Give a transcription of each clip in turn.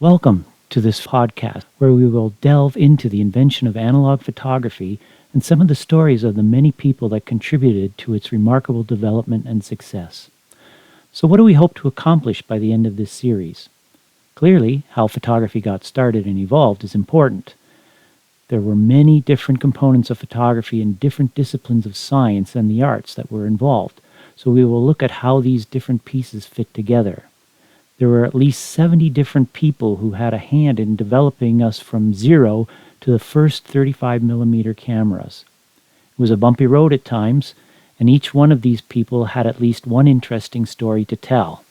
Welcome to this podcast where we will delve into the invention of analog photography and some of the stories of the many people that contributed to its remarkable development and success. So what do we hope to accomplish by the end of this series? Clearly, how photography got started and evolved is important. There were many different components of photography and different disciplines of science and the arts that were involved, so we will look at how these different pieces fit together. There were at least 70 different people who had a hand in developing us from zero to the first 35mm cameras. It was a bumpy road at times, and each one of these people had at least one interesting story to tell.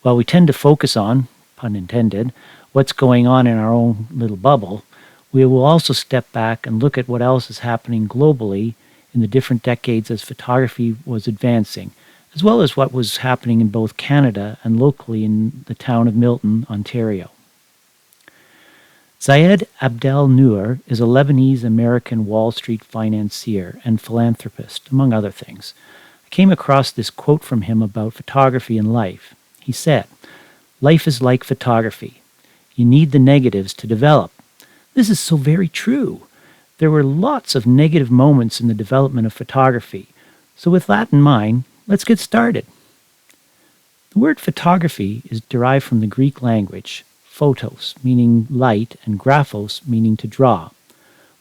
While we tend to focus on, pun intended, what's going on in our own little bubble, we will also step back and look at what else is happening globally in the different decades as photography was advancing, as well as what was happening in both Canada and locally in the town of Milton, Ontario. Zayed Abdel Noor is a Lebanese-American Wall Street financier and philanthropist, among other things. I came across this quote from him about photography and life. He said, "Life is like photography. You need the negatives to develop." This is so very true. There were lots of negative moments in the development of photography. So with that in mind, let's get started. The word photography is derived from the Greek language, photos, meaning light, and graphos, meaning to draw.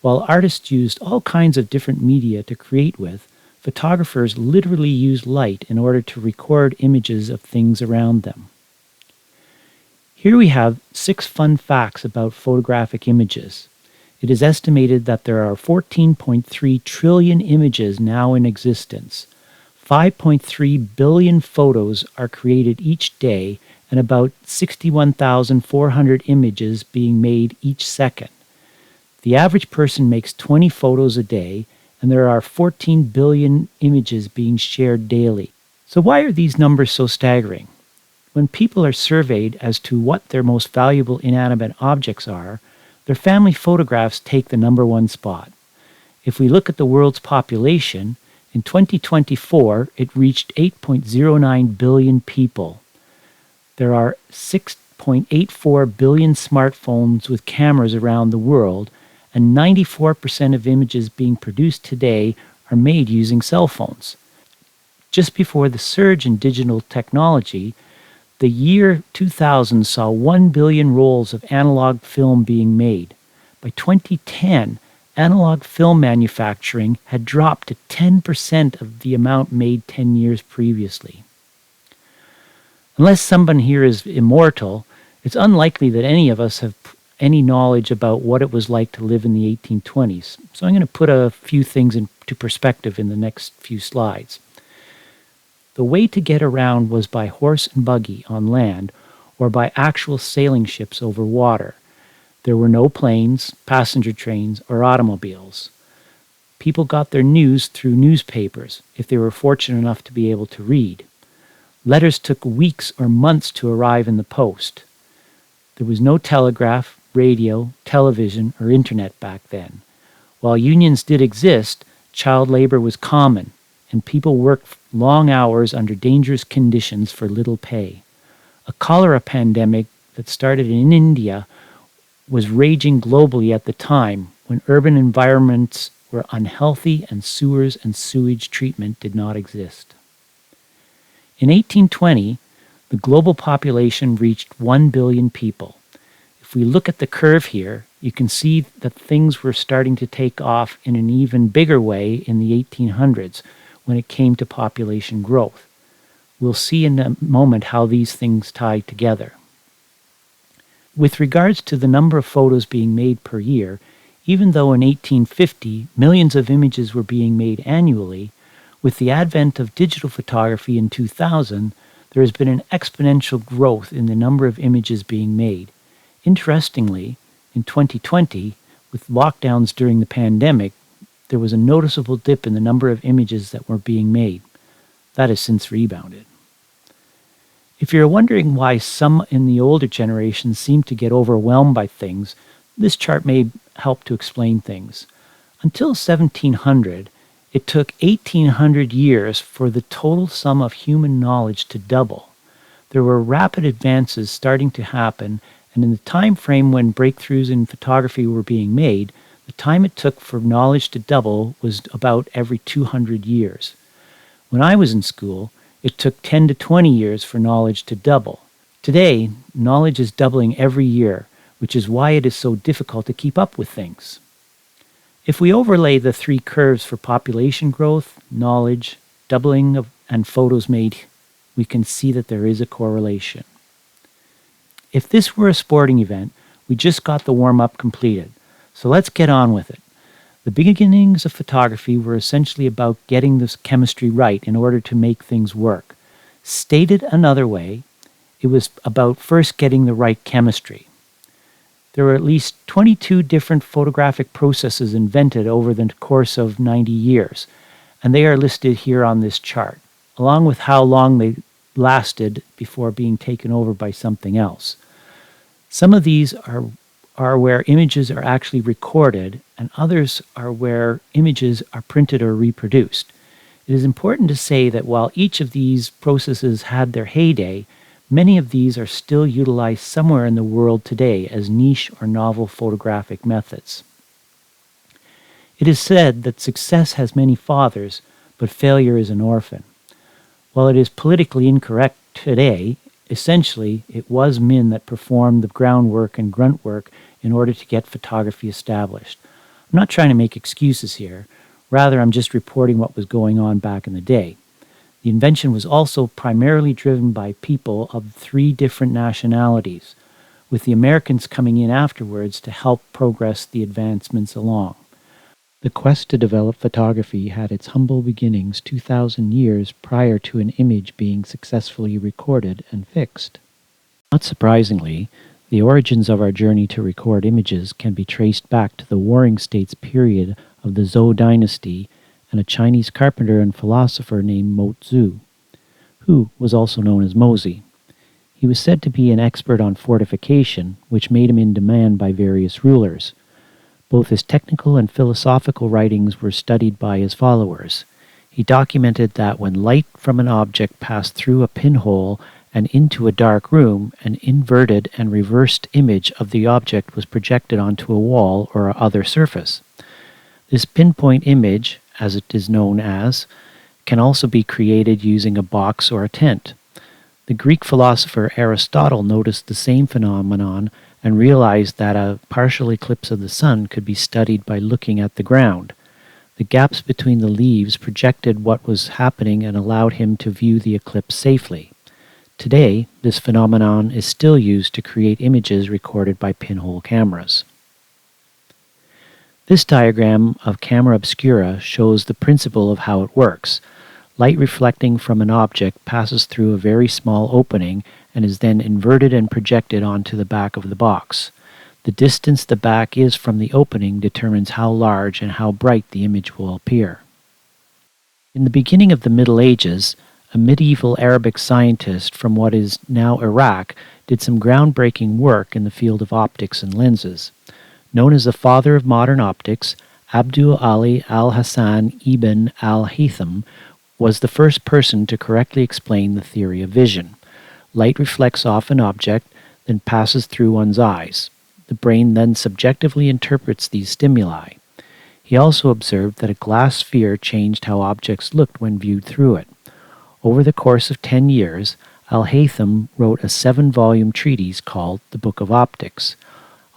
While artists used all kinds of different media to create with, photographers literally used light in order to record images of things around them. Here we have 6 fun facts about photographic images. It is estimated that there are 14.3 trillion images now in existence. 5.3 billion photos are created each day, and about 61,400 images being made each second. The average person makes 20 photos a day, and there are 14 billion images being shared daily. So why are these numbers so staggering? When people are surveyed as to what their most valuable inanimate objects are, their family photographs take the number 1 spot. If we look at the world's population, in 2024, it reached 8.09 billion people. There are 6.84 billion smartphones with cameras around the world, and 94% of images being produced today are made using cell phones. Just before the surge in digital technology, the year 2000 saw 1 billion rolls of analog film being made. By 2010, analog film manufacturing had dropped to 10% of the amount made 10 years previously. Unless someone here is immortal, it's unlikely that any of us have any knowledge about what it was like to live in the 1820s. So I'm going to put a few things into perspective in the next few slides. The way to get around was by horse and buggy on land or by actual sailing ships over water. There were no planes, passenger trains, or automobiles. People got their news through newspapers, if they were fortunate enough to be able to read. Letters took weeks or months to arrive in the post. There was no telegraph, radio, television, or internet back then. While unions did exist, child labor was common, and people worked long hours under dangerous conditions for little pay. A cholera pandemic that started in India was raging globally at the time when urban environments were unhealthy and sewers and sewage treatment did not exist. In 1820, the global population reached 1 billion people. If we look at the curve here, you can see that things were starting to take off in an even bigger way in the 1800s when it came to population growth. We'll see in a moment how these things tie together. With regards to the number of photos being made per year, even though in 1850 millions of images were being made annually, with the advent of digital photography in 2000, there has been an exponential growth in the number of images being made. Interestingly, in 2020, with lockdowns during the pandemic, there was a noticeable dip in the number of images that were being made. That has since rebounded. If you're wondering why some in the older generations seem to get overwhelmed by things, this chart may help to explain things. Until 1700, it took 1800 years for the total sum of human knowledge to double. There were rapid advances starting to happen, And in the time frame when breakthroughs in photography were being made, the time it took for knowledge to double was about every 200 years. When I was in school, it took 10 to 20 years for knowledge to double. Today, knowledge is doubling every year, which is why it is so difficult to keep up with things. If we overlay the three curves for population growth, knowledge, doubling of, and photos made, we can see that there is a correlation. If this were a sporting event, we just got the warm-up completed, so let's get on with it. The beginnings of photography were essentially about getting this chemistry right in order to make things work. Stated another way, it was about first getting the right chemistry. There were at least 22 different photographic processes invented over the course of 90 years, and they are listed here on this chart, along with how long they lasted before being taken over by something else. Some of these are where images are actually recorded, and others are where images are printed or reproduced. It is important to say that while each of these processes had their heyday, many of these are still utilized somewhere in the world today as niche or novel photographic methods. It is said that success has many fathers, but failure is an orphan. While it is politically incorrect today, essentially it was men that performed the groundwork and grunt work in order to get photography established. I'm not trying to make excuses here. Rather, I'm just reporting what was going on back in the day. The invention was also primarily driven by people of three different nationalities, with the Americans coming in afterwards to help progress the advancements along. The quest to develop photography had its humble beginnings 2,000 years prior to an image being successfully recorded and fixed. Not surprisingly, the origins of our journey to record images can be traced back to the Warring States period of the Zhou dynasty and a Chinese carpenter and philosopher named Mo Tzu, who was also known as Mozi. He was said to be an expert on fortification, which made him in demand by various rulers. Both his technical and philosophical writings were studied by his followers. He documented that when light from an object passed through a pinhole and into a dark room, an inverted and reversed image of the object was projected onto a wall or other surface. This pinpoint image, as it is known as, can also be created using a box or a tent. The Greek philosopher Aristotle noticed the same phenomenon and realized that a partial eclipse of the sun could be studied by looking at the ground. The gaps between the leaves projected what was happening and allowed him to view the eclipse safely. Today, this phenomenon is still used to create images recorded by pinhole cameras. This diagram of camera obscura shows the principle of how it works. Light reflecting from an object passes through a very small opening and is then inverted and projected onto the back of the box. The distance the back is from the opening determines how large and how bright the image will appear. In the beginning of the Middle Ages, a medieval Arabic scientist from what is now Iraq did some groundbreaking work in the field of optics and lenses. Known as the father of modern optics, Abdul Ali al-Hassan ibn al-Haytham was the first person to correctly explain the theory of vision. Light reflects off an object, then passes through one's eyes. The brain then subjectively interprets these stimuli. He also observed that a glass sphere changed how objects looked when viewed through it. Over the course of 10 years, al-Haytham wrote a 7-volume treatise called The Book of Optics.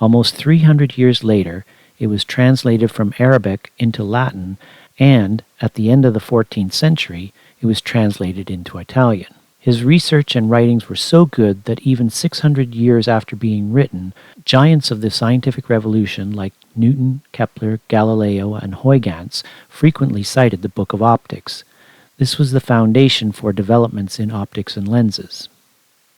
Almost 300 years later, it was translated from Arabic into Latin, and, at the end of the 14th century, it was translated into Italian. His research and writings were so good that even 600 years after being written, giants of the scientific revolution like Newton, Kepler, Galileo, and Huygens frequently cited the Book of Optics. This was the foundation for developments in optics and lenses.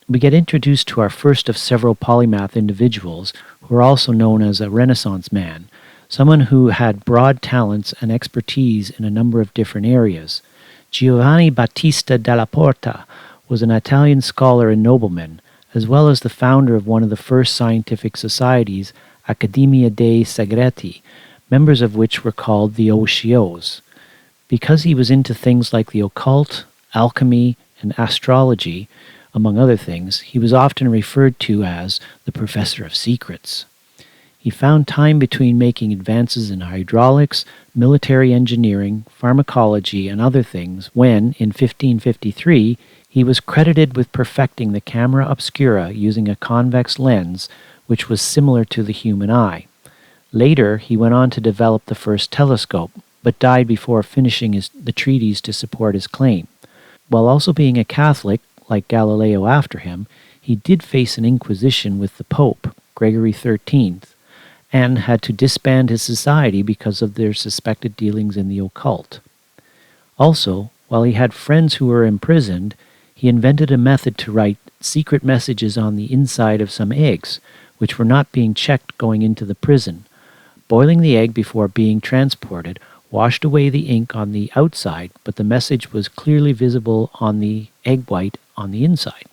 We get introduced to our first of several polymath individuals who are also known as a Renaissance man, someone who had broad talents and expertise in a number of different areas. Giovanni Battista della Porta was an Italian scholar and nobleman, as well as the founder of one of the first scientific societies, Accademia dei Segreti, members of which were called the OCOs. Because he was into things like the occult, alchemy, and astrology, Among other things, he was often referred to as the Professor of Secrets. He found time between making advances in hydraulics, military engineering, pharmacology, and other things when, in 1553, he was credited with perfecting the camera obscura using a convex lens which was similar to the human eye. Later, he went on to develop the first telescope, but died before finishing the treatise to support his claim. While also being a Catholic, like Galileo after him, he did face an inquisition with the Pope, Gregory XIII, and had to disband his society because of their suspected dealings in the occult. Also, while he had friends who were imprisoned, he invented a method to write secret messages on the inside of some eggs, which were not being checked going into the prison. Boiling the egg before being transported washed away the ink on the outside, but the message was clearly visible on the egg white on the inside.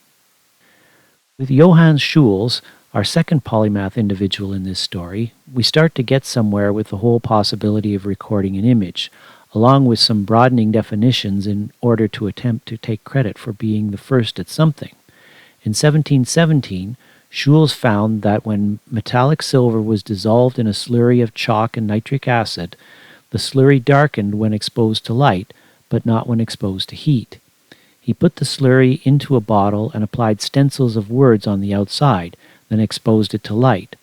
With Johannes Schulz, our second polymath individual in this story, we start to get somewhere with the whole possibility of recording an image, along with some broadening definitions in order to attempt to take credit for being the first at something. In 1717, Schulz found that when metallic silver was dissolved in a slurry of chalk and nitric acid, the slurry darkened when exposed to light, but not when exposed to heat. He put the slurry into a bottle and applied stencils of words on the outside, then exposed it to light.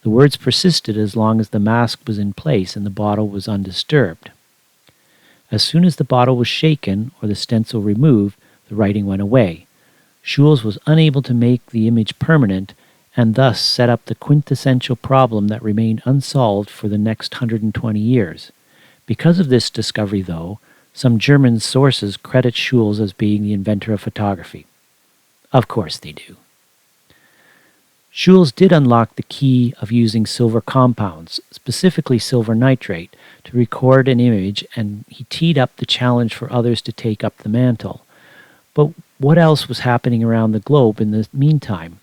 The words persisted as long as the mask was in place and the bottle was undisturbed. As soon as the bottle was shaken or the stencil removed, the writing went away. Schulz was unable to make the image permanent and thus set up the quintessential problem that remained unsolved for the next 120 years. Because of this discovery, though, some German sources credit Schulz as being the inventor of photography. Of course they do. Schulz did unlock the key of using silver compounds, specifically silver nitrate, to record an image, and he teed up the challenge for others to take up the mantle. But what else was happening around the globe in the meantime?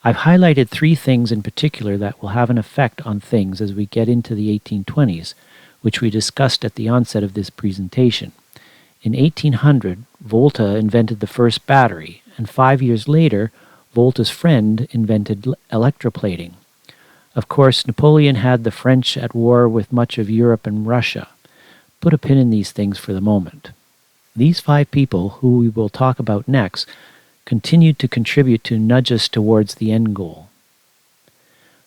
I've highlighted three things in particular that will have an effect on things as we get into the 1820s, which we discussed at the onset of this presentation. In 1800, Volta invented the first battery, and 5 years later, Volta's friend invented electroplating. Of course, Napoleon had the French at war with much of Europe and Russia. Put a pin in these things for the moment. These five people, who we will talk about next, continued to contribute to nudge us towards the end goal.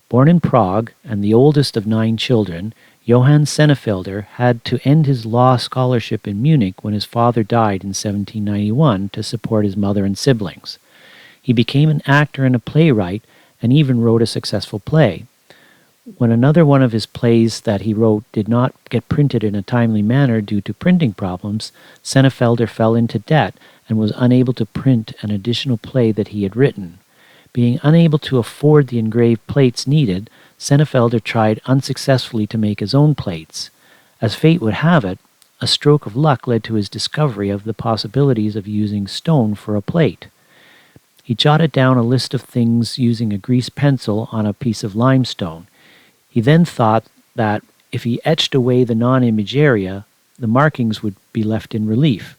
Born in Prague and the oldest of 9 children, Johann Senefelder had to end his law scholarship in Munich when his father died in 1791 to support his mother and siblings. He became an actor and a playwright and even wrote a successful play. When another one of his plays that he wrote did not get printed in a timely manner due to printing problems, Senefelder fell into debt and was unable to print an additional play that he had written. Being unable to afford the engraved plates needed, Senefelder tried unsuccessfully to make his own plates. As fate would have it, a stroke of luck led to his discovery of the possibilities of using stone for a plate. He jotted down a list of things using a grease pencil on a piece of limestone. He then thought that if he etched away the non-image area, the markings would be left in relief.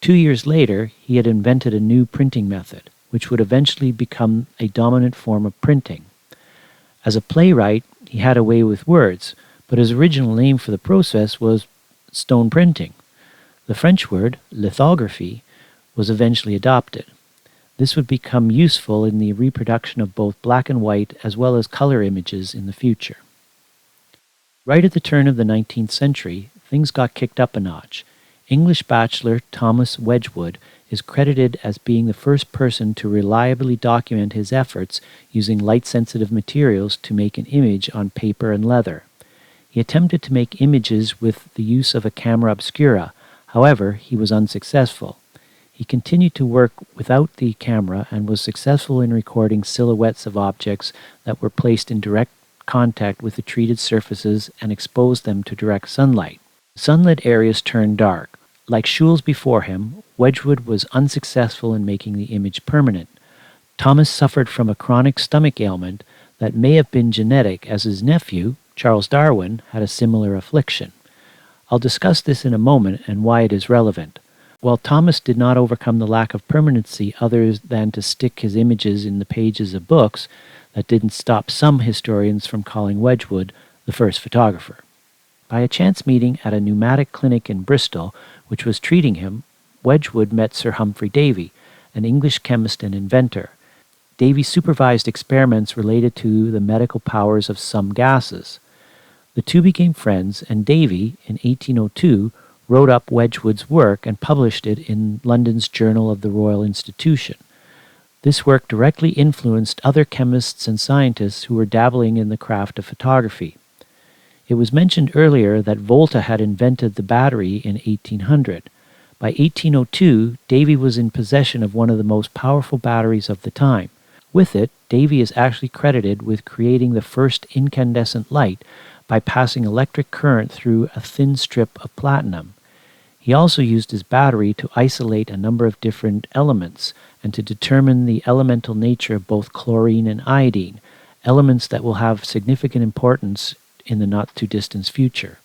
2 years later, he had invented a new printing method, which would eventually become a dominant form of printing. As a playwright, he had a way with words, but his original name for the process was stone printing. The French word, lithography, was eventually adopted. This would become useful in the reproduction of both black and white as well as color images in the future. Right at the turn of the 19th century, things got kicked up a notch. English bachelor Thomas Wedgwood is credited as being the first person to reliably document his efforts using light-sensitive materials to make an image on paper and leather. He attempted to make images with the use of a camera obscura. However, he was unsuccessful. He continued to work without the camera and was successful in recording silhouettes of objects that were placed in direct contact with the treated surfaces and exposed them to direct sunlight. Sunlit areas turned dark. Like Schulz before him, Wedgwood was unsuccessful in making the image permanent. Thomas suffered from a chronic stomach ailment that may have been genetic, as his nephew, Charles Darwin, had a similar affliction. I'll discuss this in a moment and why it is relevant. While Thomas did not overcome the lack of permanency other than to stick his images in the pages of books, that didn't stop some historians from calling Wedgwood the first photographer. By a chance meeting at a pneumatic clinic in Bristol, which was treating him, Wedgwood met Sir Humphrey Davy, an English chemist and inventor. Davy supervised experiments related to the medical powers of some gases. The two became friends, and Davy, in 1802, wrote up Wedgwood's work and published it in London's Journal of the Royal Institution. This work directly influenced other chemists and scientists who were dabbling in the craft of photography. It was mentioned earlier that Volta had invented the battery in 1800. By 1802, Davy was in possession of one of the most powerful batteries of the time. With it, Davy is actually credited with creating the first incandescent light by passing electric current through a thin strip of platinum. He also used his battery to isolate a number of different elements and to determine the elemental nature of both chlorine and iodine, elements that will have significant importance in the not-too-distant future.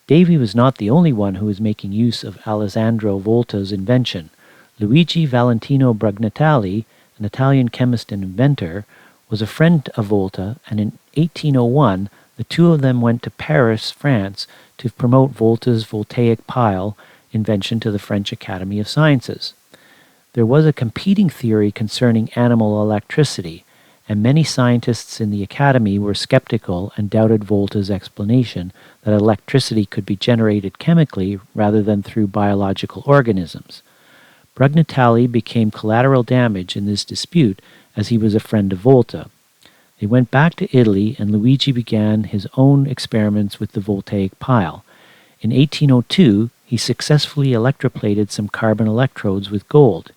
Davy was not the only one who was making use of Alessandro Volta's invention. Luigi Valentino Brugnatelli, an Italian chemist and inventor, was a friend of Volta, and in 1801 the two of them went to Paris, France, to promote Volta's voltaic pile invention to the French Academy of Sciences. There was a competing theory concerning animal electricity, and many scientists in the Academy were skeptical and doubted Volta's explanation that electricity could be generated chemically rather than through biological organisms. Brugnatelli became collateral damage in this dispute as he was a friend of Volta. They went back to Italy, and Luigi began his own experiments with the voltaic pile. In 1802, he successfully electroplated some carbon electrodes with gold.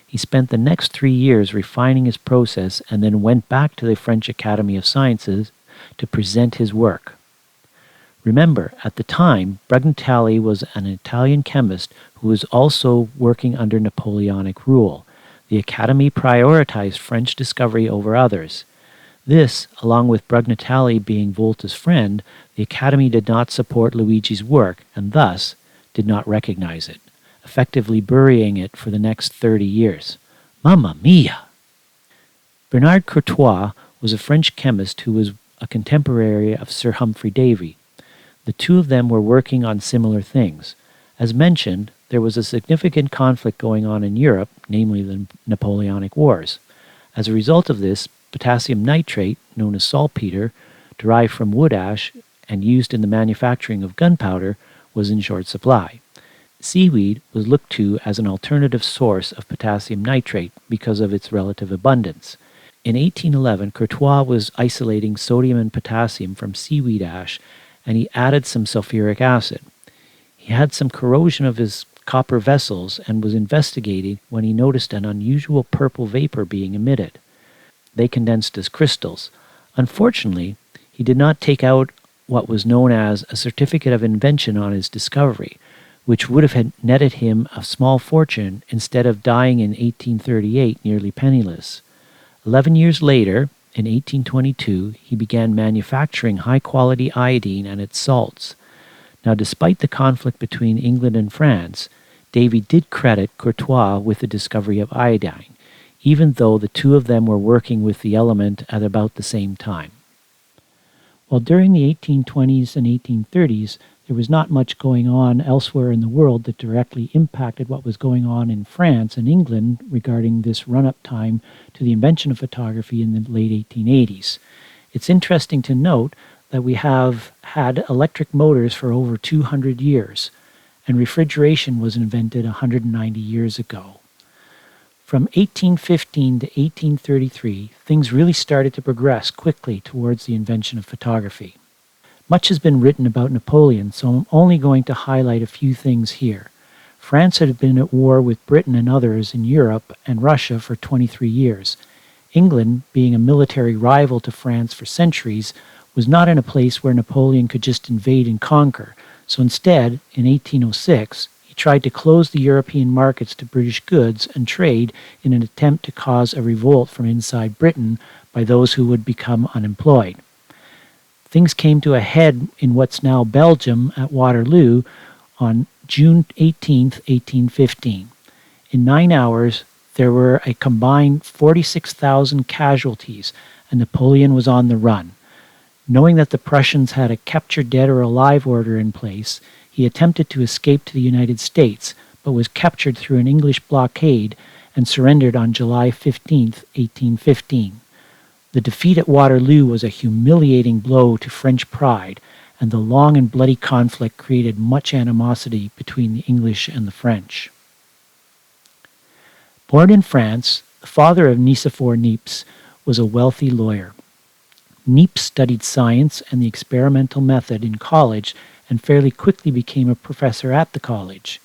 He spent the next 3 years refining his process and then went back to the French Academy of Sciences to present his work. Remember, at the time, Brugnatelli was an Italian chemist who was also working under Napoleonic rule. The Academy prioritized French discovery over others. This, along with Brugnatelli being Volta's friend, the Academy did not support Luigi's work and thus did not recognize it, effectively burying it for the next 30 years. Mamma mia! Bernard Courtois was a French chemist who was a contemporary of Sir Humphrey Davy. The two of them were working on similar things. As mentioned, there was a significant conflict going on in Europe, namely the Napoleonic Wars. As a result of this, potassium nitrate, known as saltpeter, derived from wood ash and used in the manufacturing of gunpowder, was in short supply. Seaweed was looked to as an alternative source of potassium nitrate because of its relative abundance. In 1811, Courtois was isolating sodium and potassium from seaweed ash, and he added some sulfuric acid. He had some corrosion of his copper vessels and was investigating when he noticed an unusual purple vapor being emitted. They condensed as crystals. Unfortunately, he did not take out what was known as a certificate of invention on his discovery, which would have netted him a small fortune instead of dying in 1838 nearly penniless. 11 years later, in 1822, he began manufacturing high-quality iodine and its salts. Now, despite the conflict between England and France, Davy did credit Courtois with the discovery of iodine, even though the two of them were working with the element at about the same time. While during the 1820s and 1830s, there was not much going on elsewhere in the world that directly impacted what was going on in France and England regarding this run-up time to the invention of photography in the late 1880s. It's interesting to note that we have had electric motors for over 200 years, and refrigeration was invented 190 years ago. From 1815 to 1833, things really started to progress quickly towards the invention of photography. Much has been written about Napoleon, so I'm only going to highlight a few things here. France had been at war with Britain and others in Europe and Russia for 23 years. England, being a military rival to France for centuries, was not in a place where Napoleon could just invade and conquer, so instead, in 1806, he tried to close the European markets to British goods and trade in an attempt to cause a revolt from inside Britain by those who would become unemployed. Things came to a head in what's now Belgium at Waterloo on June 18, 1815. In 9 hours, there were a combined 46,000 casualties, and Napoleon was on the run. Knowing that the Prussians had a capture dead or alive order in place, he attempted to escape to the United States, but was captured through an English blockade and surrendered on July 15, 1815. The defeat at Waterloo was a humiliating blow to French pride, and the long and bloody conflict created much animosity between the English and the French. Born in France, the father of Nicephore Niepce was a wealthy lawyer. Niepce studied science and the experimental method in college and fairly quickly became a professor at the college.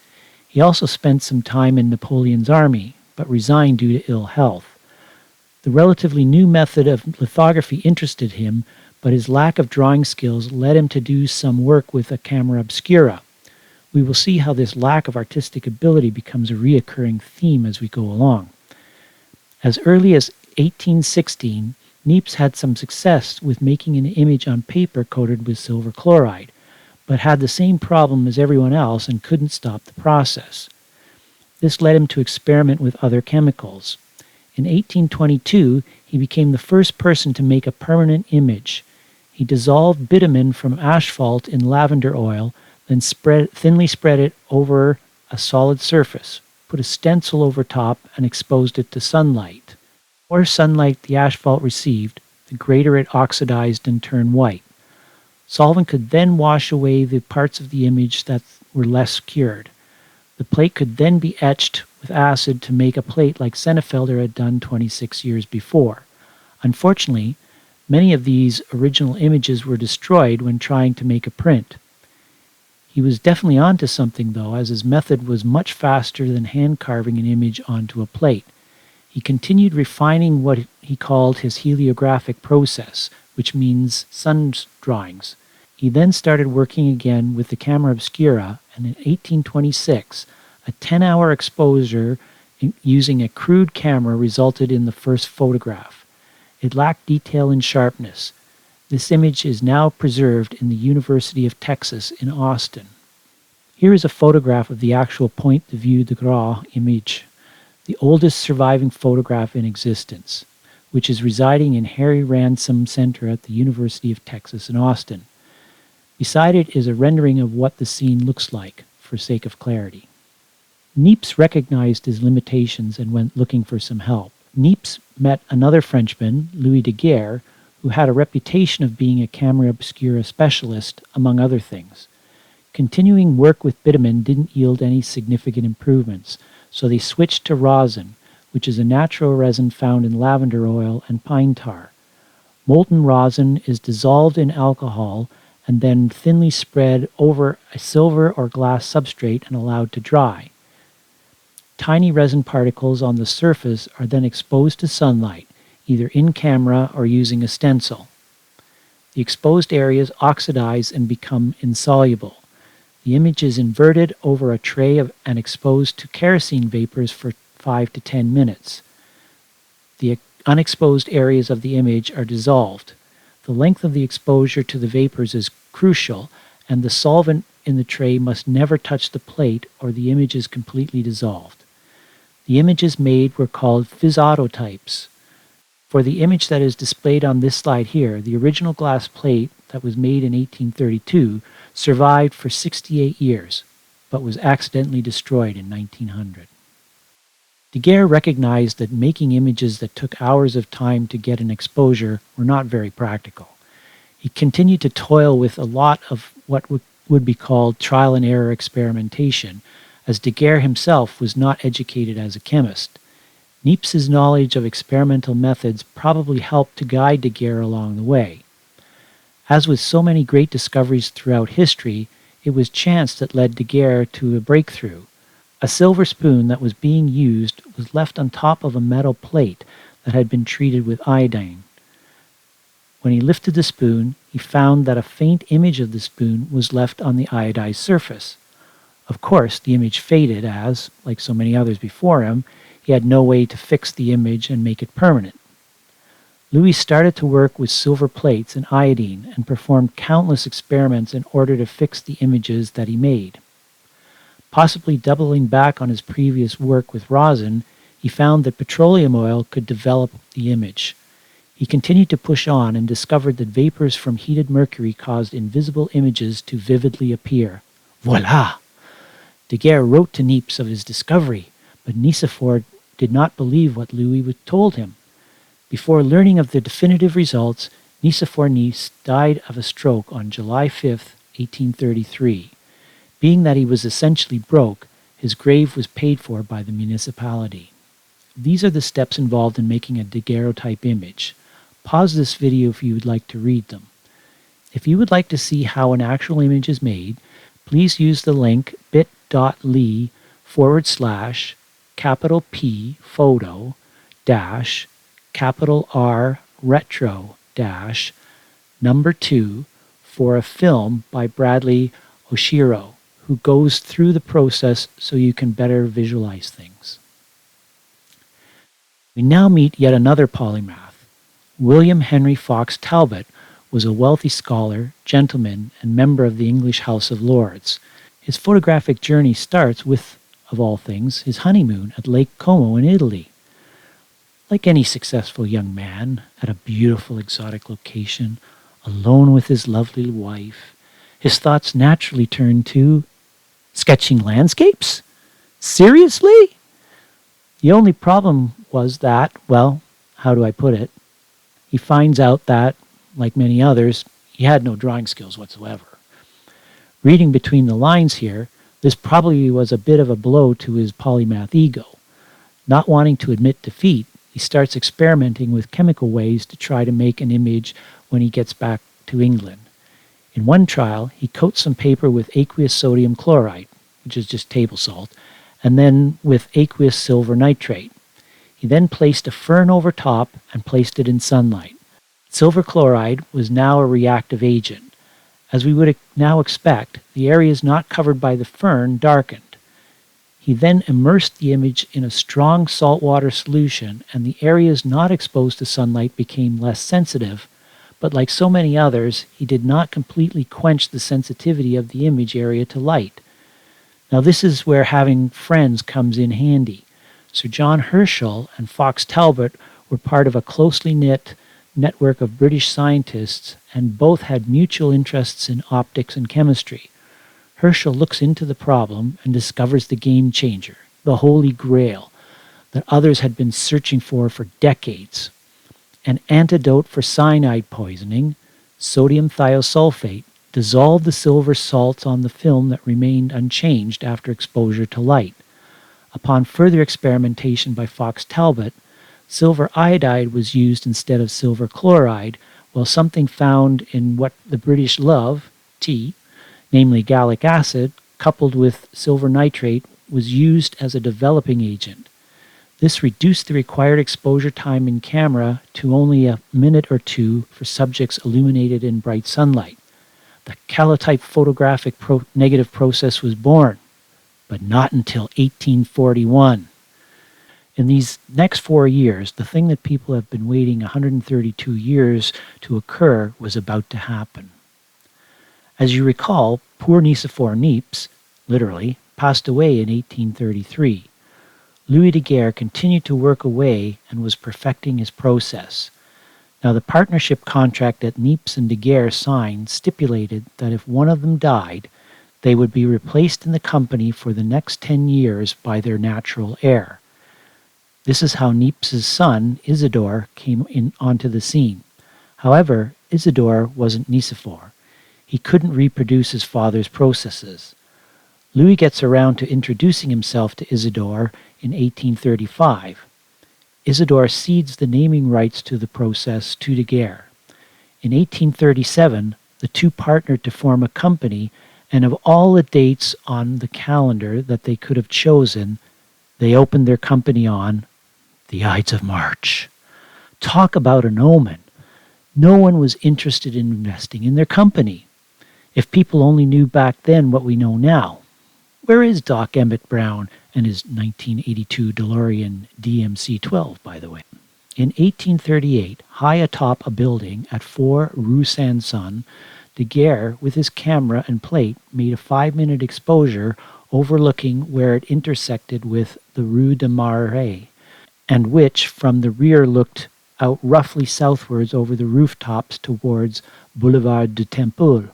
He also spent some time in Napoleon's army, but resigned due to ill health. The relatively new method of lithography interested him, but his lack of drawing skills led him to do some work with a camera obscura. We will see how this lack of artistic ability becomes a reoccurring theme as we go along. As early as 1816, Niepce had some success with making an image on paper coated with silver chloride, but had the same problem as everyone else and couldn't stop the process. This led him to experiment with other chemicals. In 1822, he became the first person to make a permanent image. He dissolved bitumen from asphalt in lavender oil, then thinly spread it over a solid surface, put a stencil over top, and exposed it to sunlight. The more sunlight the asphalt received, the greater it oxidized and turned white. Solvent could then wash away the parts of the image that were less cured. The plate could then be etched with acid to make a plate like Senefelder had done 26 years before. Unfortunately, many of these original images were destroyed when trying to make a print. He was definitely onto something, though, as his method was much faster than hand carving an image onto a plate. He continued refining what he called his heliographic process, which means sun drawings. He then started working again with the camera obscura, and in 1826, a 10-hour exposure using a crude camera resulted in the first photograph. It lacked detail and sharpness. This image is now preserved in the University of Texas in Austin. Here is a photograph of the actual point de vue de gras image, the oldest surviving photograph in existence, which is residing in Harry Ransom Center at the University of Texas in Austin. Beside it is a rendering of what the scene looks like, for sake of clarity. Niepce recognized his limitations and went looking for some help. Niepce met another Frenchman, Louis Daguerre, who had a reputation of being a camera obscura specialist, among other things. Continuing work with bitumen didn't yield any significant improvements, so they switched to rosin, which is a natural resin found in lavender oil and pine tar. Molten rosin is dissolved in alcohol and then thinly spread over a silver or glass substrate and allowed to dry. Tiny resin particles on the surface are then exposed to sunlight, either in camera or using a stencil. The exposed areas oxidize and become insoluble. The image is inverted over a tray and exposed to kerosene vapors for 5 to 10 minutes. The unexposed areas of the image are dissolved. The length of the exposure to the vapors is crucial, and the solvent in the tray must never touch the plate or the image is completely dissolved. The images made were called physotypes. For the image that is displayed on this slide here, the original glass plate that was made in 1832 survived for 68 years, but was accidentally destroyed in 1900. Daguerre recognized that making images that took hours of time to get an exposure were not very practical. He continued to toil with a lot of what would be called trial and error experimentation, as Daguerre himself was not educated as a chemist. Niepce's knowledge of experimental methods probably helped to guide Daguerre along the way. As with so many great discoveries throughout history, it was chance that led Daguerre to a breakthrough. A silver spoon that was being used was left on top of a metal plate that had been treated with iodine. When he lifted the spoon, he found that a faint image of the spoon was left on the iodized surface. Of course, the image faded as, like so many others before him, he had no way to fix the image and make it permanent. Louis started to work with silver plates and iodine and performed countless experiments in order to fix the images that he made. Possibly doubling back on his previous work with rosin, he found that petroleum oil could develop the image. He continued to push on and discovered that vapors from heated mercury caused invisible images to vividly appear. Voila! Daguerre wrote to Niepce of his discovery, but Nicephore did not believe what Louis told him. Before learning of the definitive results, Nicephore Niepce died of a stroke on July 5, 1833. Being that he was essentially broke, his grave was paid for by the municipality. These are the steps involved in making a daguerreotype image. Pause this video if you would like to read them. If you would like to see how an actual image is made, please use the link bit.ly/capital P photo dash capital R retro dash number 2 for a film by Bradley Oshiro, who goes through the process so you can better visualize things. We now meet yet another polymath. William Henry Fox Talbot was a wealthy scholar, gentleman, and member of the English House of Lords. His photographic journey starts with, of all things, his honeymoon at Lake Como in Italy. Like any successful young man, at a beautiful exotic location, alone with his lovely wife, his thoughts naturally turn to sketching landscapes? Seriously? The only problem was that, well, how do I put it? He finds out that, like many others, he had no drawing skills whatsoever. Reading between the lines here, this probably was a bit of a blow to his polymath ego. Not wanting to admit defeat, he starts experimenting with chemical ways to try to make an image when he gets back to England. In one trial, he coats some paper with aqueous sodium chloride, which is just table salt, and then with aqueous silver nitrate. He then placed a fern over top and placed it in sunlight. Silver chloride was now a reactive agent. As we would now expect, the areas not covered by the fern darkened. He then immersed the image in a strong saltwater solution, and the areas not exposed to sunlight became less sensitive, but like so many others, he did not completely quench the sensitivity of the image area to light. Now this is where having friends comes in handy. Sir John Herschel and Fox Talbot were part of a closely knit network of British scientists, and both had mutual interests in optics and chemistry. Herschel looks into the problem and discovers the game changer, the holy grail, that others had been searching for decades. An antidote for cyanide poisoning, sodium thiosulfate, dissolved the silver salts on the film that remained unchanged after exposure to light. Upon further experimentation by Fox Talbot, silver iodide was used instead of silver chloride, while something found in what the British love, tea, namely gallic acid, coupled with silver nitrate, was used as a developing agent. This reduced the required exposure time in camera to only a minute or two for subjects illuminated in bright sunlight. The calotype photographic negative process was born, but not until 1841. In these next 4 years, the thing that people have been waiting 132 years to occur was about to happen. As you recall, poor Nicephore Niepce, literally, passed away in 1833. Louis Daguerre continued to work away and was perfecting his process. Now, the partnership contract that Niepce and Daguerre signed stipulated that if one of them died, they would be replaced in the company for the next 10 years by their natural heir. This is how Niepce's son, Isidore, came onto the scene. However, Isidore wasn't Nicephore. He couldn't reproduce his father's processes. Louis gets around to introducing himself to Isidore in 1835. Isidore cedes the naming rights to the process to Daguerre. In 1837, the two partnered to form a company, and of all the dates on the calendar that they could have chosen, they opened their company on the Ides of March. Talk about an omen. No one was interested in investing in their company. If people only knew back then what we know now. Where is Doc Emmett Brown and his 1982 DeLorean DMC-12, by the way? In 1838, high atop a building at 4 Rue Sanson, Daguerre, with his camera and plate, made a 5-minute exposure overlooking where it intersected with the Rue de Marais, and which from the rear looked out roughly southwards over the rooftops towards Boulevard du Temple.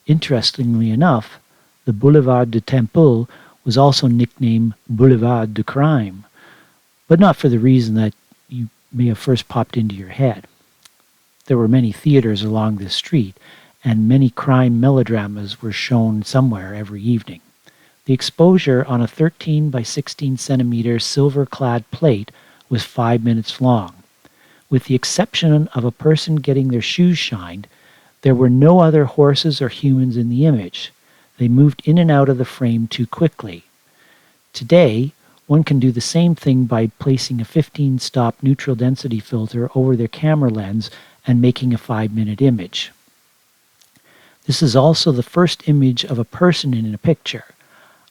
Interestingly enough, the Boulevard du Temple was also nicknamed Boulevard du Crime, but not for the reason that you may have first popped into your head. There were many theaters along this street, and many crime melodramas were shown somewhere every evening. The exposure on a 13 by 16 centimeter silver-clad plate was 5 minutes long. With the exception of a person getting their shoes shined, there were no other horses or humans in the image. They moved in and out of the frame too quickly. Today, one can do the same thing by placing a 15-stop neutral density filter over their camera lens and making a 5-minute image. This is also the first image of a person in a picture.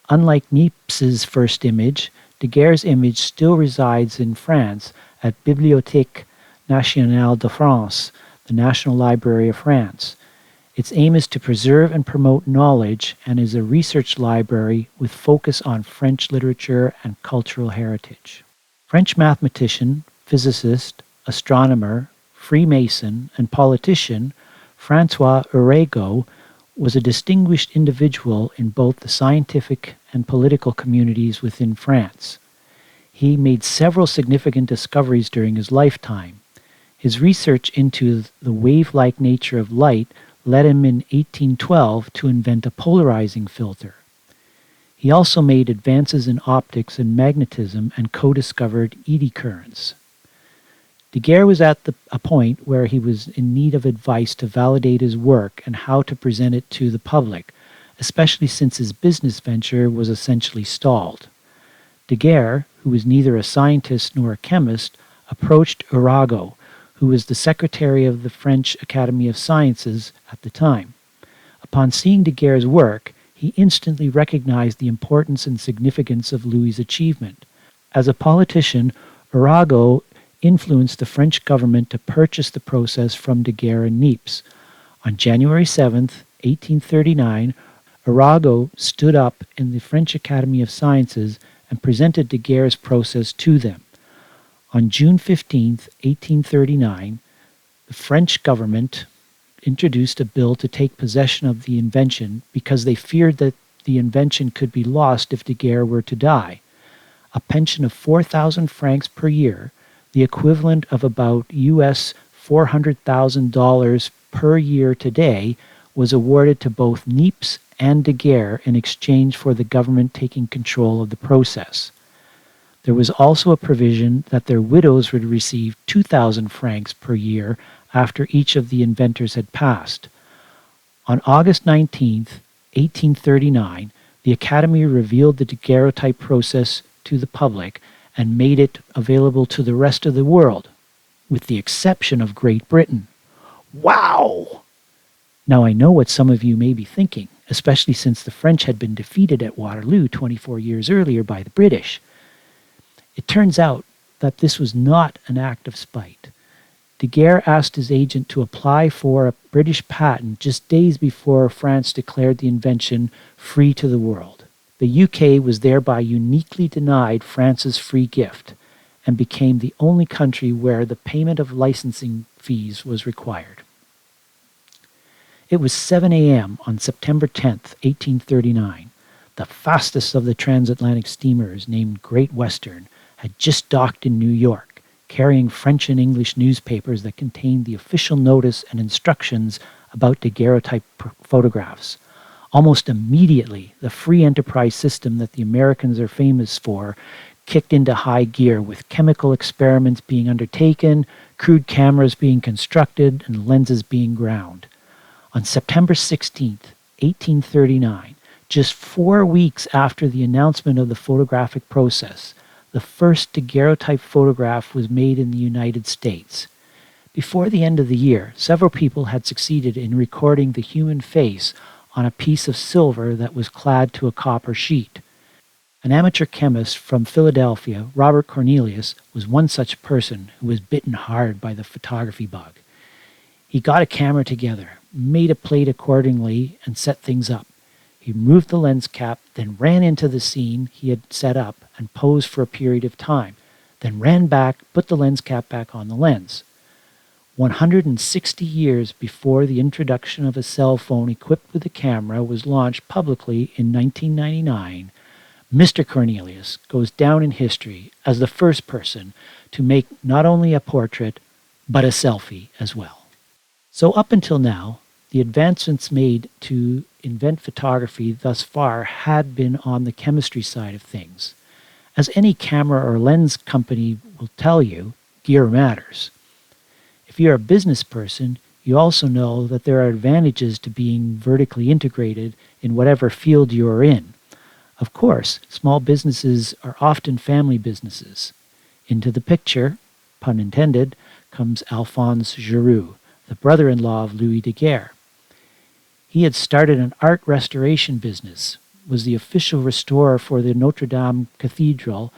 Unlike Niepce's first image, Daguerre's image still resides in France at Bibliothèque Nationale de France, the National Library of France. Its aim is to preserve and promote knowledge and is a research library with focus on French literature and cultural heritage. French mathematician, physicist, astronomer, Freemason, and politician François Arago was a distinguished individual in both the scientific and political communities within France. He made several significant discoveries during his lifetime. His research into the wave-like nature of light led him in 1812 to invent a polarizing filter. He also made advances in optics and magnetism and co-discovered eddy currents. Daguerre was at a point where he was in need of advice to validate his work and how to present it to the public, especially since his business venture was essentially stalled. Daguerre, who was neither a scientist nor a chemist, approached Arago, who was the secretary of the French Academy of Sciences at the time. Upon seeing Daguerre's work, he instantly recognized the importance and significance of Louis's achievement. As a politician, Arago influenced the French government to purchase the process from Daguerre and Niepce. On January 7, 1839, Arago stood up in the French Academy of Sciences and presented Daguerre's process to them. On June 15, 1839, the French government introduced a bill to take possession of the invention because they feared that the invention could be lost if Daguerre were to die. A pension of 4,000 francs per year, the equivalent of about US $400,000 per year today, was awarded to both Niepce and Daguerre in exchange for the government taking control of the process. There was also a provision that their widows would receive 2,000 francs per year after each of the inventors had passed. On August 19, 1839, the Academy revealed the daguerreotype process to the public and made it available to the rest of the world, with the exception of Great Britain. Wow! Now I know what some of you may be thinking, especially since the French had been defeated at Waterloo 24 years earlier by the British. It turns out that this was not an act of spite. Daguerre asked his agent to apply for a British patent just days before France declared the invention free to the world. The UK was thereby uniquely denied France's free gift and became the only country where the payment of licensing fees was required. It was 7 a.m. on September 10, 1839. The fastest of the transatlantic steamers, named Great Western, had just docked in New York, carrying French and English newspapers that contained the official notice and instructions about daguerreotype photographs. Almost immediately, the free enterprise system that the Americans are famous for kicked into high gear, with chemical experiments being undertaken, crude cameras being constructed, and lenses being ground. On September 16, 1839, just 4 weeks after the announcement of the photographic process, the first daguerreotype photograph was made in the United States. Before the end of the year, several people had succeeded in recording the human face on a piece of silver that was clad to a copper sheet. An amateur chemist from Philadelphia, Robert Cornelius, was one such person who was bitten hard by the photography bug. He got a camera together, made a plate accordingly, and set things up. He removed the lens cap, then ran into the scene he had set up and posed for a period of time, then ran back, put the lens cap back on the lens. 160 years before the introduction of a cell phone equipped with a camera was launched publicly in 1999, Mr. Cornelius goes down in history as the first person to make not only a portrait, but a selfie as well. So up until now, the advancements made to invent photography thus far had been on the chemistry side of things. As any camera or lens company will tell you, gear matters. If you're a business person, you also know that there are advantages to being vertically integrated in whatever field you're in. Of course, small businesses are often family businesses. Into the picture, pun intended, comes Alphonse Giroux, the brother-in-law of Louis Daguerre. He had started an art restoration business, was the official restorer for the Notre Dame Cathedral,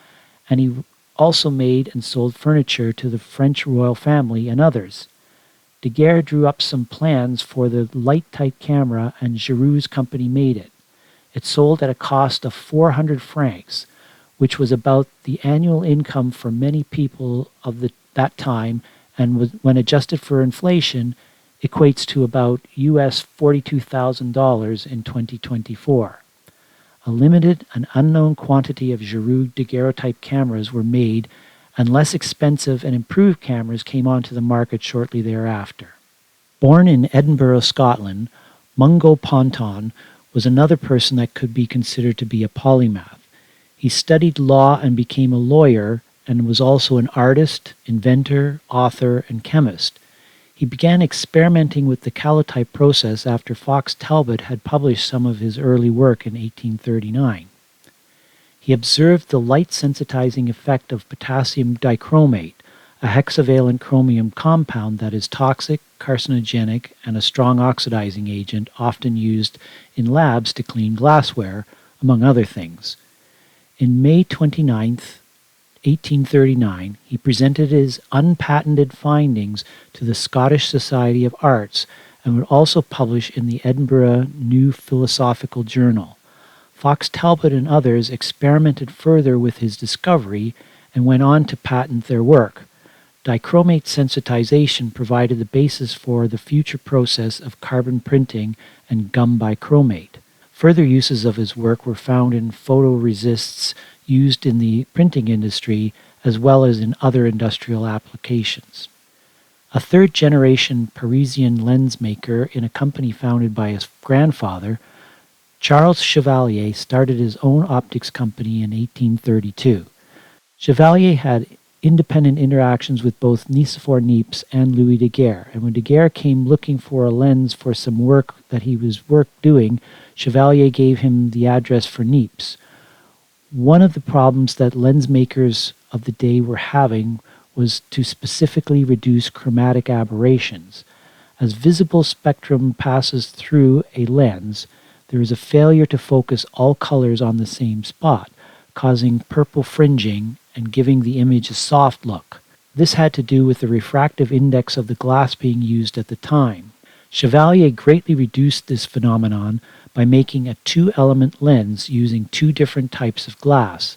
and he also made and sold furniture to the French royal family and others. Daguerre drew up some plans for the light-tight camera, and Giroux's company made it. It sold at a cost of 400 francs, which was about the annual income for many people of that time, and when adjusted for inflation, equates to about US $42,000 in 2024. A limited and unknown quantity of Giroux daguerreotype cameras were made, and less expensive and improved cameras came onto the market shortly thereafter. Born in Edinburgh, Scotland, Mungo Ponton was another person that could be considered to be a polymath. He studied law and became a lawyer, and was also an artist, inventor, author, and chemist. He began experimenting with the calotype process after Fox Talbot had published some of his early work in 1839. He observed the light-sensitizing effect of potassium dichromate, a hexavalent chromium compound that is toxic, carcinogenic, and a strong oxidizing agent often used in labs to clean glassware, among other things. In May 29th, 1839, he presented his unpatented findings to the Scottish Society of Arts and would also publish in the Edinburgh New Philosophical Journal. Fox Talbot and others experimented further with his discovery and went on to patent their work. Dichromate sensitization provided the basis for the future process of carbon printing and gum bichromate. Further uses of his work were found in photoresists used in the printing industry as well as in other industrial applications. A third-generation Parisian lens maker in a company founded by his grandfather, Charles Chevalier started his own optics company in 1832. Chevalier had independent interactions with both Nicephore Niepce and Louis Daguerre, and when Daguerre came looking for a lens for some work that he was doing, Chevalier gave him the address for Niepce. One of the problems that lens makers of the day were having was to specifically reduce chromatic aberrations. As visible spectrum passes through a lens, there is a failure to focus all colors on the same spot, causing purple fringing and giving the image a soft look. This had to do with the refractive index of the glass being used at the time. Chevalier greatly reduced this phenomenon by making a two-element lens using two different types of glass.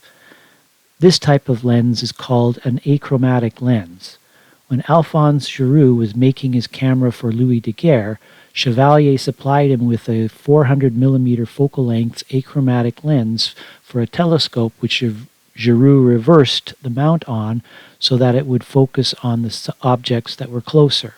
This type of lens is called an achromatic lens. When Alphonse Giroux was making his camera for Louis Daguerre, Chevalier supplied him with a 400mm focal length achromatic lens for a telescope which Giroux reversed the mount on so that it would focus on the objects that were closer.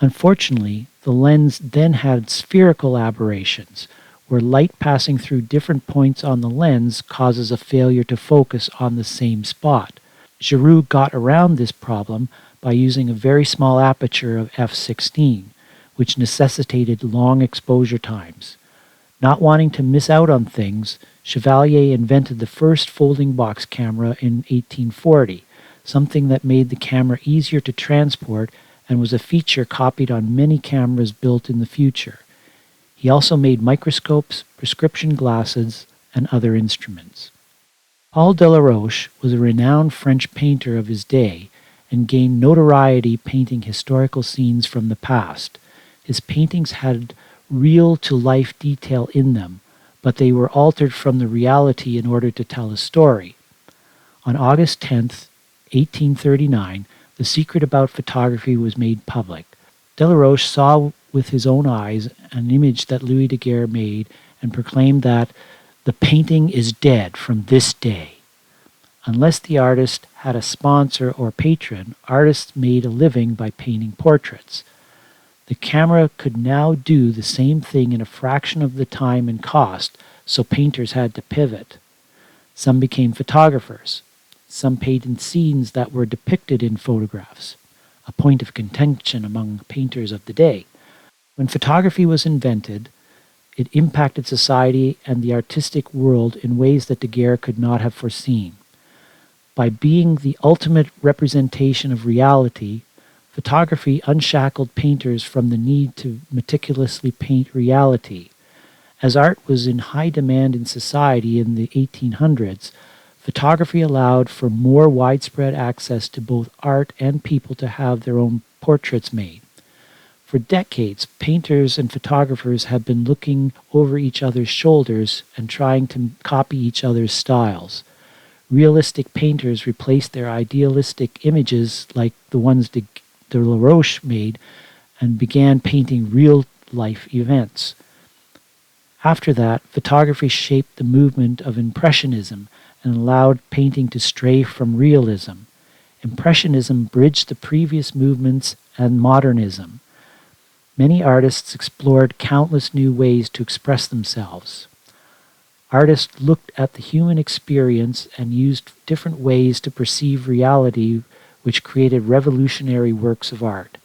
Unfortunately, the lens then had spherical aberrations, where light passing through different points on the lens causes a failure to focus on the same spot. Giroux got around this problem by using a very small aperture of f/16, which necessitated long exposure times. Not wanting to miss out on things, Chevalier invented the first folding box camera in 1840, something that made the camera easier to transport and was a feature copied on many cameras built in the future. He also made microscopes, prescription glasses, and other instruments. Paul Delaroche was a renowned French painter of his day and gained notoriety painting historical scenes from the past. His paintings had real-to-life detail in them, but they were altered from the reality in order to tell a story. On August 10th, 1839, the secret about photography was made public. Delaroche saw with his own eyes an image that Louis Daguerre made and proclaimed that the painting is dead from this day. Unless the artist had a sponsor or patron, artists made a living by painting portraits. The camera could now do the same thing in a fraction of the time and cost, so painters had to pivot. Some became photographers. Some painted scenes that were depicted in photographs, a point of contention among painters of the day. When photography was invented, it impacted society and the artistic world in ways that Daguerre could not have foreseen. By being the ultimate representation of reality, photography unshackled painters from the need to meticulously paint reality. As art was in high demand in society in the 1800s, photography allowed for more widespread access to both art and people to have their own portraits made. For decades, painters and photographers have been looking over each other's shoulders and trying to copy each other's styles. Realistic painters replaced their idealistic images like the ones Delaroche made and began painting real-life events. After that, photography shaped the movement of Impressionism and allowed painting to stray from realism. Impressionism bridged the previous movements and modernism. Many artists explored countless new ways to express themselves. Artists looked at the human experience and used different ways to perceive reality, which created revolutionary works of art.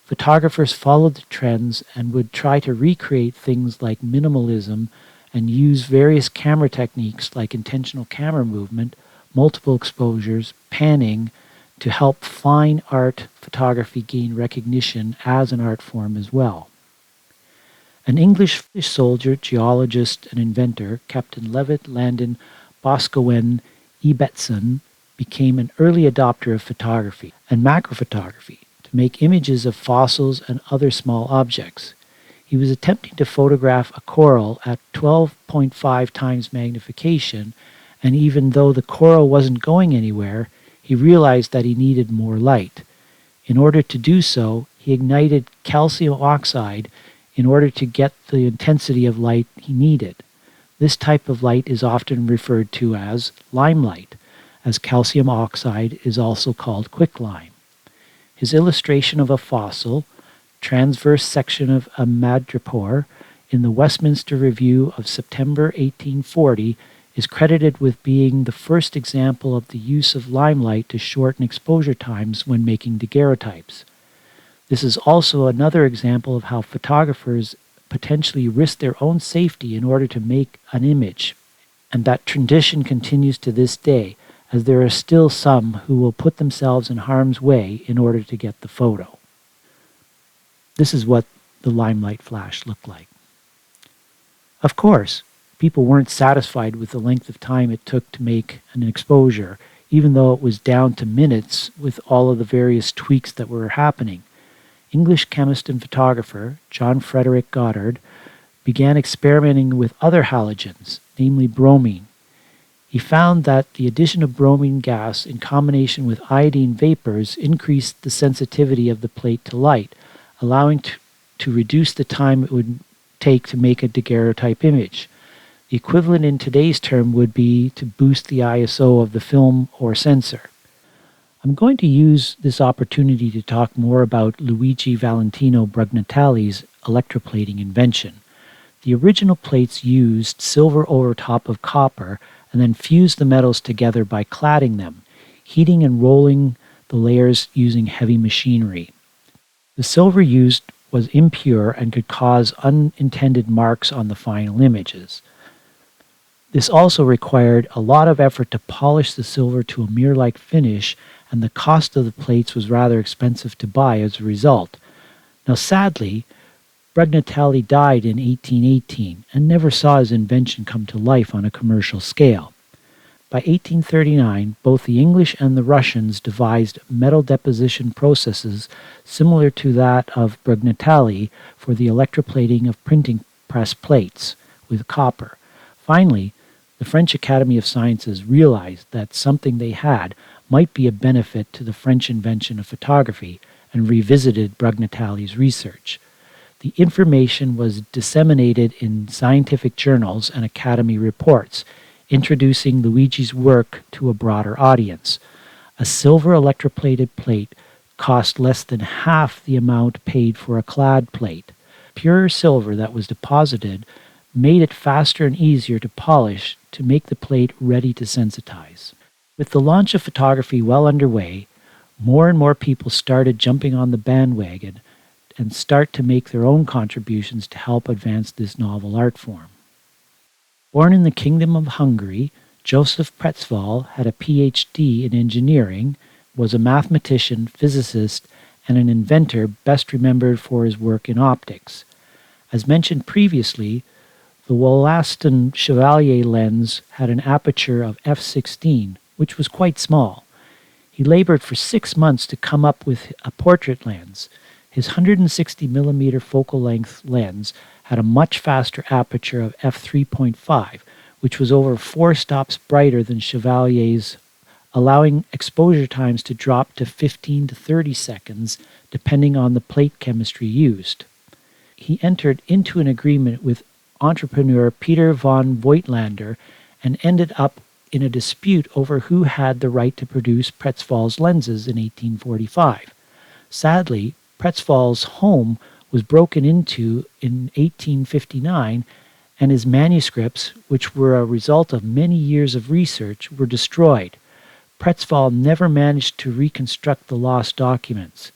Photographers followed the trends and would try to recreate things like minimalism and use various camera techniques like intentional camera movement, multiple exposures, panning, to help fine art photography gain recognition as an art form as well. An English soldier, geologist, and inventor, Captain Levitt Landon Boscawen Ibbetson, became an early adopter of photography and macrophotography to make images of fossils and other small objects. He was attempting to photograph a coral at 12.5 times magnification, and even though the coral wasn't going anywhere, he realized that he needed more light. In order to do so, he ignited calcium oxide in order to get the intensity of light he needed. This type of light is often referred to as limelight, as calcium oxide is also called quicklime. His illustration of a fossil, transverse section of a madrepore, in the Westminster Review of September 1840 is credited with being the first example of the use of limelight to shorten exposure times when making daguerreotypes. This is also another example of how photographers potentially risk their own safety in order to make an image, and that tradition continues to this day, as there are still some who will put themselves in harm's way in order to get the photo. This is what the limelight flash looked like. Of course, people weren't satisfied with the length of time it took to make an exposure, even though it was down to minutes with all of the various tweaks that were happening. English chemist and photographer John Frederick Goddard began experimenting with other halogens, namely bromine. He found that the addition of bromine gas in combination with iodine vapors increased the sensitivity of the plate to light, allowing to reduce the time it would take to make a daguerreotype image. The equivalent in today's term would be to boost the ISO of the film or sensor. I'm going to use this opportunity to talk more about Luigi Valentino Brugnatelli's electroplating invention. The original plates used silver over top of copper and then fused the metals together by cladding them, heating and rolling the layers using heavy machinery. The silver used was impure and could cause unintended marks on the final images. This also required a lot of effort to polish the silver to a mirror-like finish, and the cost of the plates was rather expensive to buy as a result. Now sadly, Brugnatelli died in 1818 and never saw his invention come to life on a commercial scale. By 1839, both the English and the Russians devised metal deposition processes similar to that of Brugnatelli for the electroplating of printing press plates with copper. Finally, the French Academy of Sciences realized that something they had might be a benefit to the French invention of photography and revisited Brugnatelli's research. The information was disseminated in scientific journals and Academy reports, introducing Luigi's work to a broader audience. A silver electroplated plate cost less than half the amount paid for a clad plate. Pure silver that was deposited made it faster and easier to polish to make the plate ready to sensitize. With the launch of photography well underway, more and more people started jumping on the bandwagon and start to make their own contributions to help advance this novel art form. Born in the Kingdom of Hungary, Joseph Pretzval had a PhD in engineering, was a mathematician, physicist, and an inventor best remembered for his work in optics. As mentioned previously, the Wollaston Chevalier lens had an aperture of f16, which was quite small. He labored for 6 months to come up with a portrait lens. His 160mm focal length lens had a much faster aperture of f3.5, which was over 4 stops brighter than Chevalier's, allowing exposure times to drop to 15 to 30 seconds, depending on the plate chemistry used. He entered into an agreement with entrepreneur Peter von Voigtlander and ended up in a dispute over who had the right to produce Pretzval's lenses in 1845. Sadly, Pretzval's home was broken into in 1859, and his manuscripts, which were a result of many years of research, were destroyed. Pretzval never managed to reconstruct the lost documents.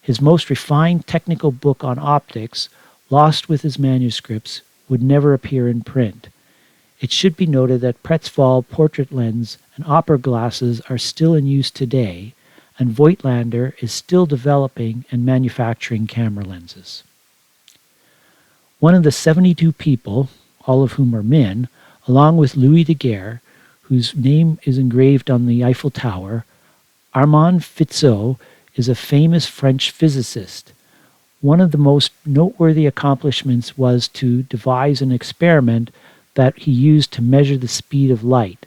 His most refined technical book on optics, lost with his manuscripts, would never appear in print. It should be noted that Pretzval portrait lens and opera glasses are still in use today, and Voigtlander is still developing and manufacturing camera lenses. One of the 72 people, all of whom are men, along with Louis Daguerre, whose name is engraved on the Eiffel Tower, Armand Fizeau is a famous French physicist. One of the most noteworthy accomplishments was to devise an experiment that he used to measure the speed of light.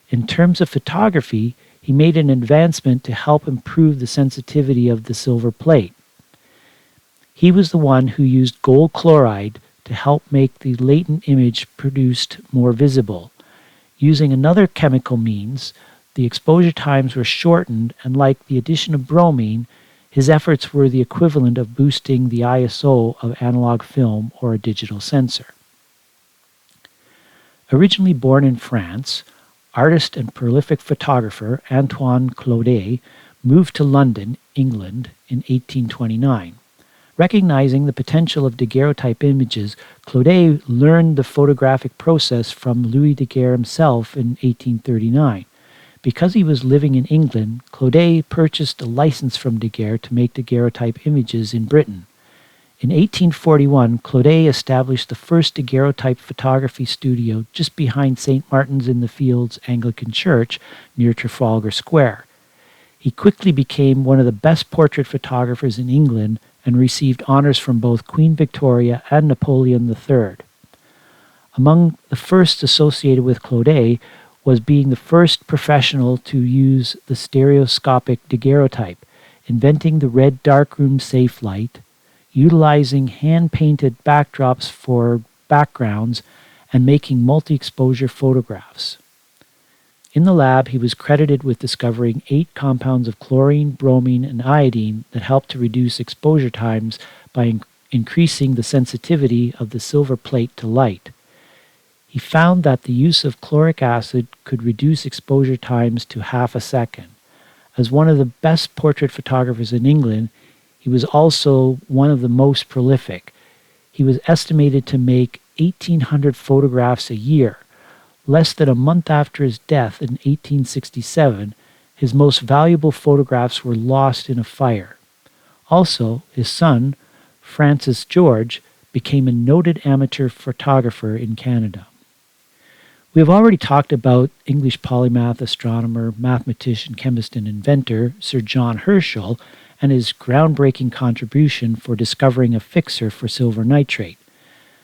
In terms of photography, he made an advancement to help improve the sensitivity of the silver plate. He was the one who used gold chloride to help make the latent image produced more visible. Using another chemical means, the exposure times were shortened, and like the addition of bromine, his efforts were the equivalent of boosting the ISO of analog film or a digital sensor. Originally born in France, artist and prolific photographer Antoine Claudet moved to London, England in 1829. Recognizing the potential of daguerreotype images, Claudet learned the photographic process from Louis Daguerre himself in 1839. Because he was living in England, Claudet purchased a license from Daguerre to make daguerreotype images in Britain. In 1841, Claudet established the first daguerreotype photography studio just behind St. Martin's-in-the-Fields Anglican Church near Trafalgar Square. He quickly became one of the best portrait photographers in England and received honors from both Queen Victoria and Napoleon III. Among the first associated with Claudet was being the first professional to use the stereoscopic daguerreotype, inventing the red darkroom safe light, utilizing hand-painted backdrops for backgrounds, and making multi-exposure photographs. In the lab, he was credited with discovering 8 compounds of chlorine, bromine, and iodine that helped to reduce exposure times by increasing the sensitivity of the silver plate to light. He found that the use of chloric acid could reduce exposure times to half a second. As one of the best portrait photographers in England, he was also one of the most prolific. He was estimated to make 1,800 photographs a year. Less than a month after his death in 1867, his most valuable photographs were lost in a fire. Also, his son, Francis George, became a noted amateur photographer in Canada. We have already talked about English polymath, astronomer, mathematician, chemist, and inventor Sir John Herschel and his groundbreaking contribution for discovering a fixer for silver nitrate.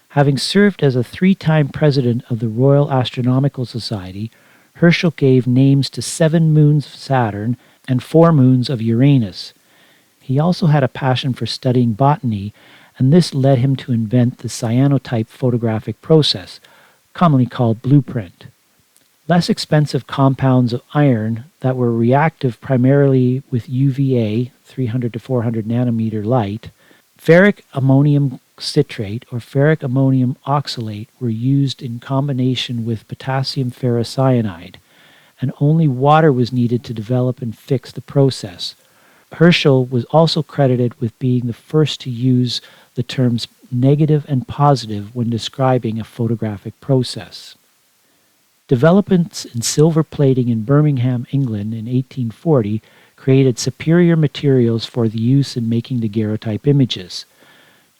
Having served as a three-time president of the Royal Astronomical Society, Herschel gave names to 7 moons of Saturn and 4 moons of Uranus. He also had a passion for studying botany, and this led him to invent the cyanotype photographic process, commonly called blueprint. Less expensive compounds of iron that were reactive primarily with UVA, 300 to 400 nanometer light, ferric ammonium citrate or ferric ammonium oxalate were used in combination with potassium ferrocyanide, and only water was needed to develop and fix the process. Herschel was also credited with being the first to use the terms negative and positive when describing a photographic process. Developments in silver plating in Birmingham, England in 1840 created superior materials for the use in making daguerreotype images.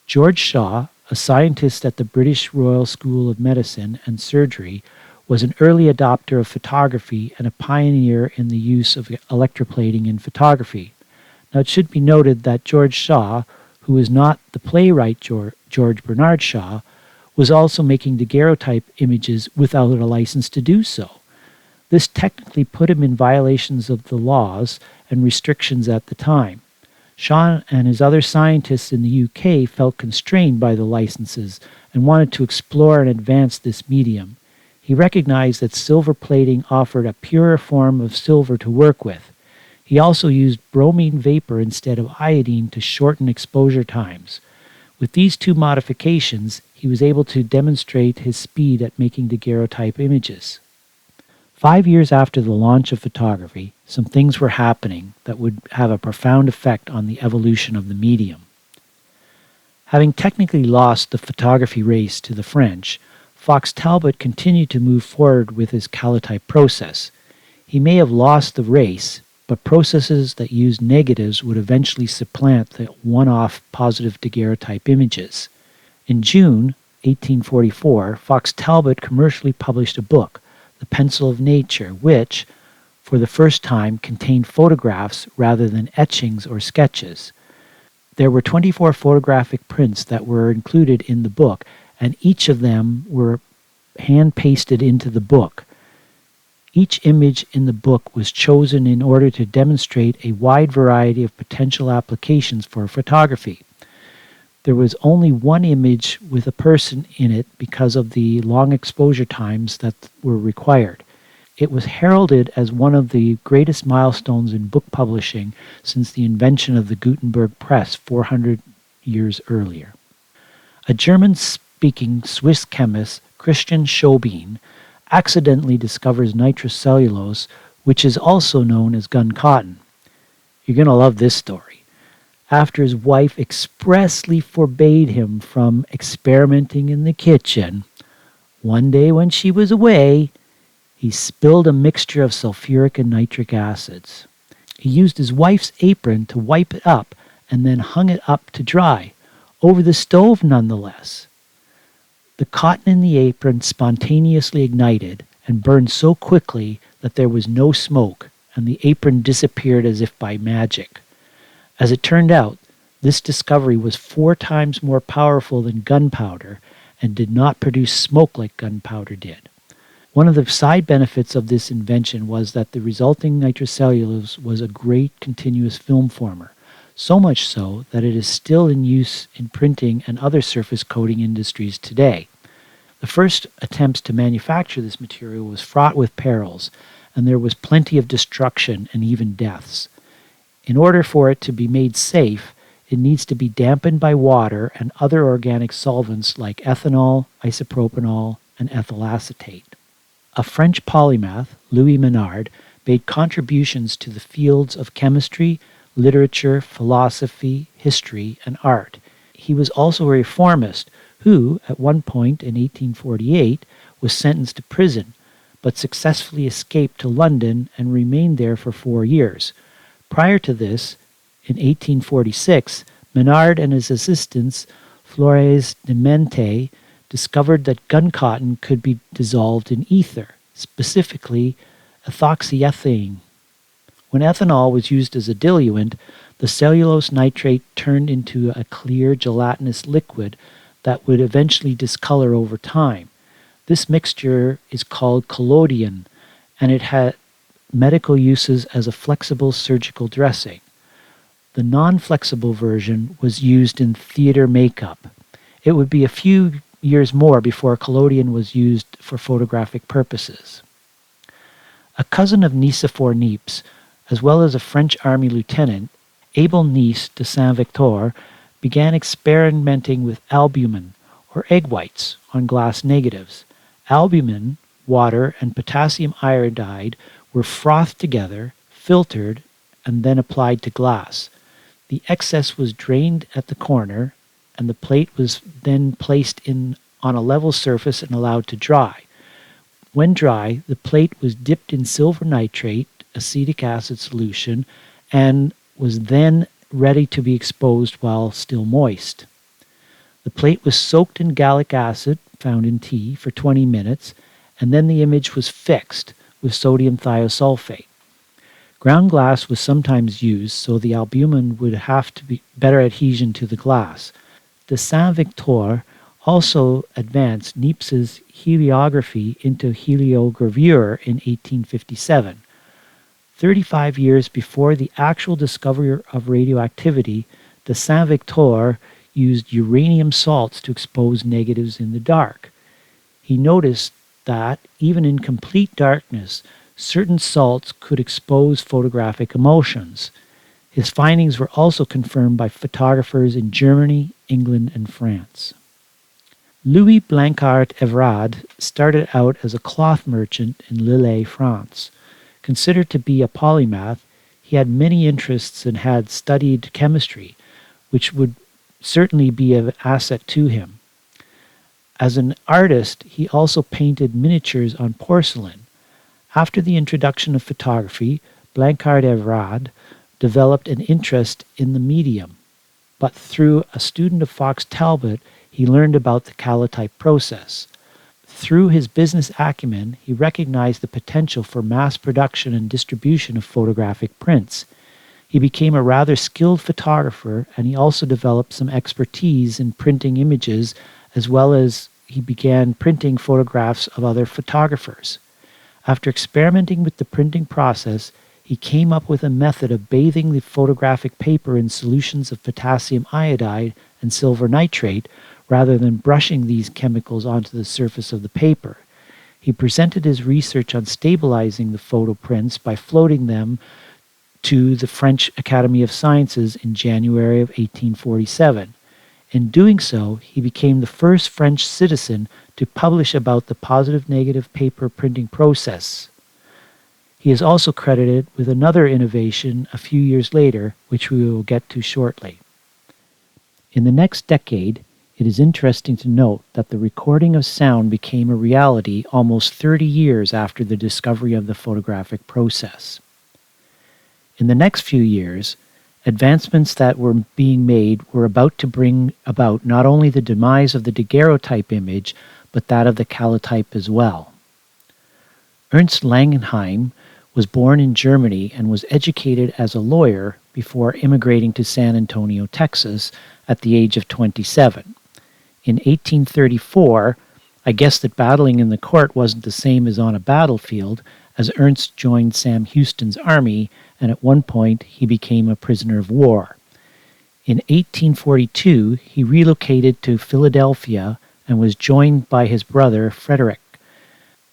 George Shaw, a scientist at the British Royal School of Medicine and Surgery, was an early adopter of photography and a pioneer in the use of electroplating in photography. Now it should be noted that George Shaw, who is not the playwright George Bernard Shaw, was also making daguerreotype images without a license to do so. This technically put him in violations of the laws and restrictions at the time. Shaw and his other scientists in the UK felt constrained by the licenses and wanted to explore and advance this medium. He recognized that silver plating offered a purer form of silver to work with. He also used bromine vapor instead of iodine to shorten exposure times. With these 2 modifications, he was able to demonstrate his speed at making daguerreotype images. 5 years after the launch of photography, some things were happening that would have a profound effect on the evolution of the medium. Having technically lost the photography race to the French, Fox Talbot continued to move forward with his calotype process. He may have lost the race, but processes that used negatives would eventually supplant the one-off positive daguerreotype images. In June 1844, Fox Talbot commercially published a book, The Pencil of Nature, which, for the first time, contained photographs rather than etchings or sketches. There were 24 photographic prints that were included in the book, and each of them were hand-pasted into the book. Each image in the book was chosen in order to demonstrate a wide variety of potential applications for photography. There was only one image with a person in it because of the long exposure times that were required. It was heralded as one of the greatest milestones in book publishing since the invention of the Gutenberg press 400 years earlier. A German-speaking Swiss chemist, Christian Schobin, accidentally discovers nitrocellulose, which is also known as gun cotton. You're going to love this story. After his wife expressly forbade him from experimenting in the kitchen, one day when she was away, he spilled a mixture of sulfuric and nitric acids. He used his wife's apron to wipe it up and then hung it up to dry, over the stove nonetheless. The cotton in the apron spontaneously ignited and burned so quickly that there was no smoke, and the apron disappeared as if by magic. As it turned out, this discovery was 4 times more powerful than gunpowder and did not produce smoke like gunpowder did. One of the side benefits of this invention was that the resulting nitrocellulose was a great continuous film former, so much so that it is still in use in printing and other surface coating industries today. The first attempts to manufacture this material was fraught with perils, and there was plenty of destruction and even deaths. In order for it to be made safe, it needs to be dampened by water and other organic solvents like ethanol, isopropanol, and ethyl acetate. A French polymath, Louis Menard, made contributions to the fields of chemistry, literature, philosophy, history, and art. He was also a reformist who, at one point in 1848, was sentenced to prison, but successfully escaped to London and remained there for 4 years. Prior to this, in 1846, Menard and his assistants, Flores de Mente, discovered that gun cotton could be dissolved in ether, specifically ethoxyethane. When ethanol was used as a diluent, the cellulose nitrate turned into a clear gelatinous liquid that would eventually discolor over time. This mixture is called collodion, and it had medical uses as a flexible surgical dressing. The non-flexible version was used in theater makeup. It would be a few years more before collodion was used for photographic purposes. A cousin of Nicephore Niepce, as well as a French army lieutenant, Abel Nice de Saint-Victor, began experimenting with albumin, or egg whites, on glass negatives. Albumin, water, and potassium iodide were frothed together, filtered, and then applied to glass. The excess was drained at the corner, and the plate was then placed on a level surface and allowed to dry. When dry, the plate was dipped in silver nitrate, acetic acid solution, and was then ready to be exposed while still moist. The plate was soaked in gallic acid, found in tea, for 20 minutes, and then the image was fixed with sodium thiosulfate. Ground glass was sometimes used, so the albumin would have to be better adhesion to the glass. De Saint-Victor also advanced Niepce's heliography into heliogravure in 1857. 35 years before the actual discovery of radioactivity, de Saint-Victor used uranium salts to expose negatives in the dark. He noticed that, even in complete darkness, certain salts could expose photographic emotions. His findings were also confirmed by photographers in Germany, England, and France. Louis Blanchard Evrard started out as a cloth merchant in Lille, France. Considered to be a polymath, he had many interests and had studied chemistry, which would certainly be an asset to him. As an artist, he also painted miniatures on porcelain. After the introduction of photography, Blanchard Evrard developed an interest in the medium, but through a student of Fox Talbot, he learned about the calotype process. Through his business acumen, he recognized the potential for mass production and distribution of photographic prints. He became a rather skilled photographer, and he also developed some expertise in printing images, as well as he began printing photographs of other photographers. After experimenting with the printing process, he came up with a method of bathing the photographic paper in solutions of potassium iodide and silver nitrate, rather than brushing these chemicals onto the surface of the paper. He presented his research on stabilizing the photo prints by floating them to the French Academy of Sciences in January of 1847. In doing so, he became the first French citizen to publish about the positive-negative paper printing process. He is also credited with another innovation a few years later, which we will get to shortly. In the next decade, it is interesting to note that the recording of sound became a reality almost 30 years after the discovery of the photographic process. In the next few years, advancements that were being made were about to bring about not only the demise of the daguerreotype image, but that of the calotype as well. Ernst Langenheim was born in Germany and was educated as a lawyer before immigrating to San Antonio, Texas, at the age of 27. In 1834, I guess that battling in the court wasn't the same as on a battlefield, as Ernst joined Sam Houston's army, and at one point he became a prisoner of war. In 1842, he relocated to Philadelphia and was joined by his brother, Frederick.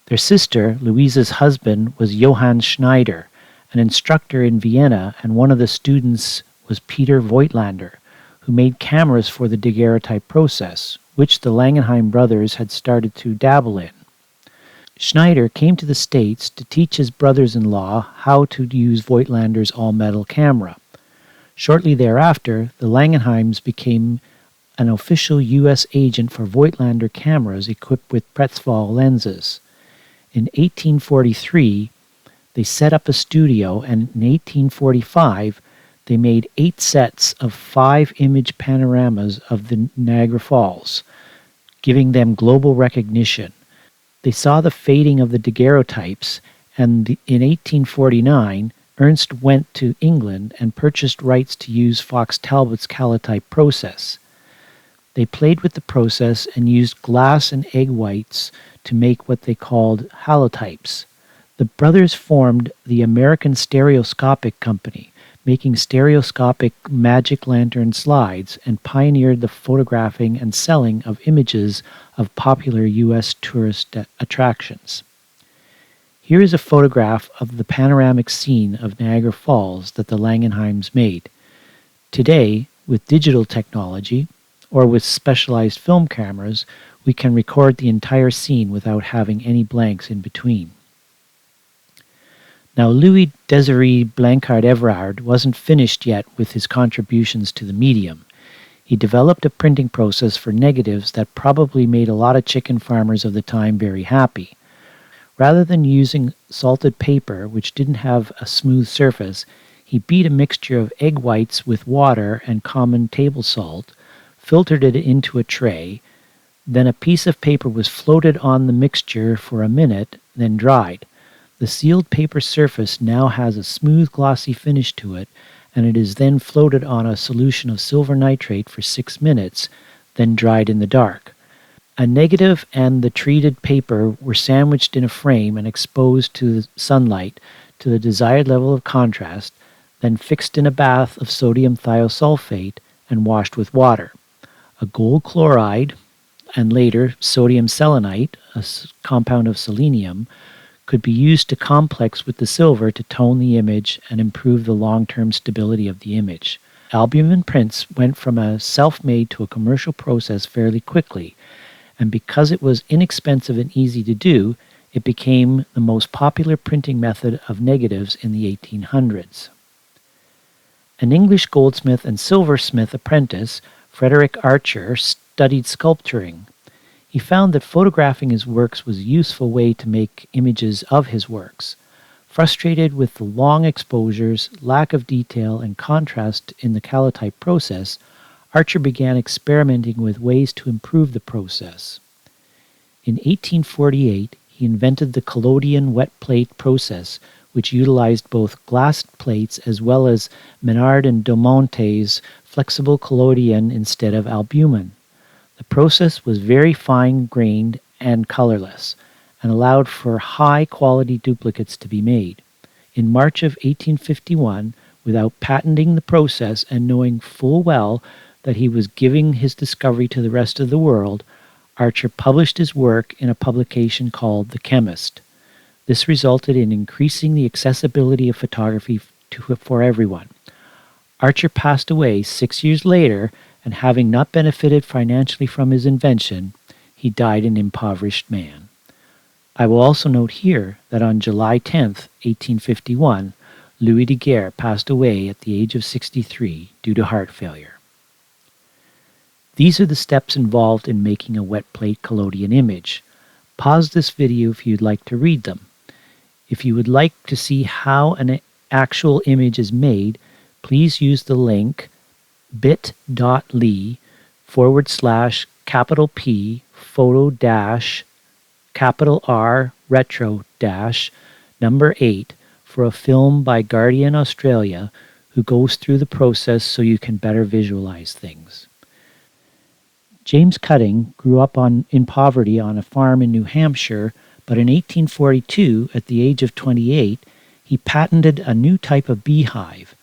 Their sister, Louisa's husband, was Johann Schneider, an instructor in Vienna, and one of the students was Peter Voigtlander, who made cameras for the daguerreotype process, which the Langenheim brothers had started to dabble in. Schneider came to the States to teach his brothers-in-law how to use Voigtlander's all-metal camera. Shortly thereafter, the Langenheims became an official U.S. agent for Voigtlander cameras equipped with Pretzval lenses. In 1843, they set up a studio, and in 1845, they made 8 sets of 5 image panoramas of the Niagara Falls. giving them global recognition. They saw the fading of the daguerreotypes, and in 1849, Ernst went to England and purchased rights to use Fox Talbot's calotype process. They played with the process and used glass and egg whites to make what they called halotypes. The brothers formed the American Stereoscopic Company, making stereoscopic magic lantern slides, and pioneered the photographing and selling of images of popular U.S. tourist attractions. Here is a photograph of the panoramic scene of Niagara Falls that the Langenheims made. Today, with digital technology, or with specialized film cameras, we can record the entire scene without having any blanks in between. Now, Louis Desiré Blancard Everard wasn't finished yet with his contributions to the medium. He developed a printing process for negatives that probably made a lot of chicken farmers of the time very happy. Rather than using salted paper, which didn't have a smooth surface, he beat a mixture of egg whites with water and common table salt, filtered it into a tray, then a piece of paper was floated on the mixture for a minute, then dried. The sealed paper surface now has a smooth, glossy finish to it, and it is then floated on a solution of silver nitrate for 6 minutes, then dried in the dark. A negative and the treated paper were sandwiched in a frame and exposed to the sunlight to the desired level of contrast, then fixed in a bath of sodium thiosulfate and washed with water. A gold chloride, and later sodium selenite, a compound of selenium, could be used to complex with the silver to tone the image and improve the long-term stability of the image. Albumin prints went from a self-made to a commercial process fairly quickly, and because it was inexpensive and easy to do, it became the most popular printing method of negatives in the 1800s. An English goldsmith and silversmith apprentice, Frederick Archer, studied sculpturing. He found that photographing his works was a useful way to make images of his works. Frustrated with the long exposures, lack of detail, and contrast in the calotype process, Archer began experimenting with ways to improve the process. In 1848, he invented the collodion wet plate process, which utilized both glass plates as well as Menard and Daumonte's flexible collodion instead of albumen. The process was very fine-grained and colorless, and allowed for high-quality duplicates to be made. In March of 1851, without patenting the process and knowing full well that he was giving his discovery to the rest of the world, Archer published his work in a publication called The Chemist. This resulted in increasing the accessibility of photography for everyone. Archer passed away 6 years later, and having not benefited financially from his invention, he died an impoverished man. I will also note here that on July 10, 1851, Louis Daguerre passed away at the age of 63 due to heart failure. These are the steps involved in making a wet plate collodion image. Pause this video if you'd like to read them. If you would like to see how an actual image is made, please use the link bit.ly /P photo R retro number 8 for a film by Guardian Australia who goes through the process so you can better visualize things. James Cutting grew up in poverty on a farm in New Hampshire, but in 1842, at the age of 28, he patented a new type of beehive.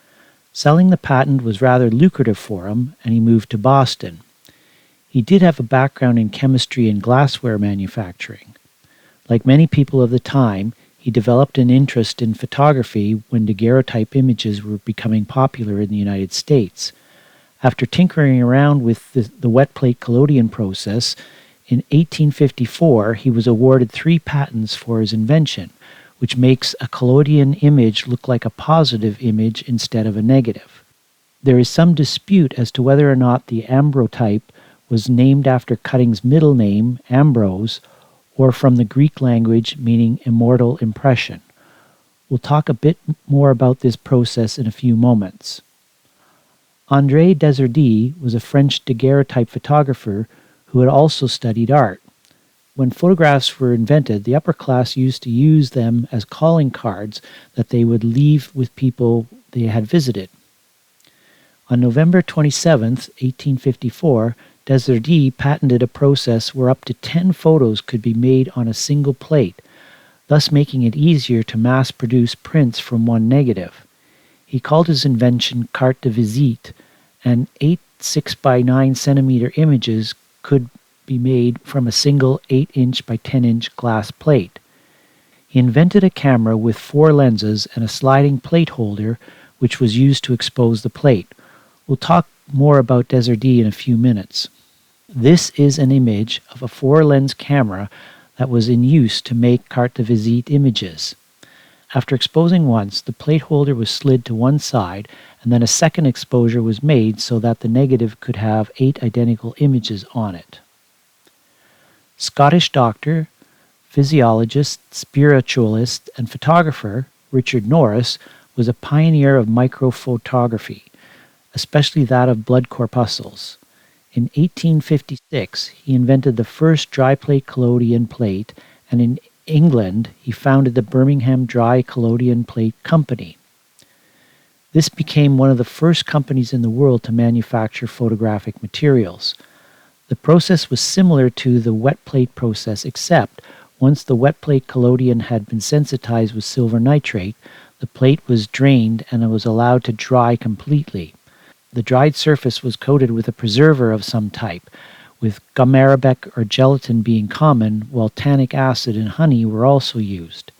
Selling the patent was rather lucrative for him, and he moved to Boston. He did have a background in chemistry and glassware manufacturing. Like many people of the time, he developed an interest in photography when daguerreotype images were becoming popular in the United States. After tinkering around with the wet plate collodion process, in 1854 he was awarded 3 patents for his invention, which makes a collodion image look like a positive image instead of a negative. There is some dispute as to whether or not the ambrotype was named after Cutting's middle name, Ambrose, or from the Greek language meaning immortal impression. We'll talk a bit more about this process in a few moments. André Desjardins was a French daguerreotype photographer who had also studied art. When photographs were invented, the upper class used to use them as calling cards that they would leave with people they had visited. On November 27, 1854, Desjardins patented a process where up to 10 photos could be made on a single plate, thus making it easier to mass-produce prints from one negative. He called his invention carte de visite, and 8 6 by 9 centimeter images could be made from a single 8-inch by 10-inch glass plate. He invented a camera with 4 lenses and a sliding plate holder which was used to expose the plate. We'll talk more about Desjardins in a few minutes. This is an image of a 4-lens camera that was in use to make carte de visite images. After exposing once, the plate holder was slid to one side, and then a second exposure was made so that the negative could have 8 identical images on it. Scottish doctor, physiologist, spiritualist, and photographer Richard Norris was a pioneer of microphotography, especially that of blood corpuscles. In 1856, he invented the first dry plate collodion plate, and in England, he founded the Birmingham Dry Collodion Plate Company. This became one of the first companies in the world to manufacture photographic materials. The process was similar to the wet plate process, except once the wet plate collodion had been sensitized with silver nitrate, the plate was drained and it was allowed to dry completely. The dried surface was coated with a preserver of some type, with gum arabic or gelatin being common, while tannic acid and honey were also used.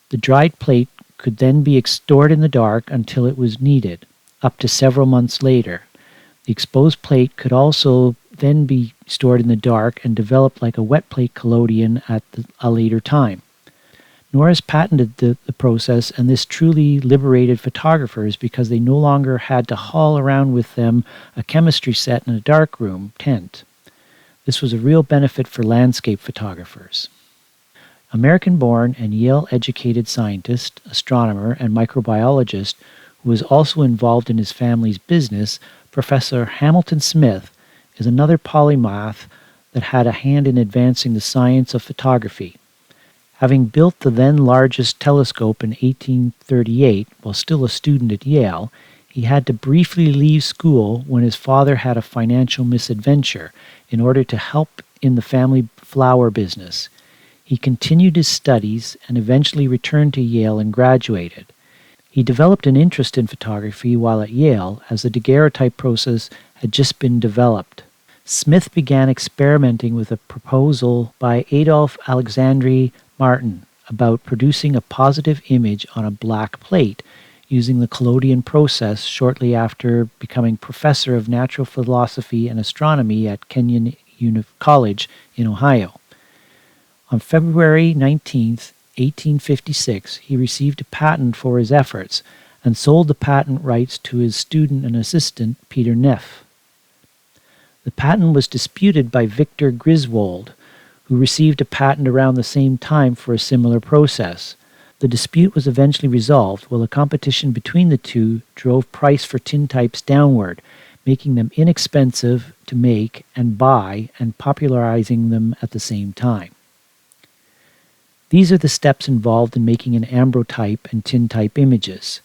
The dried plate could then be stored in the dark until it was needed, up to several months later. The exposed plate could also then be stored in the dark and develop like a wet plate collodion at a later time. Norris patented the process, and this truly liberated photographers because they no longer had to haul around with them a chemistry set in a darkroom tent. This was a real benefit for landscape photographers. American-born and Yale-educated scientist, astronomer, and microbiologist who was also involved in his family's business, Professor Hamilton Smith is another polymath that had a hand in advancing the science of photography. Having built the then largest telescope in 1838 while still a student at Yale, he had to briefly leave school when his father had a financial misadventure in order to help in the family flower business. He continued his studies and eventually returned to Yale and graduated. He developed an interest in photography while at Yale as the daguerreotype process had just been developed. Smith began experimenting with a proposal by Adolphe Alexandre Martin about producing a positive image on a black plate using the collodion process shortly after becoming professor of natural philosophy and astronomy at Kenyon College in Ohio. On February 19, 1856, he received a patent for his efforts and sold the patent rights to his student and assistant, Peter Neff. The patent was disputed by Victor Griswold, who received a patent around the same time for a similar process. The dispute was eventually resolved, while the competition between the two drove price for tintypes downward, making them inexpensive to make and buy and popularizing them at the same time. These are the steps involved in making an ambrotype and tintype images.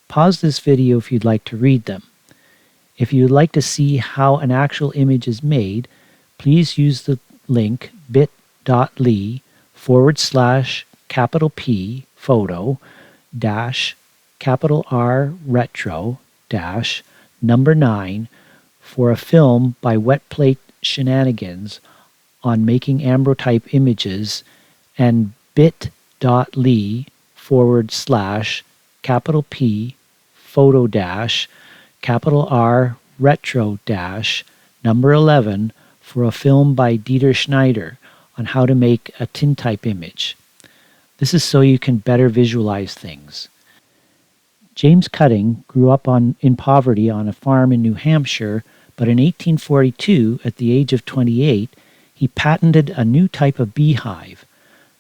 Pause this video if you'd like to read them. If you would like to see how an actual image is made, please use the link bit.ly/P photo -R retro -9 for a film by Wet Plate Shenanigans on making ambrotype images, and bit.ly/P photo -R retro -11 for a film by Dieter Schneider on how to make a tintype image. This is so you can better visualize things. James Cutting grew up in poverty on a farm in New Hampshire, but in 1842, at the age of 28, he patented a new type of beehive.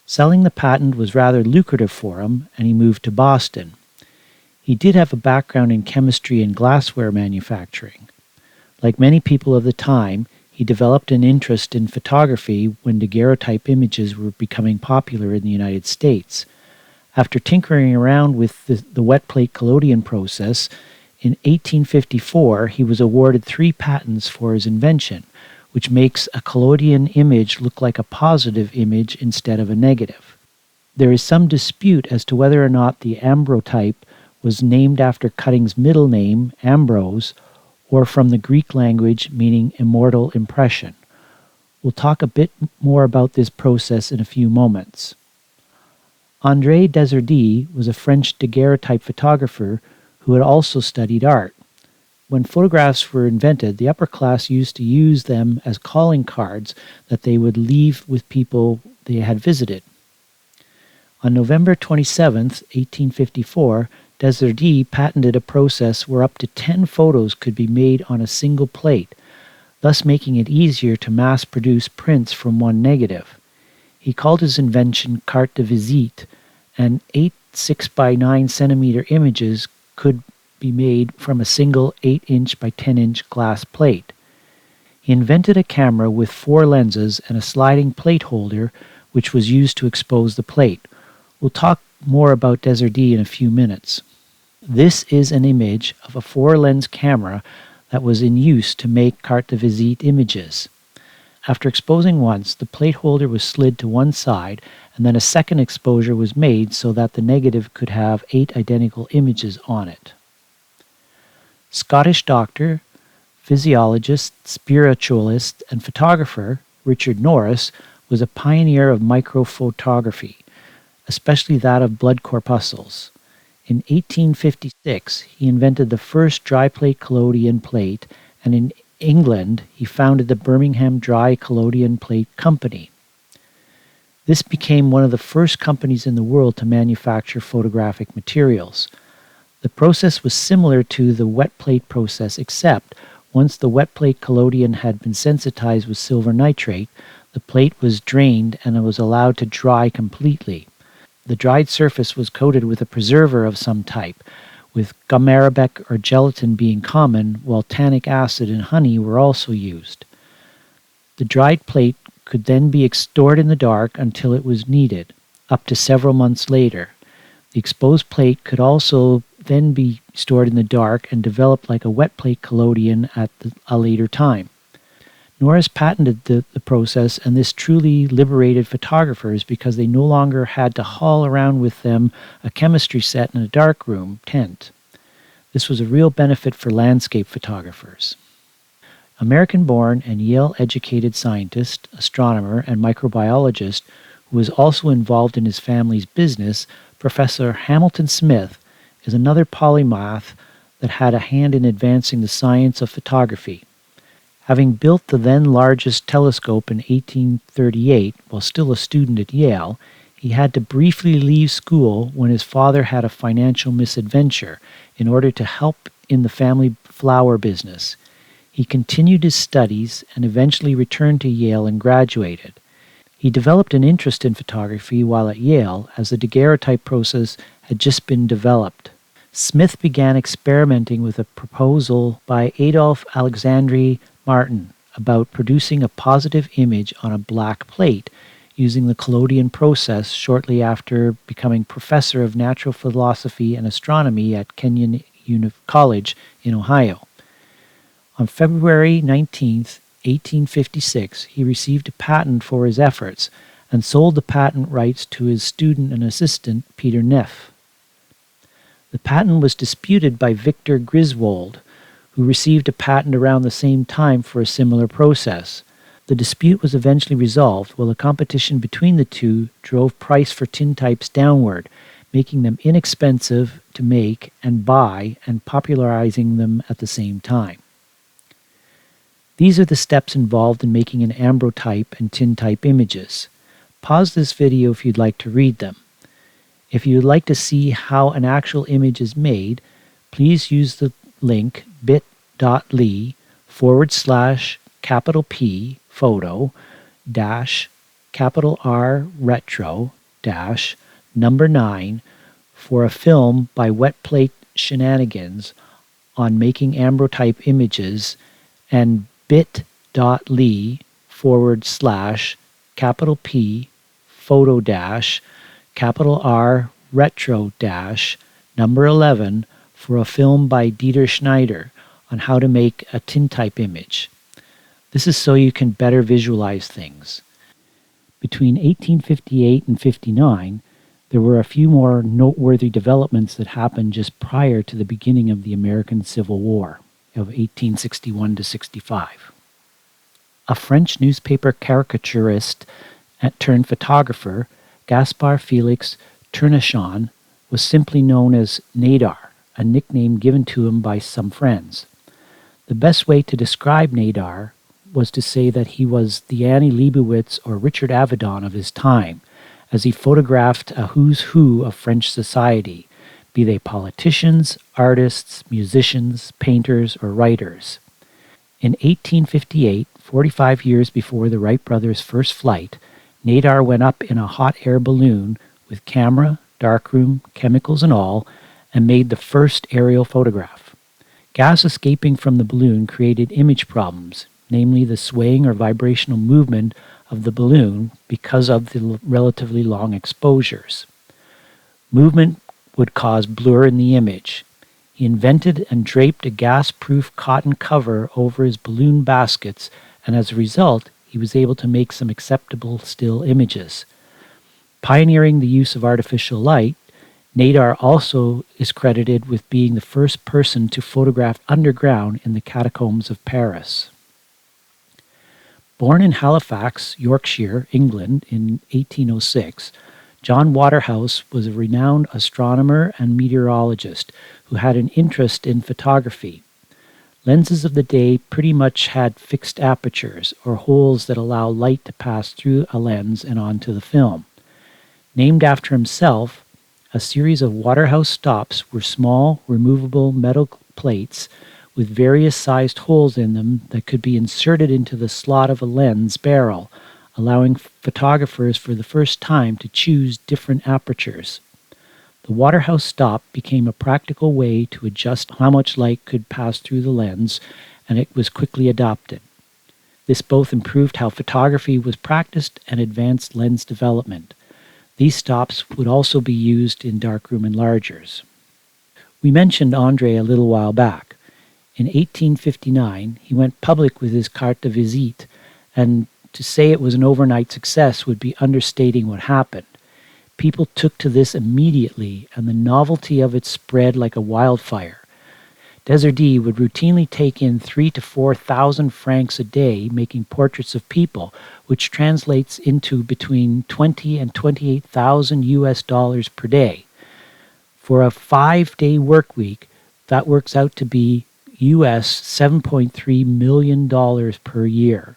Selling the patent was rather lucrative for him, and he moved to Boston. He did have a background in chemistry and glassware manufacturing. Like many people of the time, he developed an interest in photography when daguerreotype images were becoming popular in the United States. After tinkering around with the wet plate collodion process, in 1854 he was awarded 3 patents for his invention, which makes a collodion image look like a positive image instead of a negative. There is some dispute as to whether or not the ambrotype was named after Cutting's middle name, Ambrose, or from the Greek language meaning immortal impression. We'll talk a bit more about this process in a few moments. André Desardi was a French daguerreotype photographer who had also studied art. When photographs were invented, the upper class used to use them as calling cards that they would leave with people they had visited. On November 27, 1854, Desardi patented a process where up to 10 photos could be made on a single plate, thus making it easier to mass-produce prints from one negative. He called his invention carte de visite, and 8 6 by 9 centimeter images could be made from a single 8-inch by 10-inch glass plate. He invented a camera with 4 lenses and a sliding plate holder, which was used to expose the plate. We'll talk more about Desardi in a few minutes. This is an image of a 4-lens camera that was in use to make carte de visite images. After exposing once, the plate holder was slid to one side, and then a second exposure was made so that the negative could have 8 identical images on it. Scottish doctor, physiologist, spiritualist, and photographer Richard Norris was a pioneer of microphotography, especially that of blood corpuscles. In 1856, he invented the first dry plate collodion plate, and in England, he founded the Birmingham Dry Collodion Plate Company. This became one of the first companies in the world to manufacture photographic materials. The process was similar to the wet plate process, except once the wet plate collodion had been sensitized with silver nitrate, the plate was drained and it was allowed to dry completely. The dried surface was coated with a preserver of some type, with gum arabic or gelatin being common, while tannic acid and honey were also used. The dried plate could then be stored in the dark until it was needed, up to several months later. The exposed plate could also then be stored in the dark and develop like a wet plate collodion at a later time. Norris patented the process, and this truly liberated photographers because they no longer had to haul around with them a chemistry set in a darkroom tent. This was a real benefit for landscape photographers. American-born and Yale-educated scientist, astronomer, and microbiologist who was also involved in his family's business, Professor Hamilton Smith is another polymath that had a hand in advancing the science of photography. Having built the then largest telescope in 1838 while still a student at Yale, he had to briefly leave school when his father had a financial misadventure in order to help in the family flower business. He continued his studies and eventually returned to Yale and graduated. He developed an interest in photography while at Yale as the daguerreotype process had just been developed. Smith began experimenting with a proposal by Adolphe Alexandre Martin about producing a positive image on a black plate using the collodion process shortly after becoming professor of natural philosophy and astronomy at Kenyon College in Ohio. On February 19, 1856, he received a patent for his efforts and sold the patent rights to his student and assistant, Peter Neff. The patent was disputed by Victor Griswold, who received a patent around the same time for a similar process. The dispute was eventually resolved, while the competition between the two drove price for tintypes downward, making them inexpensive to make and buy and popularizing them at the same time. These are the steps involved in making an ambrotype and tintype images. Pause this video if you'd like to read them. If you would like to see how an actual image is made, please use the link bit.ly/P photo -R retro -9 for a film by Wet Plate Shenanigans on making ambrotype images, and bit bit.ly/capital P photo dash capital R retro dash number 11 for a film by Dieter Schneider on how to make a tintype image. This is so you can better visualize things. Between 1858 and 59, there were a few more noteworthy developments that happened just prior to the beginning of the American Civil War of 1861 to 65. A French newspaper caricaturist turned photographer, Gaspard Félix Tournichon, was simply known as Nadar, a nickname given to him by some friends. The best way to describe Nadar was to say that he was the Annie Leibovitz or Richard Avedon of his time, as he photographed a who's who of French society, be they politicians, artists, musicians, painters, or writers. In 1858, 45 years before the Wright brothers' first flight, Nadar went up in a hot air balloon with camera, darkroom, chemicals and all, and made the first aerial photograph. Gas escaping from the balloon created image problems, namely the swaying or vibrational movement of the balloon because of the relatively long exposures. Movement would cause blur in the image. He invented and draped a gas-proof cotton cover over his balloon baskets, and as a result, he was able to make some acceptable still images. Pioneering the use of artificial light, Nadar also is credited with being the first person to photograph underground in the catacombs of Paris. Born in Halifax, Yorkshire, England in 1806, John Waterhouse was a renowned astronomer and meteorologist who had an interest in photography. Lenses of the day pretty much had fixed apertures, or holes that allow light to pass through a lens and onto the film. Named after himself, a series of Waterhouse stops were small, removable metal plates with various sized holes in them that could be inserted into the slot of a lens barrel, allowing photographers for the first time to choose different apertures. The Waterhouse stop became a practical way to adjust how much light could pass through the lens, and it was quickly adopted. This both improved how photography was practiced and advanced lens development. These stops would also be used in darkroom enlargers. We mentioned André a little while back. In 1859, he went public with his carte de visite, and to say it was an overnight success would be understating what happened. People took to this immediately, and the novelty of it spread like a wildfire. Desjardins would routinely take in 3,000 to 4,000 francs a day making portraits of people, which translates into between 20 and 28,000 US dollars per day. For a 5-day work week, that works out to be US $7.3 million per year.